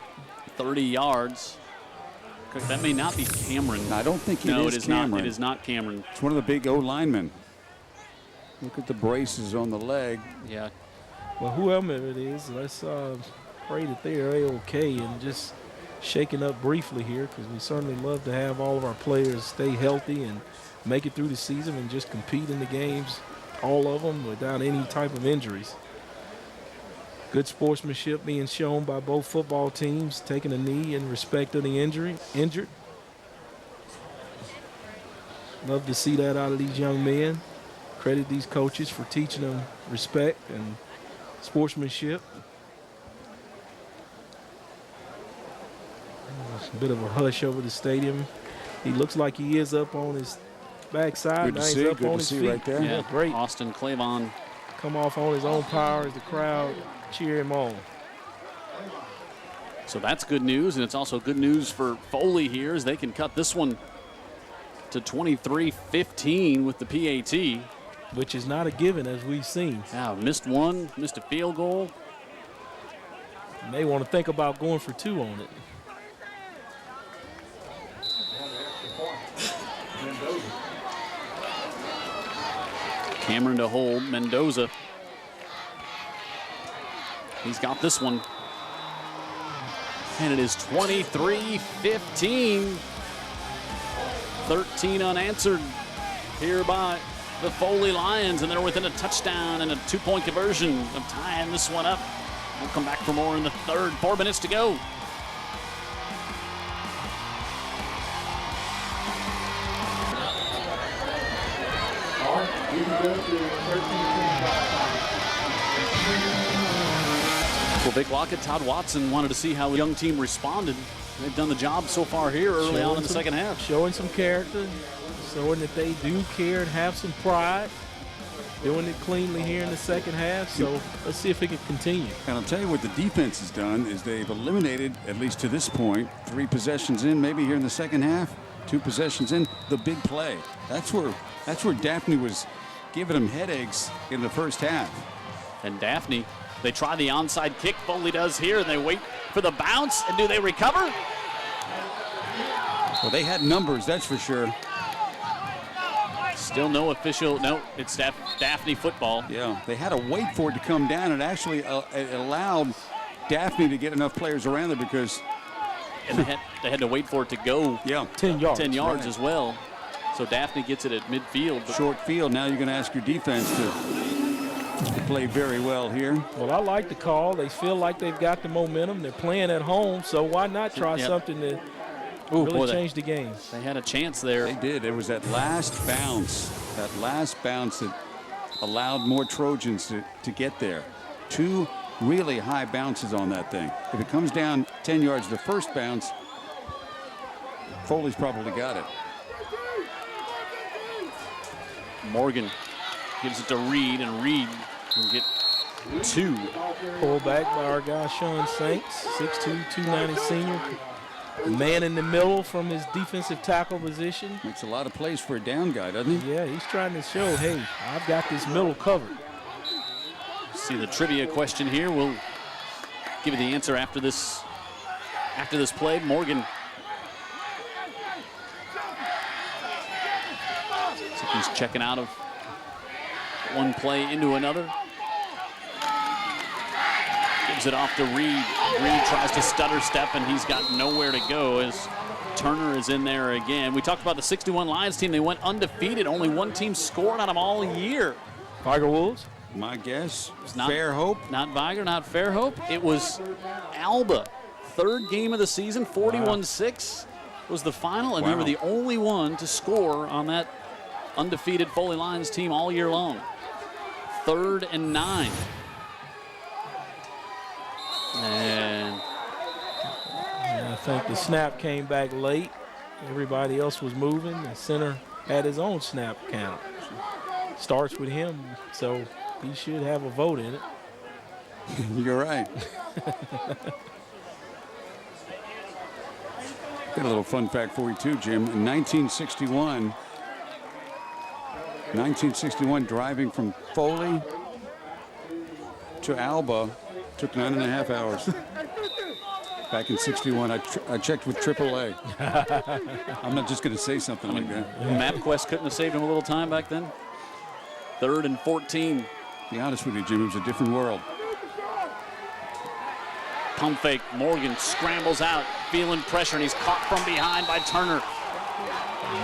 30 yards. That may not be Cameron. I don't think it is Cameron. Not. It is not Cameron. It's one of the big O linemen. Look at the braces on the leg. Yeah. Well, whoever it is, let's pray that they are okay and just shaking up briefly here, because we certainly love to have all of our players stay healthy and make it through the season and just compete in the games, all of them, without any type of injuries. Good sportsmanship being shown by both football teams, taking a knee in respect of the injured. Love to see that out of these young men. Credit these coaches for teaching them respect and sportsmanship. A bit of a hush over the stadium. He looks like he is up on his backside. Good to see. Good to see right there. Yeah, great. Austin Clavon. Come off on his own power as the crowd cheer him on. So that's good news, and it's also good news for Foley here as they can cut this one to 23-15 with the PAT. Which is not a given, as we've seen. Yeah, missed one, missed a field goal. And they want to think about going for two on it. Cameron to hold Mendoza. He's got this one. And it is 23-15. 13 unanswered here by the Foley Lions, and they're within a touchdown and a two-point conversion of tying this one up. We'll come back for more in the third. 4 minutes to go. Well, Vic Lockett, Todd Watson wanted to see how the young team responded. They've done the job so far here early on in the second half. Showing some character, showing that they do care and have some pride. Doing it cleanly here in the second half, so let's see if it can continue. And I'll tell you what the defense has done is they've eliminated, at least to this point, 3 possessions in, maybe here in the second half, 2 possessions in, the big play. That's where Daphne was giving them headaches in the first half. And Daphne, they try the onside kick, Foley does here, and they wait for the bounce, and do they recover? Well, they had numbers, that's for sure. Still no official, no, it's Daphne football. Yeah, they had to wait for it to come down, and actually it allowed Daphne to get enough players around there because... And they had to wait for it to go 10 yards, 10 yards right. as well. So Daphne gets it at midfield. Short field, now you're going to ask your defense to play very well here. Well, I like the call. They feel like they've got the momentum. They're playing at home, so why not try something to really change the game? They had a chance there. They did. It was that last bounce that allowed more Trojans to get there. 2 really high bounces on that thing. If it comes down 10 yards the first bounce, Foley's probably got it. Morgan gives it to Reed, and Reed can get 2. Pulled back by our guy Sean Saints, 6'2", 290 senior. man in the middle from his defensive tackle position. Makes a lot of plays for a down guy, doesn't he? Yeah, he's trying to show, hey, I've got this middle covered. See the trivia question here. We'll give you the answer after this play. Morgan. So he's checking out of one play into another. Gives it off to Reed. Reed tries to stutter step, and he's got nowhere to go as Turner is in there again. We talked about the 61 Lions team. They went undefeated. Only one team scored on them all year. Tiger Wolves? My guess, not Fairhope. Not Viger, not Fairhope. It was Alba. Third game of the season, 41-6 was the final, and they were the only one to score on that undefeated Foley Lions team all year long. 3rd and 9. And I think the snap came back late. Everybody else was moving. The center had his own snap count. Starts with him, so he should have a vote in it. You're right. Got a little fun fact for you too, Jim. In 1961, driving from Foley to Alba took 9.5 hours. Back in 61, I checked with AAA. I'm not just going to say something like that. MapQuest couldn't have saved him a little time back then. 3rd and 14. To be honest with you, Jim, it was a different world. Pump fake. Morgan scrambles out, feeling pressure, and he's caught from behind by Turner.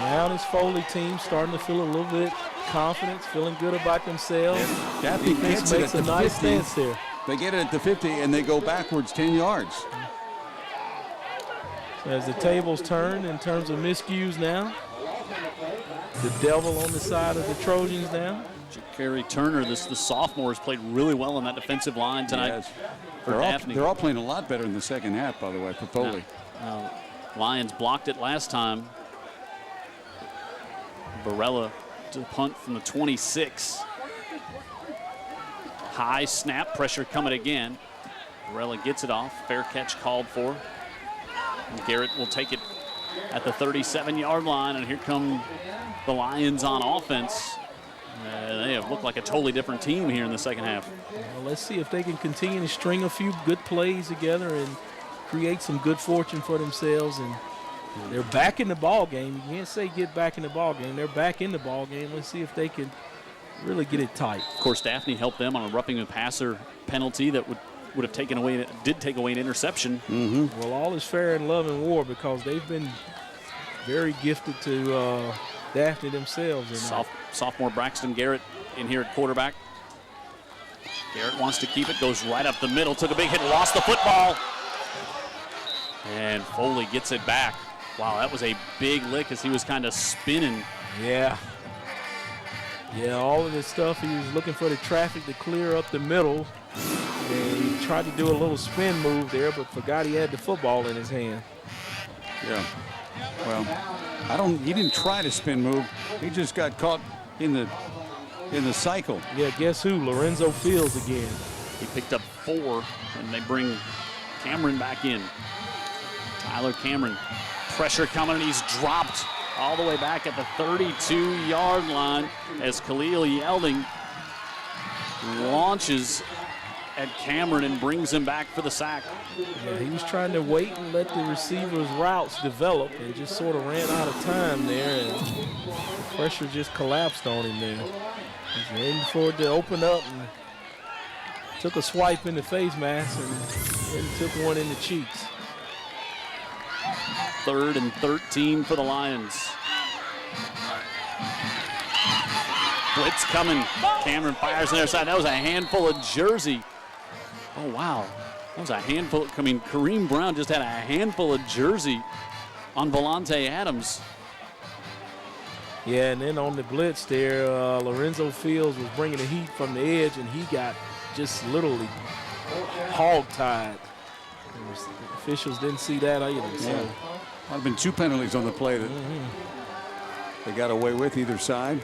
Now this Foley team starting to feel a little bit confidence, feeling good about themselves. Daphne gets makes a nice stance there. They get it at the 50, and they go backwards 10 yards. So as the tables turn in terms of miscues now, the devil on the side of the Trojans now. Kerry Turner, the sophomore, has played really well on that defensive line tonight. Yes. For Daphne. They're all playing a lot better in the second half, by the way, for Foley. Lions blocked it last time. Barella to punt from the 26. High snap, pressure coming again. Barella gets it off. Fair catch called for. And Garrett will take it at the 37-yard line, and here come the Lions on offense. They have looked like a totally different team here in the second half. Well, let's see if they can continue to string a few good plays together and create some good fortune for themselves. And they're back in the ball game. You can't say get back in the ball game. They're back in the ball game. Let's see if they can really get it tight. Of course, Daphne helped them on a roughing the passer penalty that would have taken away, did take away an interception. Well, all is fair in love and war because they've been very gifted to Daphne themselves. Sophomore Braxton Garrett in here at quarterback. Garrett wants to keep it, goes right up the middle, took a big hit, lost the football. And Foley gets it back. Wow, that was a big lick as he was kind of spinning. Yeah, all of this stuff, he was looking for the traffic to clear up the middle. And he tried to do a little spin move there, but forgot he had the football in his hand. Yeah. Well, he didn't try to spin move. He just got caught in the cycle. Yeah, guess who? Lorenzo Fields again. He picked up 4, and they bring Cameron back in. Tyler Cameron, pressure coming, and he's dropped all the way back at the 32-yard line as Khalil Yelding launches at Cameron and brings him back for the sack. Yeah, he was trying to wait and let the receivers' routes develop and just sort of ran out of time there, and the pressure just collapsed on him there. He's waiting for it to open up and took a swipe in the face mask and then took one in the cheeks. 3rd and 13 for the Lions. Blitz coming. Cameron fires on their side. That was a handful of jersey. Oh, wow. That was a handful. I mean, Kareem Brown just had a handful of jersey on Volante Adams. Yeah, and then on the blitz there, Lorenzo Fields was bringing the heat from the edge, and he got just literally hog-tied. The officials didn't see that either. So. Might have been 2 penalties on the play that they got away with either side.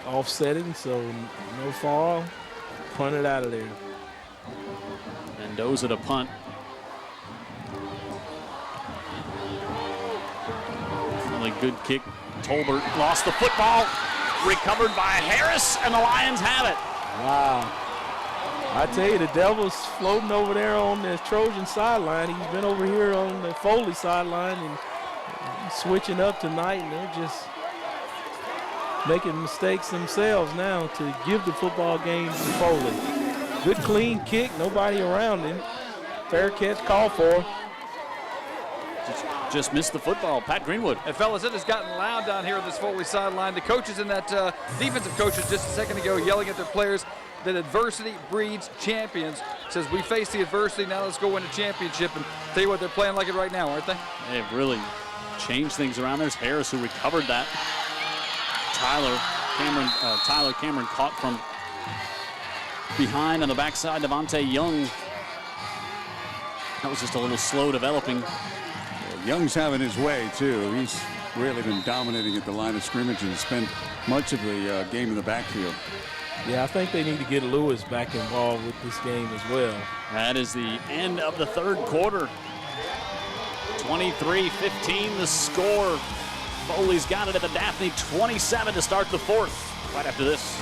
Offsetting, so no fall. Punt it out of there. Mendoza to punt. good kick. Tolbert lost the football. Recovered by Harris, and the Lions have it. Wow. I tell you, the Devil's floating over there on the Trojan sideline. He's been over here on the Foley sideline and switching up tonight, and they're just making mistakes themselves now to give the football game to Foley. Good clean kick, nobody around him. Fair catch called for. Just missed the football. Pat Greenwood. And fellas, it has gotten loud down here on this Foley sideline. The coaches and that defensive coaches just a second ago yelling at their players that adversity breeds champions. Says we face the adversity, now let's go win a championship. And tell you what, they're playing like it right now, aren't they? They've really changed things around. There's Harris who recovered that. Tyler Cameron caught from behind on the backside. Devontae Young. That was just a little slow developing. Young's having his way, too. He's really been dominating at the line of scrimmage and spent much of the game in the backfield. Yeah, I think they need to get Lewis back involved with this game as well. That is the end of the third quarter. 23-15 the score. Foley's got it at the Daphne 27 to start the fourth. Right after this.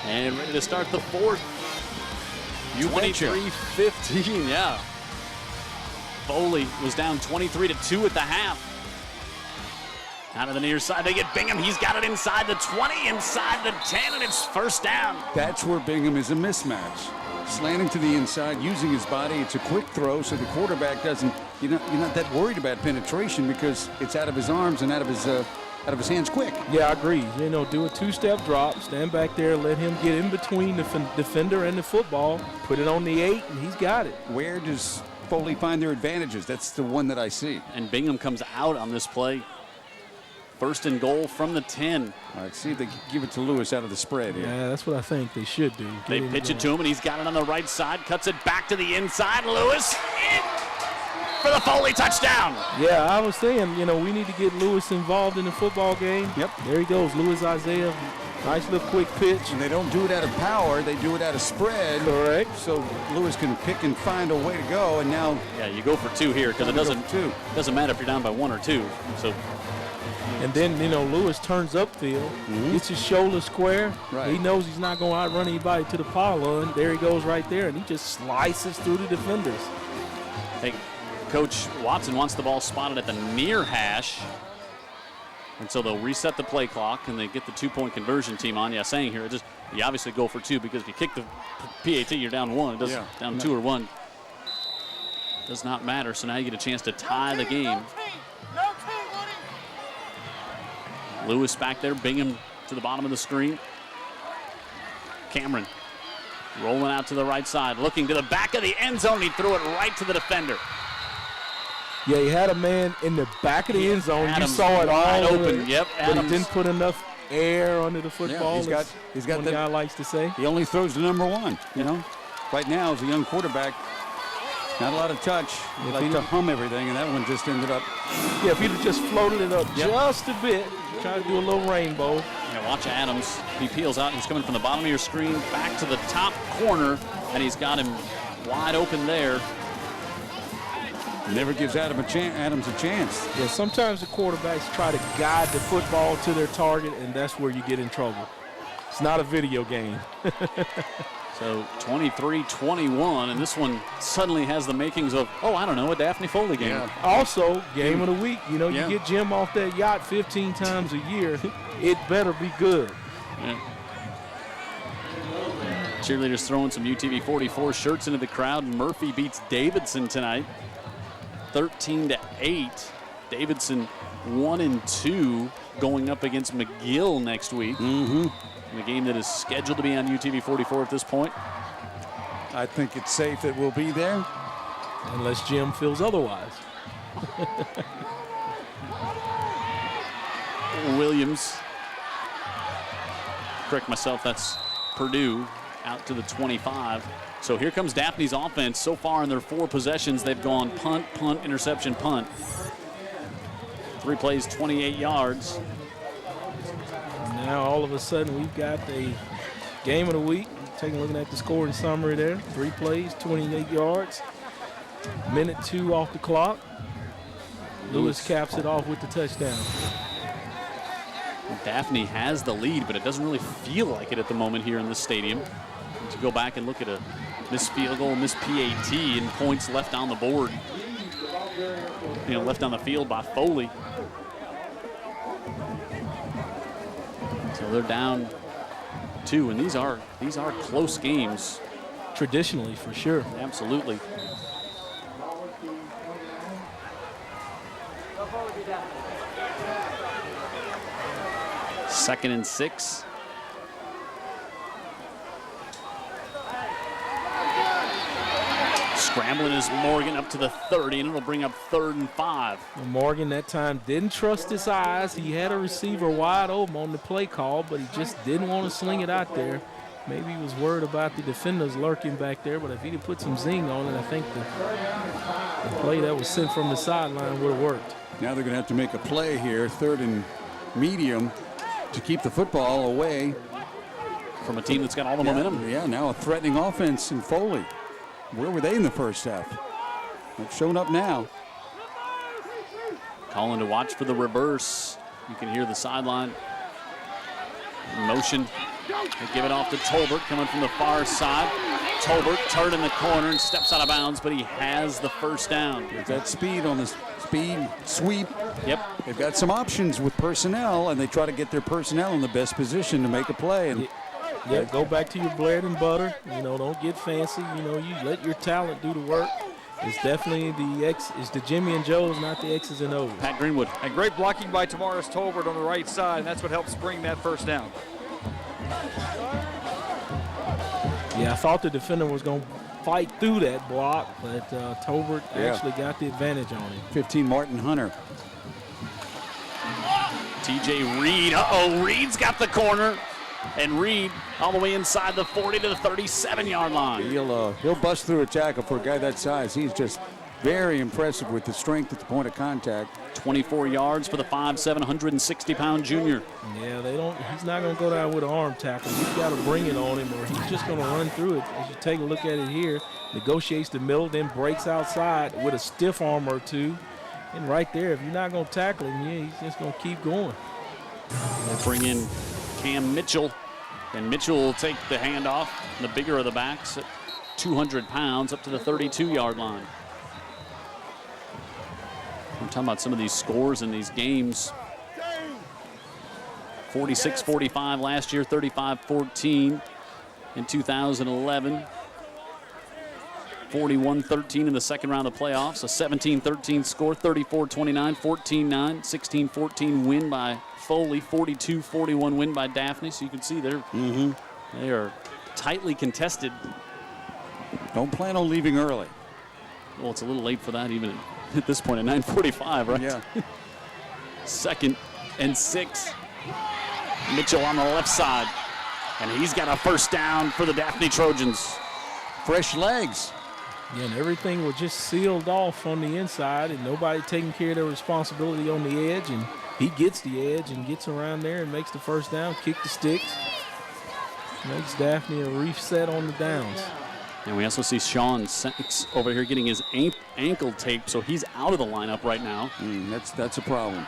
And ready to start the fourth. 23-15, yeah. Foley was down 23-2 at the half. Out of the near side, they get Bingham. He's got it inside the 20, inside the 10, and it's first down. That's where Bingham is a mismatch. Slanting to the inside, using his body. It's a quick throw, so the quarterback doesn't. You're not that worried about penetration because it's out of his arms and out of his hands quick. Yeah, I agree. You know, do a two-step drop, stand back there, let him get in between the defender and the football, put it on the 8, and he's got it. Where does Foley find their advantages? That's the one that I see. And Bingham comes out on this play. First and goal from the 10. All right, see if they give it to Lewis out of the spread here. Yeah, that's what I think they should do. They pitch it to him, and he's got it on the right side, cuts it back to the inside. Lewis in for the Foley touchdown. Yeah, I was saying, you know, we need to get Lewis involved in the football game. Yep. There he goes, Lewis Isaiah. Nice little quick pitch. And they don't do it out of power, they do it out of spread. Correct. So Lewis can pick and find a way to go, and now. Yeah, you go for 2 here because it doesn't matter if you're down by 1 or 2. So. And then, you know, Lewis turns upfield, gets his shoulder square. Right. He knows he's not going to outrun anybody to the pylon. There he goes right there, and he just slices through the defenders. Hey, Coach Watson wants the ball spotted at the near hash. And so they'll reset the play clock, and they get the 2-point conversion team on. Yeah, saying here, you obviously go for 2 because if you kick the PAT, you're down 1. It doesn't, down 2 or 1. Does not matter, so now you get a chance to tie the game. Lewis back there, Bingham to the bottom of the screen. Cameron rolling out to the right side, looking to the back of the end zone. He threw it right to the defender. Yeah, he had a man in the back of the end zone. Adams you saw it wide all open. Yep, but Adams. he didn't put enough air under the football. Yeah, he's got the guy likes to say. He only throws the number 1. You know, right now as a young quarterback, not a lot of touch. He likes to hum everything, and that one just ended up. Yeah, if he'd have just floated it up just a bit, try to do a little rainbow. Yeah, watch Adams. He peels out. He's coming from the bottom of your screen back to the top corner, and he's got him wide open there. Never gives Adams a chance. Yeah, sometimes the quarterbacks try to guide the football to their target, and that's where you get in trouble. It's not a video game. So 23-21, and this one suddenly has the makings of, a Daphne Foley game. Yeah. Also, game of the week. You know, Yeah. you get Jim off that yacht 15 times a year, it better be good. Yeah. Cheerleaders throwing some UTV 44 shirts into the crowd. Murphy beats Davidson tonight, 13-8. Davidson 1-2 going up against McGill next week. In a game that is scheduled to be on UTV 44 at this point. I think it's safe that we'll be there. Unless Jim feels otherwise. Williams. Correct myself, that's Purdue out to the 25. So here comes Daphne's offense. So far in their 4 possessions, they've gone punt, punt, interception, punt. 3 plays, 28 yards. Now all of a sudden we've got a game of the week. Taking a look at the scoring summary there. 3 plays, 28 yards. Minute 2 off the clock. Lewis caps it off with the touchdown. Daphne has the lead, but it doesn't really feel like it at the moment here in this stadium. To go back and look at a missed field goal, missed PAT, and points left on the board. Left on the field by Foley. So they're down 2, and these are close games. Traditionally, for sure. Absolutely. Second and 6. Scrambling is Morgan up to the 30, and it'll bring up 3rd and 5. Well, Morgan that time didn't trust his eyes. He had a receiver wide open on the play call, but he just didn't want to sling it out there. Maybe he was worried about the defenders lurking back there, but if he'd put some zing on it, I think the play that was sent from the sideline would have worked. Now they're going to have to make a play here, 3rd and medium, to keep the football away from a team that's got all the momentum. Yeah, now a threatening offense in Foley. Where were they in the first half? They've shown up now. Calling to watch for the reverse. You can hear the sideline in motion. They give it off to Tolbert coming from the far side. Tolbert turning the corner and steps out of bounds, but he has the first down. There's that speed on the speed sweep. Yep. They've got some options with personnel, and they try to get their personnel in the best position to make a play. And yeah, go back to your bread and butter. Don't get fancy. You let your talent do the work. It's definitely it's the Jimmy and Joe's, not the X's and O's. Pat Greenwood. And great blocking by Tamaris Tolbert on the right side, and that's what helps bring that first down. Yeah, I thought the defender was going to fight through that block, but Tolbert actually got the advantage on him. 15, Martin Hunter. TJ Reed. Reed's got the corner. And Reed all the way inside the 40 to the 37-yard line. He'll bust through a tackle for a guy that size. He's just very impressive with the strength at the point of contact. 24 yards for the 5'7", 160-pound junior. Yeah, he's not going to go down with an arm tackle. You've got to bring it on him, or he's just going to run through it. As you take a look at it here, negotiates the middle, then breaks outside with a stiff arm or two. And right there, if you're not going to tackle him, he's just going to keep going. We'll bring in Cam Mitchell, and Mitchell will take the handoff, the bigger of the backs at 200 pounds up to the 32-yard line. I'm talking about some of these scores in these games. 46-45 last year, 35-14 in 2011. 41-13 in the second round of playoffs, a 17-13 score, 34-29, 14-9, 16-14 win by Foley, 42-41 win by Daphne. So you can see they are tightly contested. Don't plan on leaving early. Well, it's a little late for that even at this point at 9:45, right? Yeah. 2nd and 6. Mitchell on the left side, and he's got a first down for the Daphne Trojans. Fresh legs. Yeah, and everything was just sealed off on the inside, and nobody taking care of their responsibility on the edge, and he gets the edge and gets around there and makes the first down, kick the sticks. Makes Daphne a reset on the downs. And we also see Sean Sanks over here getting his ankle taped, so he's out of the lineup right now. That's a problem.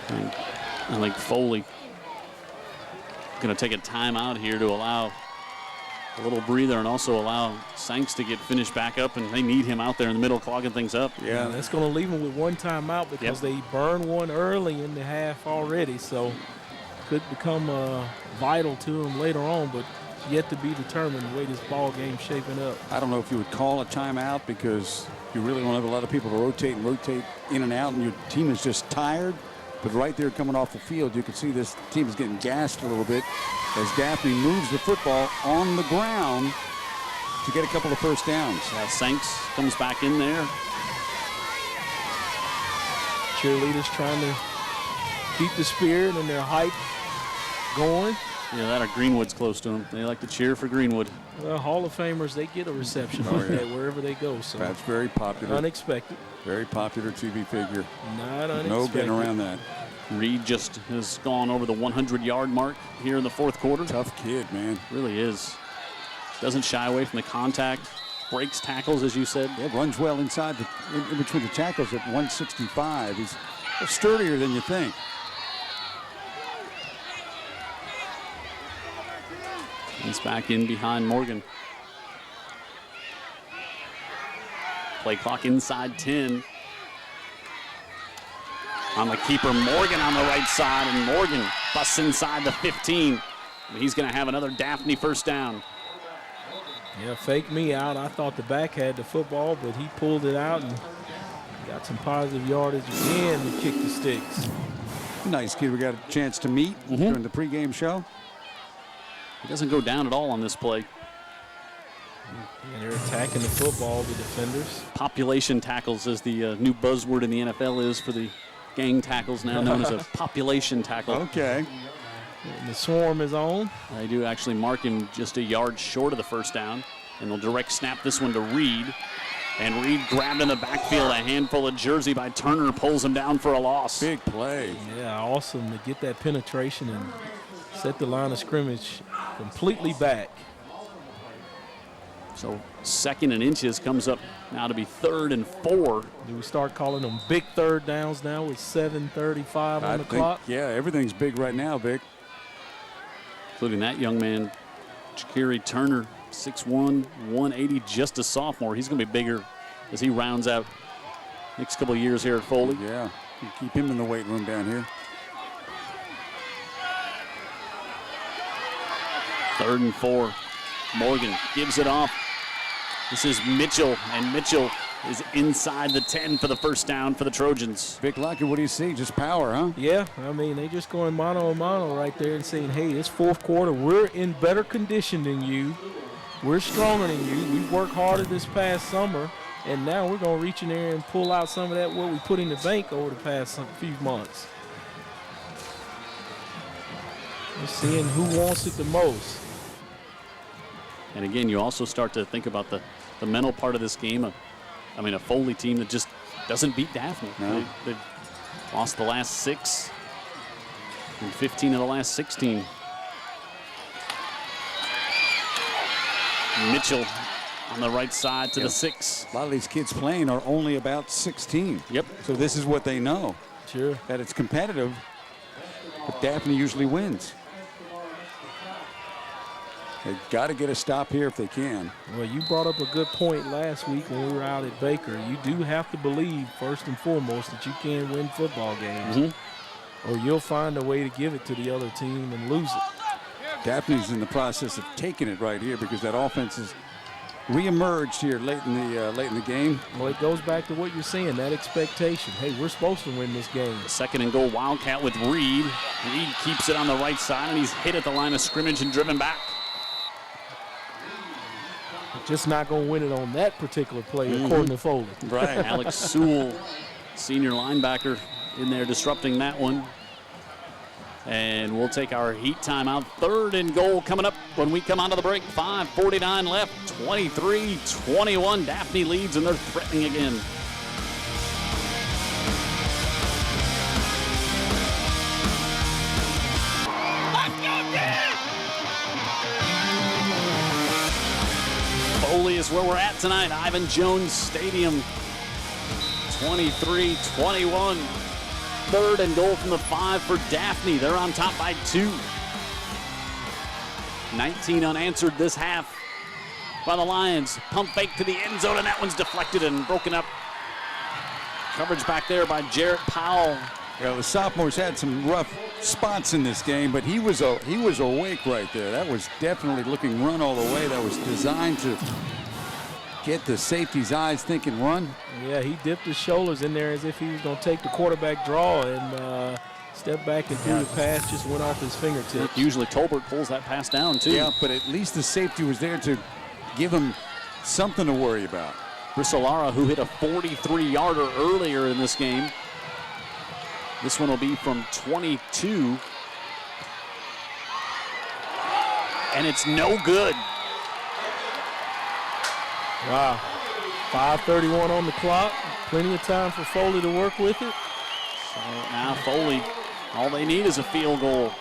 And I think Foley going to take a timeout here to allow a little breather and also allow Sanks to get finished back up, and they need him out there in the middle clogging things up. Yeah, that's going to leave him with one timeout because they burned one early in the half already, so could become vital to him later on, but yet to be determined the way this ball game's shaping up. I don't know if you would call a timeout because you really don't have a lot of people to rotate in and out, and your team is just tired. But right there coming off the field, you can see this team is getting gassed a little bit as Daphne moves the football on the ground to get a couple of first downs. Sanks comes back in there. Cheerleaders trying to keep the spirit and their hype going. Yeah, that or Greenwood's close to him. They like to cheer for Greenwood. Well, Hall of Famers, they get a reception like that wherever they go. So that's very popular. Unexpected. Very popular TV figure. Not unexpected. No getting around that. Reed just has gone over the 100-yard mark here in the fourth quarter. Tough kid, man. Really is. Doesn't shy away from the contact. Breaks tackles, as you said. Yeah, runs well inside in between the tackles at 165. He's sturdier than you think. He's back in behind Morgan. Play clock inside 10. On the keeper, Morgan on the right side, and Morgan busts inside the 15. He's going to have another Daphne first down. Yeah, fake me out. I thought the back had the football, but he pulled it out and got some positive yardage again to kick the sticks. Nice kid we got a chance to meet during the pregame show. He doesn't go down at all on this play. And they're attacking the football, the defenders. Population tackles is the new buzzword in the NFL is for the gang tackles, now known as a population tackle. Okay. And the swarm is on. They do actually mark him just a yard short of the first down. And they'll direct snap this one to Reed. And Reed grabbed in the backfield. A handful of jersey by Turner pulls him down for a loss. Big play. Yeah, awesome to get that penetration and set the line of scrimmage completely back. So 2nd and inches comes up now to be 3rd and 4. Do we start calling them big third downs now with 7:35 on the clock? Yeah, everything's big right now, Vic. Including that young man, Shakiri Turner, 6'1", 180, just a sophomore. He's going to be bigger as he rounds out next couple of years here at Foley. Yeah, you keep him in the weight room down here. 3rd and 4. Morgan gives it off. This is Mitchell, and Mitchell is inside the 10 for the first down for the Trojans. Vic Lockett, what do you see? Just power, huh? Yeah, I mean, they just going mano a mano right there and saying, hey, this fourth quarter, we're in better condition than you. We're stronger than you. We worked harder this past summer, and now we're going to reach in there and pull out some of that what we put in the bank over the past few months. We're seeing who wants it the most. And again, you also start to think about the mental part of this game. A Foley team that just doesn't beat Daphne. No. They've lost the last 6 and 15 of the last 16. Mitchell on the right side to the 6. A lot of these kids playing are only about 16. Yep. So this is what they know. Sure. That it's competitive, but Daphne usually wins. They've got to get a stop here if they can. Well, you brought up a good point last week when we were out at Baker. You do have to believe, first and foremost, that you can win football games, or you'll find a way to give it to the other team and lose it. Daphne's in the process of taking it right here because that offense has reemerged here late in the game. Well, it goes back to what you're saying, that expectation. Hey, we're supposed to win this game. 2nd and goal, Wildcat with Reed. Reed keeps it on the right side, and he's hit at the line of scrimmage and driven back. Just not going to win it on that particular play, according to Foley. Right. Alex Sewell, senior linebacker, in there disrupting that one. And we'll take our heat timeout. 3rd and goal coming up when we come out of the break. 5:49 left, 23-21. Daphne leads, and they're threatening again. Foley is where we're at tonight. Ivan Jones Stadium. 23-21. 3rd and goal from the 5 for Daphne. They're on top by 2. 19 unanswered this half by the Lions. Pump fake to the end zone, and that one's deflected and broken up. Coverage back there by Jarrett Powell. Well, the sophomores had some rough spots in this game, but he was awake right there. That was definitely looking run all the way. That was designed to get the safety's eyes thinking run. Yeah, he dipped his shoulders in there as if he was going to take the quarterback draw and step back and threw the pass, just went off his fingertips. Usually Tolbert pulls that pass down too. Yeah, but at least the safety was there to give him something to worry about. Brisolara, who hit a 43-yarder earlier in this game. This one will be from 22. and it's no good. Wow. 5:31 on the clock. Plenty of time for Foley to work with it. So now Foley, all they need is a field goal.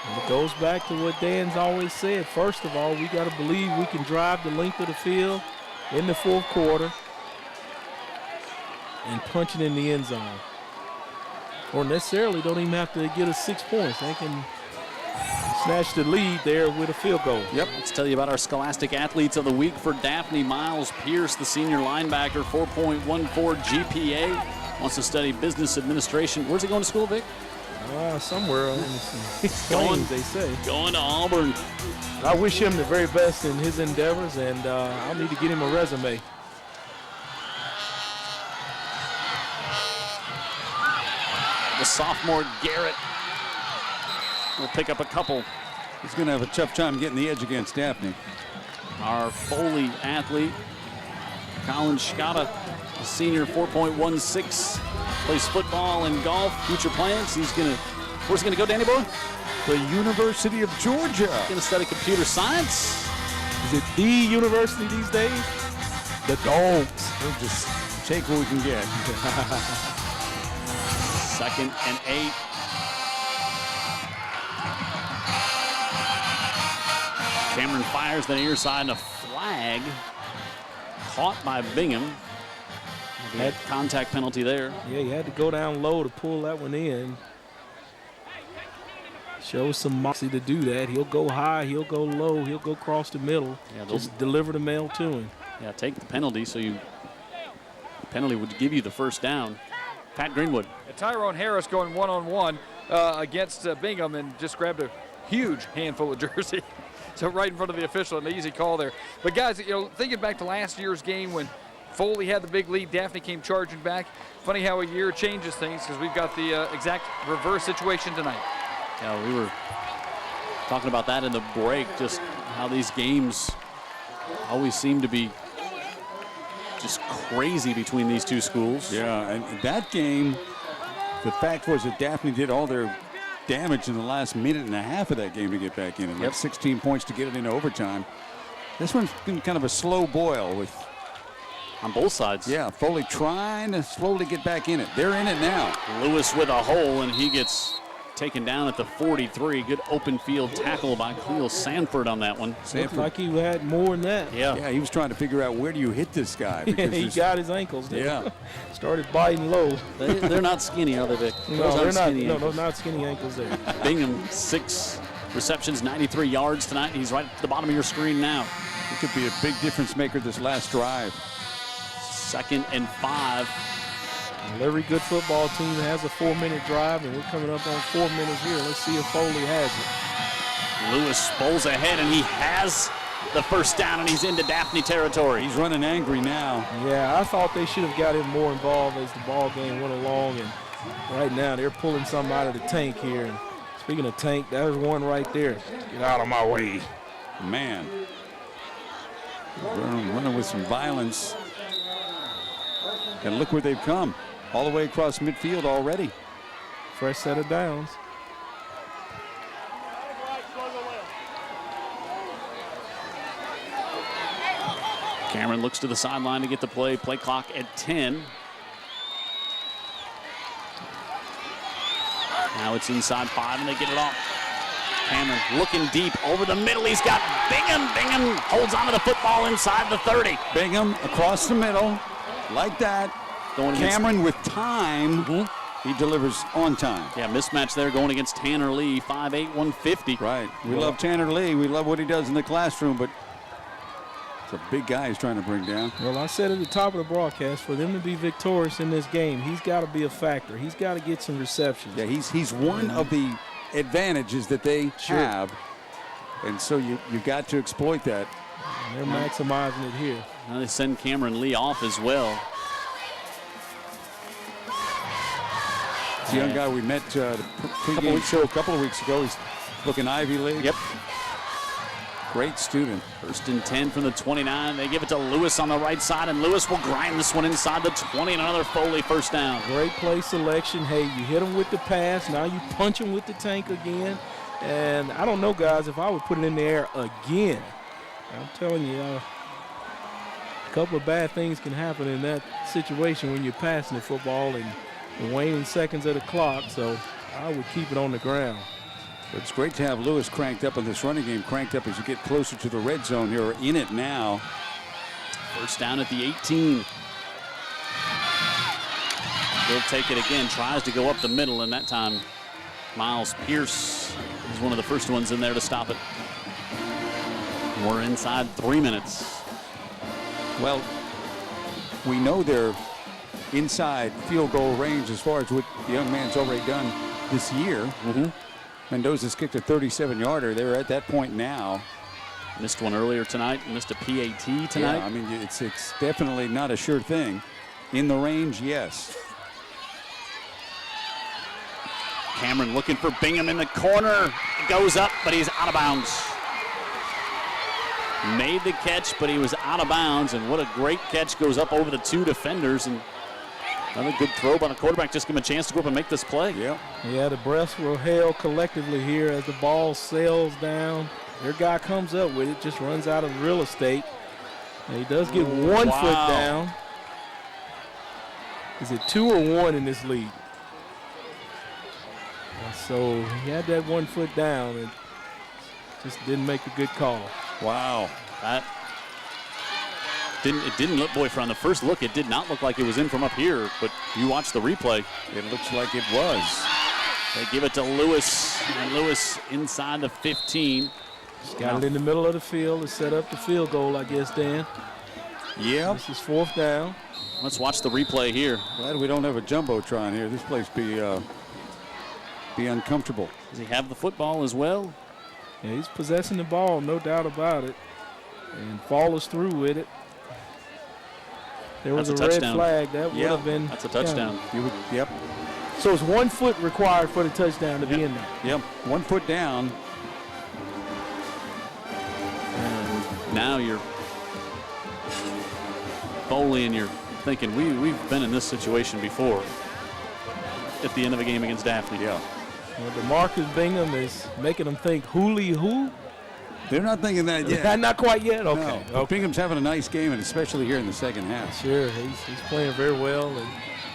And it goes back to what Dan's always said. First of all, we got to believe we can drive the length of the field in the fourth quarter and punch it in the end zone. Or necessarily don't even have to get us 6 points. They can snatch the lead there with a field goal. Yep. Let's tell you about our Scholastic Athletes of the Week for Daphne. Miles Pierce, the senior linebacker, 4.14 GPA. Wants to study business administration. Where's he going to school, Vic? Somewhere on the they say. Going to Auburn. I wish him the very best in his endeavors, and I'll need to get him a resume. The sophomore Garrett will pick up a couple. He's going to have a tough time getting the edge against Daphne. Our Foley athlete, Colin Scotta, a senior, 4.16, plays football and golf. Future plans, where's he going to go, Danny Boy? The University of Georgia. He's going to study computer science. Is it the university these days? The Dogs. We'll just take what we can get. 2nd and 8. Cameron fires the near side and a flag caught by Bingham. Had contact penalty there. Yeah, you had to go down low to pull that one in. Shows some moxie to do that. He'll go high, he'll go low, he'll go across the middle. Yeah, just deliver the mail to him. Yeah, take the penalty penalty would give you the first down. Pat Greenwood. And Tyrone Harris going one-on-one against Bingham and just grabbed a huge handful of jersey. So right in front of the official, an easy call there. But guys, thinking back to last year's game when Foley had the big lead, Daphne came charging back. Funny how a year changes things because we've got the exact reverse situation tonight. Yeah, we were talking about that in the break, just how these games always seem to be just crazy between these two schools. Yeah, and that game, the fact was that Daphne did all their damage in the last minute and a half of that game to get back in. And like 16 points to get it into overtime. This one's been kind of a slow boil with on both sides. Yeah, Foley trying to slowly get back in it. They're in it now. Lewis with a hole, and he gets taken down at the 43. Good open field tackle by Cleo Sanford on that one. Looked like he had more than that. Yeah, he was trying to figure out where do you hit this guy. Because he got his ankles there. Yeah. Started biting low. They're not skinny, are they, Vic? No, they're not. No, those not skinny ankles there. Bingham, 6 receptions, 93 yards tonight. He's right at the bottom of your screen now. He could be a big difference maker this last drive. 2nd and 5. Well, every good football team has a 4-minute drive, and we're coming up on 4 minutes here. Let's see if Foley has it. Lewis bowls ahead, and he has the first down, and he's into Daphne territory. He's running angry now. Yeah, I thought they should have got him more involved as the ball game went along, and right now they're pulling something out of the tank here. And speaking of tank, there's one right there. Get out of my way. Man. Running with some violence. And look where they've come. All the way across midfield already. Fresh set of downs. Cameron looks to the sideline to get the play. Play clock at 10. Now it's inside 5, and they get it off. Cameron looking deep over the middle. He's got Bingham. Bingham holds onto the football inside the 30. Bingham across the middle, like that. Cameron with time. He delivers on time. Yeah, mismatch there going against Tanner Lee, 5'8", 150. Right. We love Tanner Lee. We love what he does in the classroom, but it's a big guy he's trying to bring down. Well, I said at the top of the broadcast, for them to be victorious in this game, he's got to be a factor. He's got to get some receptions. Yeah, he's one of the advantages that they have, and so you've got to exploit that. And they're maximizing it here. Now they send Cameron Lee off as well. It's a young guy we met the pregame show a couple of weeks ago. He's looking Ivy League. Yep. Great student. 1st and 10 from the 29. They give it to Lewis on the right side, and Lewis will grind this one inside the 20, and another Foley first down. Great play selection. Hey, you hit him with the pass. Now you punch him with the tank again. And I don't know, guys, if I would put it in the air again. I'm telling you, a couple of bad things can happen in that situation when you're passing the football and the waning seconds of the clock. So I would keep it on the ground. But it's great to have Lewis cranked up in this running game, cranked up as you get closer to the red zone here. We're in it now. First down at the 18. He'll take it again, tries to go up the middle, and that time Miles Pierce is one of the first ones in there to stop it. We're inside 3 minutes. Well, we know they're inside field goal range as far as what the young man's already done this year. Mendoza's kicked a 37-yarder. They're at that point now. Missed one earlier tonight, missed a PAT tonight. Yeah, I mean, it's definitely not a sure thing. In the range, yes. Cameron looking for Bingham in the corner. Goes up, but he's out of bounds. Made the catch, but he was out of bounds, and what a great catch. Goes up over the 2 defenders, and another good throw by the quarterback. Just give him a chance to go up and make this play. Yeah, the breaths were held collectively here as the ball sails down. Their guy comes up with it, just runs out of real estate. And he does get 1 foot down. Is it 2 or 1 in this league? So he had that 1 foot down and just didn't make a good call. Wow. That didn't look, boy, from the first look, it did not look like it was in from up here, but you watch the replay. It looks like it was. They give it to Lewis, and Lewis inside the 15. Got it in the middle of the field to set up the field goal, I guess, Dan. Yeah. This is 4th down. Let's watch the replay here. Glad we don't have a jumbotron here. This place be uncomfortable. Does he have the football as well? Yeah, he's possessing the ball, no doubt about it, and follows through with it. There was a red flag. That would have been. That's a touchdown. Yep. So it's 1 foot required for the touchdown to be in there. Yep. 1 foot down. And now you're Foley, and you're thinking we've been in this situation before at the end of a game against Daphne. Yeah. Well, DeMarcus Bingham is making them think who? They're not thinking that yet. Not quite yet? Okay. No. Bingham's having a nice game, and especially here in the second half. Sure, he's playing very well and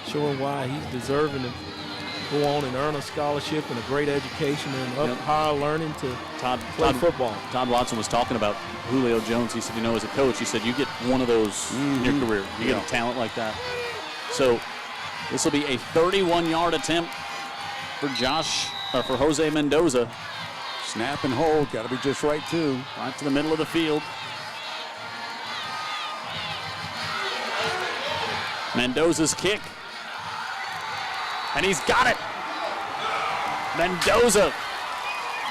showing why he's deserving to go on and earn a scholarship and a great education and up higher learning to play football. Todd Watson was talking about Julio Jones. He said, as a coach, he said, you get one of those in your career. You get a talent like that. So this will be a 31-yard attempt for Jose Mendoza. Snap and hold, got to be just right, too. Right to the middle of the field. Mendoza's kick. And he's got it. Mendoza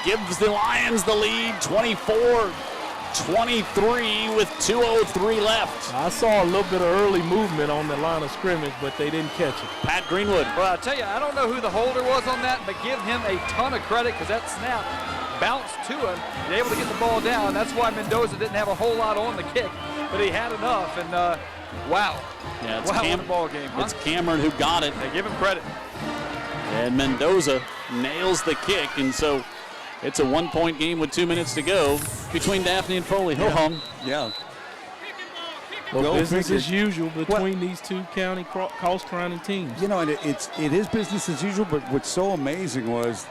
gives the Lions the lead, 24-23 with 2:03 left. I saw a little bit of early movement on the line of scrimmage, but they didn't catch it. Pat Greenwood. Well, I'll tell you, I don't know who the holder was on that, but give him a ton of credit because that snap bounced to him and able to get the ball down. That's why Mendoza didn't have a whole lot on the kick, but he had enough, and wow. Yeah, it's what a ball game, huh? It's Cameron who got it. They give him credit. And Mendoza nails the kick, and so it's a 1-point game with 2 minutes to go between Daphne and Foley. Ho-hum. Yeah. Well, business as usual between these two county cross-county teams. And it is business as usual, but what's so amazing was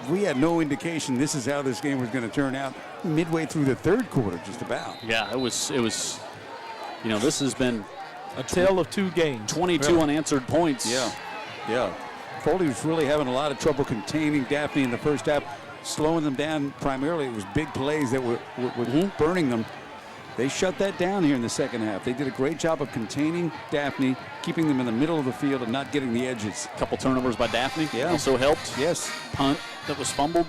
we had no indication this is how this game was going to turn out midway through the third quarter, just about. Yeah, it was. This has been a tale of 2 games. 22 unanswered points. Yeah. Foley was really having a lot of trouble containing Daphne in the first half, slowing them down. Primarily, it was big plays that were burning them. They shut that down here in the second half. They did a great job of containing Daphne, keeping them in the middle of the field and not getting the edges. A couple turnovers by Daphne also helped. Yes. Punt that was fumbled.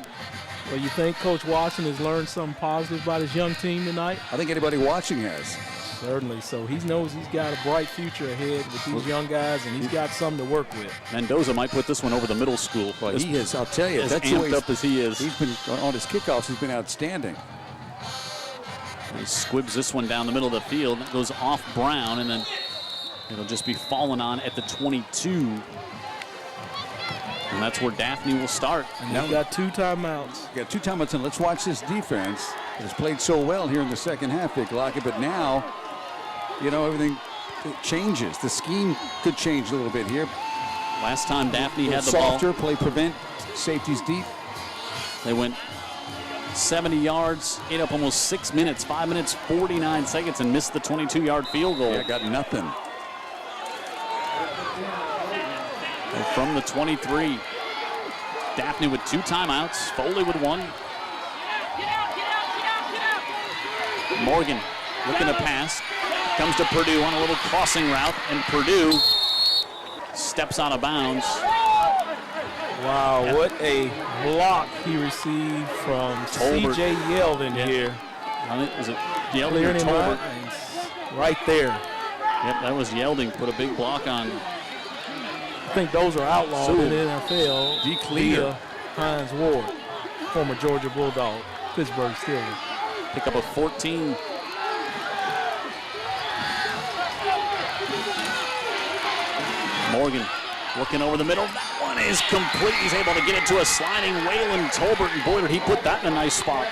Well, you think Coach Watson has learned something positive about his young team tonight? I think anybody watching has. Certainly. So he knows he's got a bright future ahead with these young guys, and he's got something to work with. Mendoza might put this one over the middle school. Well, he is. I'll tell you. As that's amped up as he is. He's been on his kickoffs. He's been outstanding. He squibs this one down the middle of the field. It goes off Brown, and then it'll just be fallen on at the 22. And that's where Daphne will start. And they've got 2 timeouts. Got 2 timeouts, and let's watch this defense. It has played so well here in the second half, Vic Lockett, but now, you know, everything changes. The scheme could change a little bit here. Last time Daphne had the softer, ball, play prevent, safeties deep. they went 70 yards, ate up almost 6 minutes, 5 minutes, 49 seconds, and missed the 22-yard field goal. Yeah, got nothing. And from the 23, Daphne with 2 timeouts, Foley with 1. Morgan looking to pass, comes to Purdue on a little crossing route, and Purdue steps out of bounds. Wow, what a block he received from Tolbert. C.J. Yeldon here. Was it Yeldon or Clearing him Tolbert? out. Right there. Yep, that was Yeldon. Put a big block on. I think those are outlawed in the NFL. Declear. Hines Ward, former Georgia Bulldog, Pittsburgh Steelers. Pick up a 14. Morgan looking over the middle. That one is complete. He's able to get it to a sliding Waylon Tolbert, and boy, did he put that in a nice spot.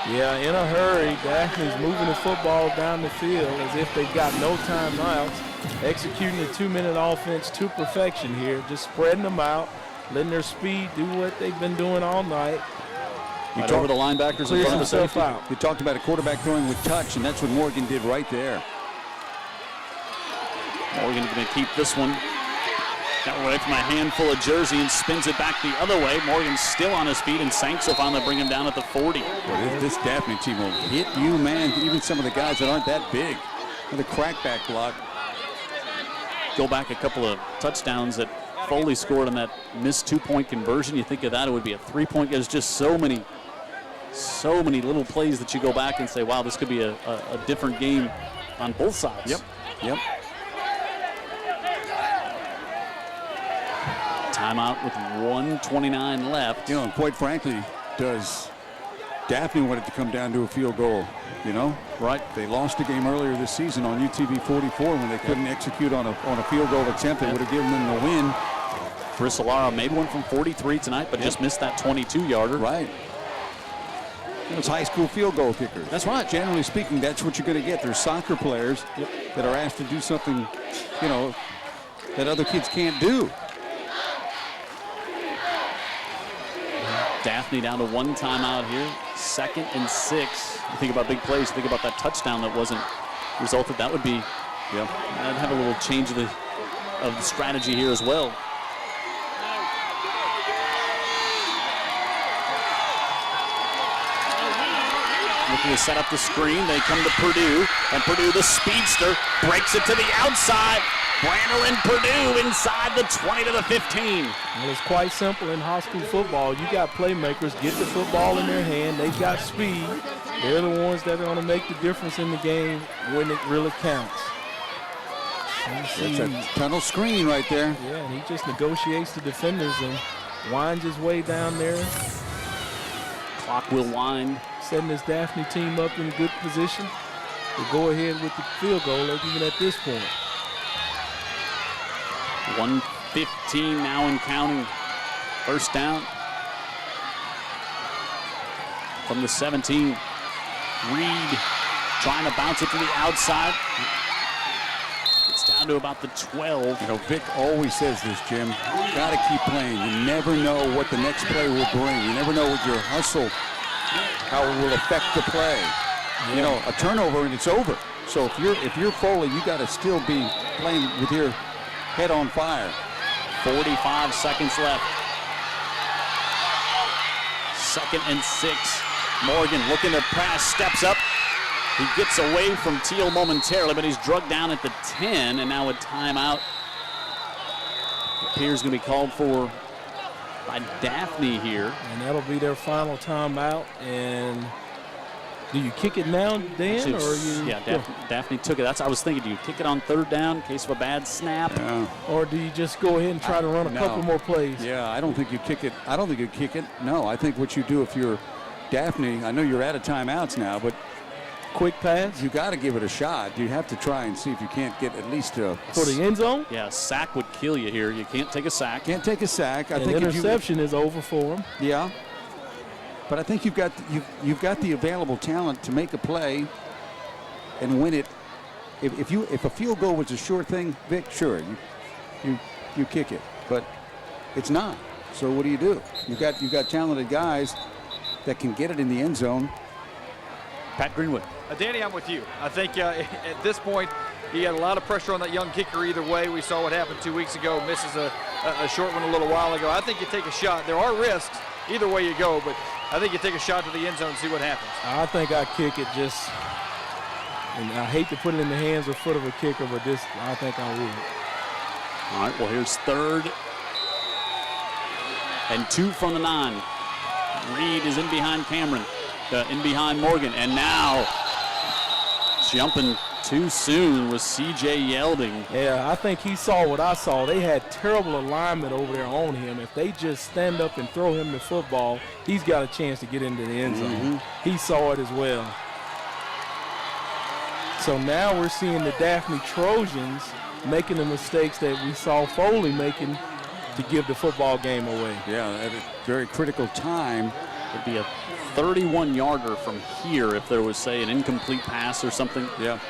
Yeah, in a hurry. Daphne's moving the football down the field as if they've got no timeouts. Executing the 2-minute offense to perfection here. Just spreading them out, letting their speed do what they've been doing all night. Right over the linebackers in front of the safety. You talked about a quarterback throwing with touch, and that's what Morgan did right there. Morgan going to keep this one. Got away from a handful of jersey and spins it back the other way. Morgan's still on his feet, and Sanks will finally bring him down at the 40. Well, this Daphne team will hit you, man. Even some of the guys that aren't that big. With a crackback block. Go back a couple of touchdowns that Foley scored on that missed 2-point conversion. You think of that, it would be a 3-point. There's just so many little plays that you go back and say, wow, this could be a different game on both sides. Yep. Timeout with 1:29 left. You know, and quite frankly, does Daphne want it to come down to a field goal? You know, right? They lost a game earlier this season on UTV 44 when they couldn't execute on a field goal attempt that would have given them the win. Brissolara made one from 43 tonight, but just missed that 22-yarder. Right. Those high school field goal kickers. That's right. Generally speaking, that's what you're going to get. There's soccer players that are asked to do something, you know, that other kids can't do. Daphne down to 1 timeout here. 2nd and 6. You think about big plays. Think about that touchdown that wasn't resulted. That would be, I'd have a little change of the strategy here as well. Looking to set up the screen. They come to Purdue, and Purdue, the speedster, breaks it to the outside. Brandel and Purdue inside the 20 to the 15. Well, it's quite simple in high school football. You got playmakers, get the football in their hand. They've got speed. They're the ones that are going to make the difference in the game when it really counts. That's a tunnel screen right there. Yeah, and he just negotiates the defenders and winds his way down there. Clock will wind. Setting this Daphne team up in good position to go ahead with the field goal even at this point. 1:15 now and counting. First down from the 17. Reed trying to bounce it to the outside. It's down to about the 12. You know, Vic always says this, Jim. You got to keep playing. You never know what the next play will bring. You never know what your hustle, how it will affect the play. You know, a turnover and it's over. So if you're Foley, you got to still be playing with your head on fire. 45 seconds left. 2nd and 6. Morgan looking to pass, steps up. He gets away from Teal momentarily, but he's drugged down at the 10, and now a timeout appears to be called for by Daphne here. And that'll be their final timeout. And do you kick it now, Dan, or you? Yeah, Daphne took it. That's what I was thinking. Do you kick it on 3rd down in case of a bad snap? Yeah. Or do you just go ahead and try to run a couple more plays? Yeah, I don't think you kick it. I don't think you kick it. No, I think what you do if you're Daphne, I know you're out of timeouts now, but quick pass. You got to give it a shot. You have to try and see if you can't get at least a For the end zone? Yeah, a sack would kill you here. You can't take a sack. Can't take a sack. I think interception is over for him. Yeah. But I think you've got the available talent to make a play and win it. If a field goal was a sure thing, Vic, sure, you kick it. But it's not. So what do? You've got talented guys that can get it in the end zone. Pat Greenwood. Danny, I'm with you. I think at this point, you got a lot of pressure on that young kicker either way. We saw what happened 2 weeks ago, misses a short one a little while ago. I think you take a shot. There are risks either way you go, but I think you take a shot to the end zone and see what happens. I think I kick it just, and I hate to put it in the hands or foot of a kicker, but I think I would. All right, well, here's 3rd and 2 from the 9. Reed is in behind Cameron, in behind Morgan, and now jumping too soon was C.J. Yelding. Yeah, I think he saw what I saw. They had terrible alignment over there on him. If they just stand up and throw him the football, he's got a chance to get into the end zone. He saw it as well. So now we're seeing the Daphne Trojans making the mistakes that we saw Foley making to give the football game away. Yeah, at a very critical time. It'd be a 31-yarder from here if there was, say, an incomplete pass or something. Yeah.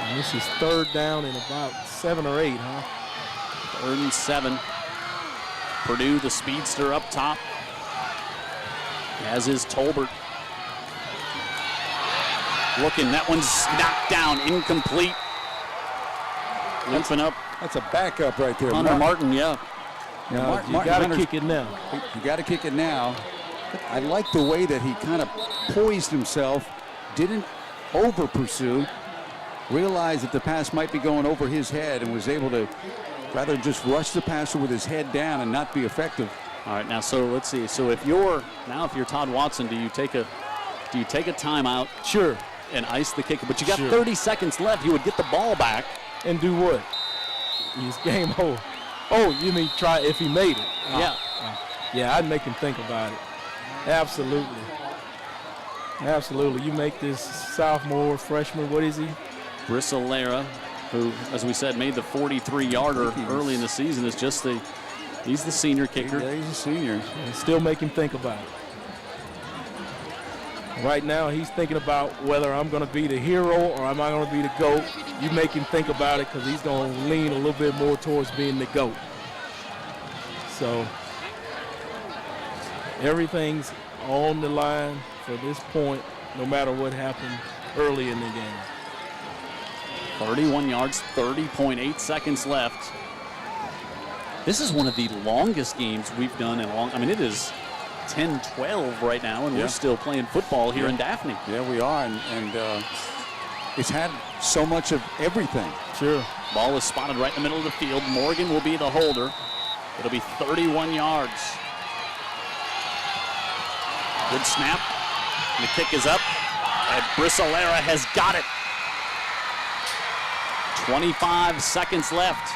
And this is 3rd down and about 7 or 8, huh? 3rd and 7. Purdue, the speedster up top, as is Tolbert. Looking, that one's knocked down, incomplete. Limping up. That's a backup right there. Hunter Martin, yeah. No, you got to kick it now. You got to kick it now. I like the way that he kind of poised himself, didn't over-pursue, realized that the pass might be going over his head and was able to rather just rush the passer with his head down and not be effective. All right, now so let's see. So if you're Todd Watson, do you take a timeout? Sure. And ice the kicker, but you got 30 seconds left. You would get the ball back. And do what? He's game over. Oh, you mean try if he made it? Yeah. Yeah, I'd make him think about it. Absolutely. Absolutely. You make this sophomore, freshman, what is he? Brissolera, who, as we said, made the 43-yarder early in the season, is just he's the senior kicker. Yeah, he's a senior. And still make him think about it. Right now, he's thinking about whether I'm going to be the hero or am I going to be the GOAT. You make him think about it because he's going to lean a little bit more towards being the GOAT. So everything's on the line for this point, no matter what happened early in the game. 31 yards, 30.8 seconds left. This is one of the longest games we've done in a long. I mean, it is 10-12 right now, and we're still playing football here in Daphne. Yeah, we are, and it's had so much of everything. Sure. Ball is spotted right in the middle of the field. Morgan will be the holder. It'll be 31 yards. Good snap. And the kick is up, and Brissolera has got it. 25 seconds left.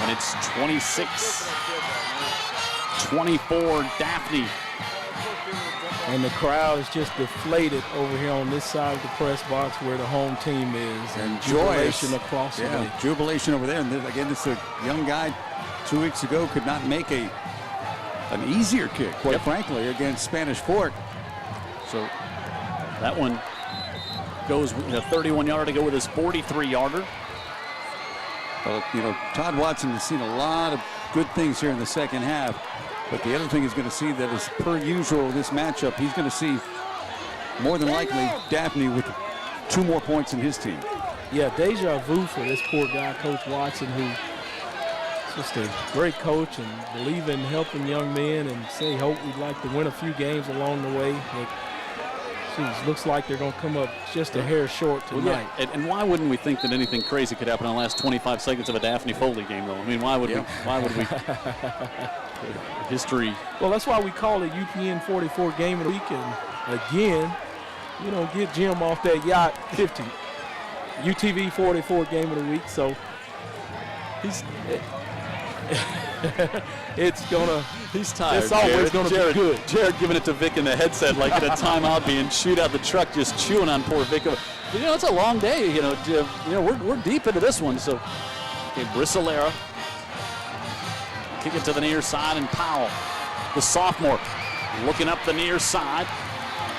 And it's 26-24 Daphne. And the crowd is just deflated over here on this side of the press box where the home team is. And jubilation across the way. Jubilation over there. And then, again, it's a young guy 2 weeks ago could not make an easier kick, quite frankly, against Spanish Fork. So that one goes with a 31-yarder to go with his 43-yarder. Well, you know, Todd Watson has seen a lot of good things here in the second half. But the other thing he's going to see that is per usual this matchup, he's going to see more than likely Daphne with 2 more points in his team. Yeah, deja vu for this poor guy, Coach Watson, who's just a great coach and believe in helping young men and say, hope we'd like to win a few games along the way. But geez, looks like they're going to come up just a hair short tonight. Well, yeah. And why wouldn't we think that anything crazy could happen in the last 25 seconds of a Daphne Foley game, though? I mean, why would we? History. Well, that's why we call it UPN 44 game of the week. And again, you know, get Jim off that yacht 50. UTV 44 game of the week. So It's gonna. He's tired. It's always going to be good. Jared giving it to Vic in the headset like at a timeout, being chewed out the truck, just chewing on poor Vic. But, you know, it's a long day. You know, we're deep into this one. So, okay, Brissolera. Kick it to the near side, and Powell, the sophomore, looking up the near side,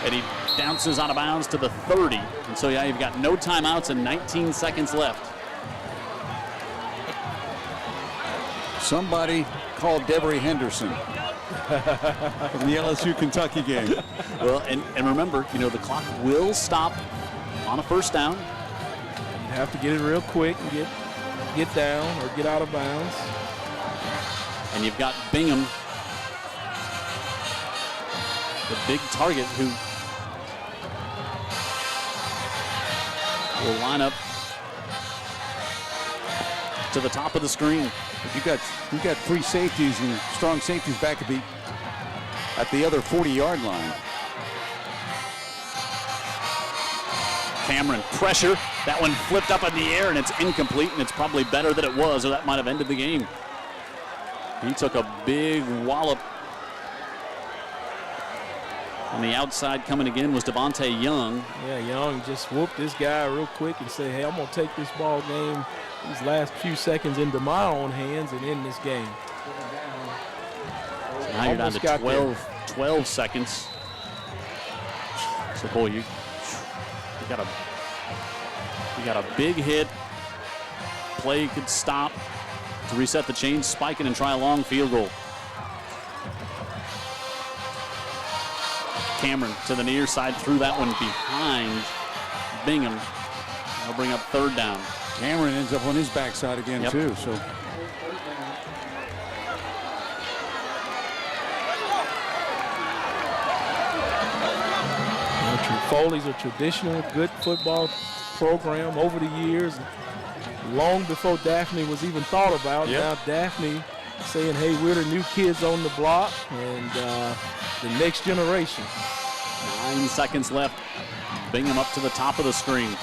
and he bounces out of bounds to the 30. And so, yeah, you've got no timeouts and 19 seconds left. Somebody called Devery Henderson from the LSU-Kentucky game. Well, and remember, you know, the clock will stop on a first down. You have to get it real quick and get down or get out of bounds. And you've got Bingham, the big target, who will line up to the top of the screen. You got free safeties and strong safeties back at the other 40-yard line. Cameron, pressure. That one flipped up in the air, and it's incomplete, and it's probably better that it was, or that might have ended the game. He took a big wallop. On the outside coming again was Devontae Young. Yeah, Young just whooped this guy real quick and said, hey, I'm going to take this ball game, these last few seconds, into my own hands and end this game. So now you're down to 12 seconds. So, boy, you got a big hit. Play could stop to reset the chains, spike it, and try a long field goal. Cameron to the near side, threw that one behind Bingham. They'll bring up third down. Cameron ends up on his backside again, too. So. Foley's a traditional good football program over the years, long before Daphne was even thought about. Yep. Now Daphne saying, hey, we're the new kids on the block and the next generation. 9 seconds left. Bingham up to the top of the screen.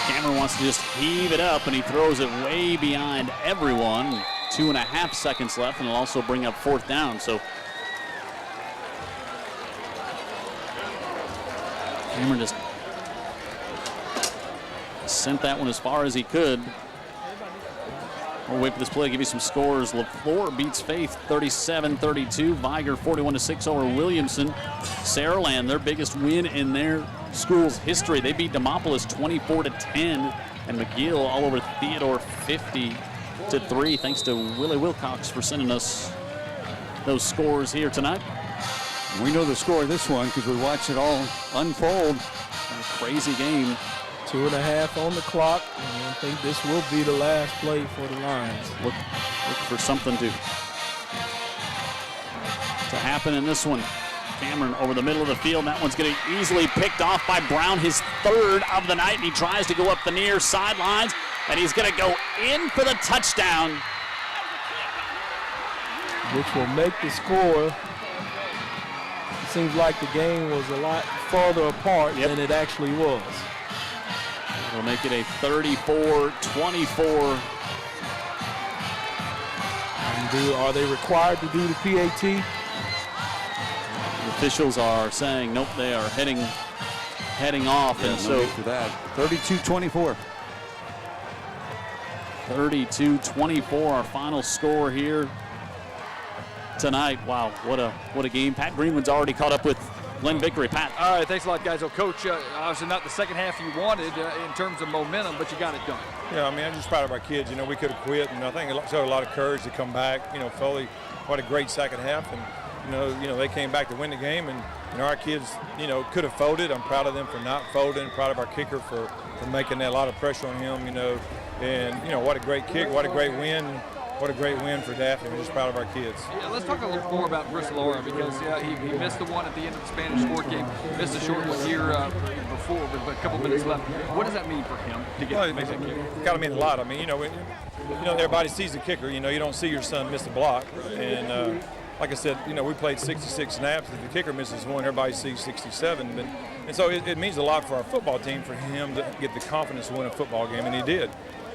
Cameron wants to just heave it up, and he throws it way behind everyone. 2.5 seconds left, and it'll also bring up fourth down. So Cameron just sent that one as far as he could. We'll wait for this play, give you some scores. LaFleur beats Faith 37-32. Viger 41-6 over Williamson. Saraland, their biggest win in their school's history. They beat Demopolis 24-10. And McGill all over Theodore 50-3. Thanks to Willie Wilcox for sending us those scores here tonight. We know the score of this one because we watched it all unfold. A crazy game. 2.5 on the clock, and I think this will be the last play for the Lions. Look for something to happen in this one. Cameron over the middle of the field. That one's getting easily picked off by Brown, his third of the night. And he tries to go up the near sidelines, and he's going to go in for the touchdown. Which will make the score. It seems like the game was a lot farther apart than it actually was. It'll make it a 34-24. And are they required to do the PAT? The officials are saying nope. They are heading off, and so for that 32-24. 32-24. Our final score here tonight. Wow, what a game. Pat Greenwood's already caught up with Glenn Vickery. Pat. All right, thanks a lot, guys. Well, Coach, obviously not the second half you wanted in terms of momentum, but you got it done. Yeah, I mean, I'm just proud of our kids. You know, we could have quit, and I think it showed a lot of courage to come back. You know, Foley, what a great second half, and you know, they came back to win the game, and our kids, you know, could have folded. I'm proud of them for not folding. Proud of our kicker for making that, a lot of pressure on him. You know, and you know, what a great kick, what a great win. What a great win for Daphne. We're just proud of our kids. Yeah, let's talk a little more about Brissolera because he missed the one at the end of the Spanish Sport game, missed a short one here before, but a couple minutes left. What does that mean for him to make that kick? It's got to mean a lot. I mean, you know, everybody sees the kicker. You know, you don't see your son miss the block, and like I said, you know, we played 66 snaps. If the kicker misses one, everybody sees 67. And so it means a lot for our football team for him to get the confidence to win a football game, and he did.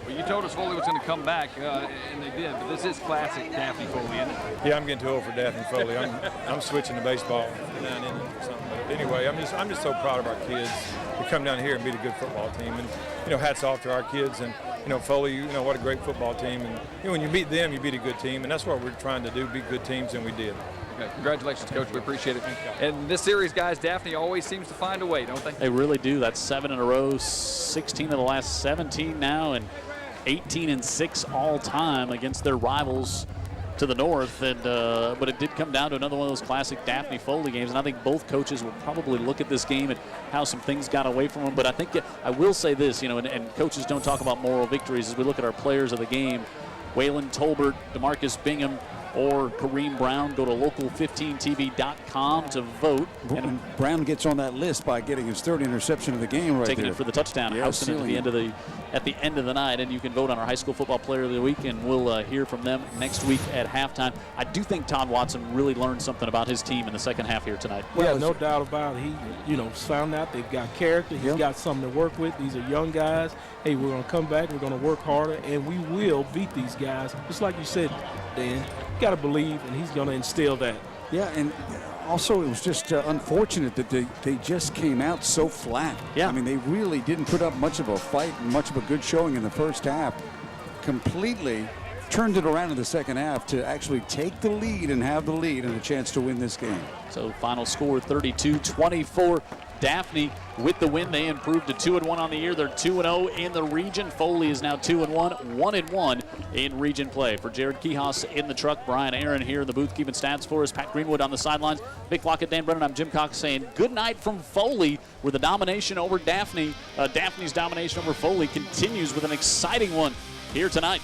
Well, you told us Foley was going to come back, and they did. But this is classic Daphne Foley, isn't it? Yeah, I'm getting too old for Daphne Foley. I'm switching to baseball down in or something. But anyway, I'm just so proud of our kids to come down here and beat a good football team. And you know, hats off to our kids. And you know, Foley, you know, what a great football team. And you know, when you beat them, you beat a good team. And that's what we're trying to do: beat good teams, and we did. Okay, congratulations, Coach. We appreciate it. And this series, guys, Daphne always seems to find a way, don't they? They really do. That's 7 in a row, 16 of the last 17 now, and 18-6 all time against their rivals to the north. And but it did come down to another one of those classic Daphne Foley games. And I think both coaches will probably look at this game and how some things got away from them. But I think I will say this, you know, and coaches don't talk about moral victories as we look at our players of the game. Waylon Tolbert, DeMarcus Bingham, or Kareem Brown. Go to local15tv.com to vote. And Brown gets on that list by getting his third interception of the game right taking there. it for the touchdown, yeah, housing it at the end of the night. And you can vote on our high school football player of the week, and we'll hear from them next week at halftime. I do think Todd Watson really learned something about his team in the second half here tonight. Well, no doubt about it. He, you know, found out they've got character. He's got something to work with. These are young guys. Hey, we're going to come back. We're going to work harder, and we will beat these guys. Just like you said, Dan, you got to believe, and he's going to instill that. Yeah, and also it was just unfortunate that they just came out so flat. Yeah. I mean, they really didn't put up much of a fight and much of a good showing in the first half. Completely turned it around in the second half to actually take the lead and have the lead and a chance to win this game. So final score 32-24. Daphne with the win. They improved to 2-1 on the year. They're 2-0 in the region. Foley is now 2-1, 1-1 in region play. For Jared Kihos in the truck, Brian Aaron here in the booth keeping stats for us, Pat Greenwood on the sidelines, Vic Lockett, Dan Brennan, I'm Jim Cox saying good night from Foley, where the domination over Daphne, Daphne's domination over Foley continues with an exciting one here tonight.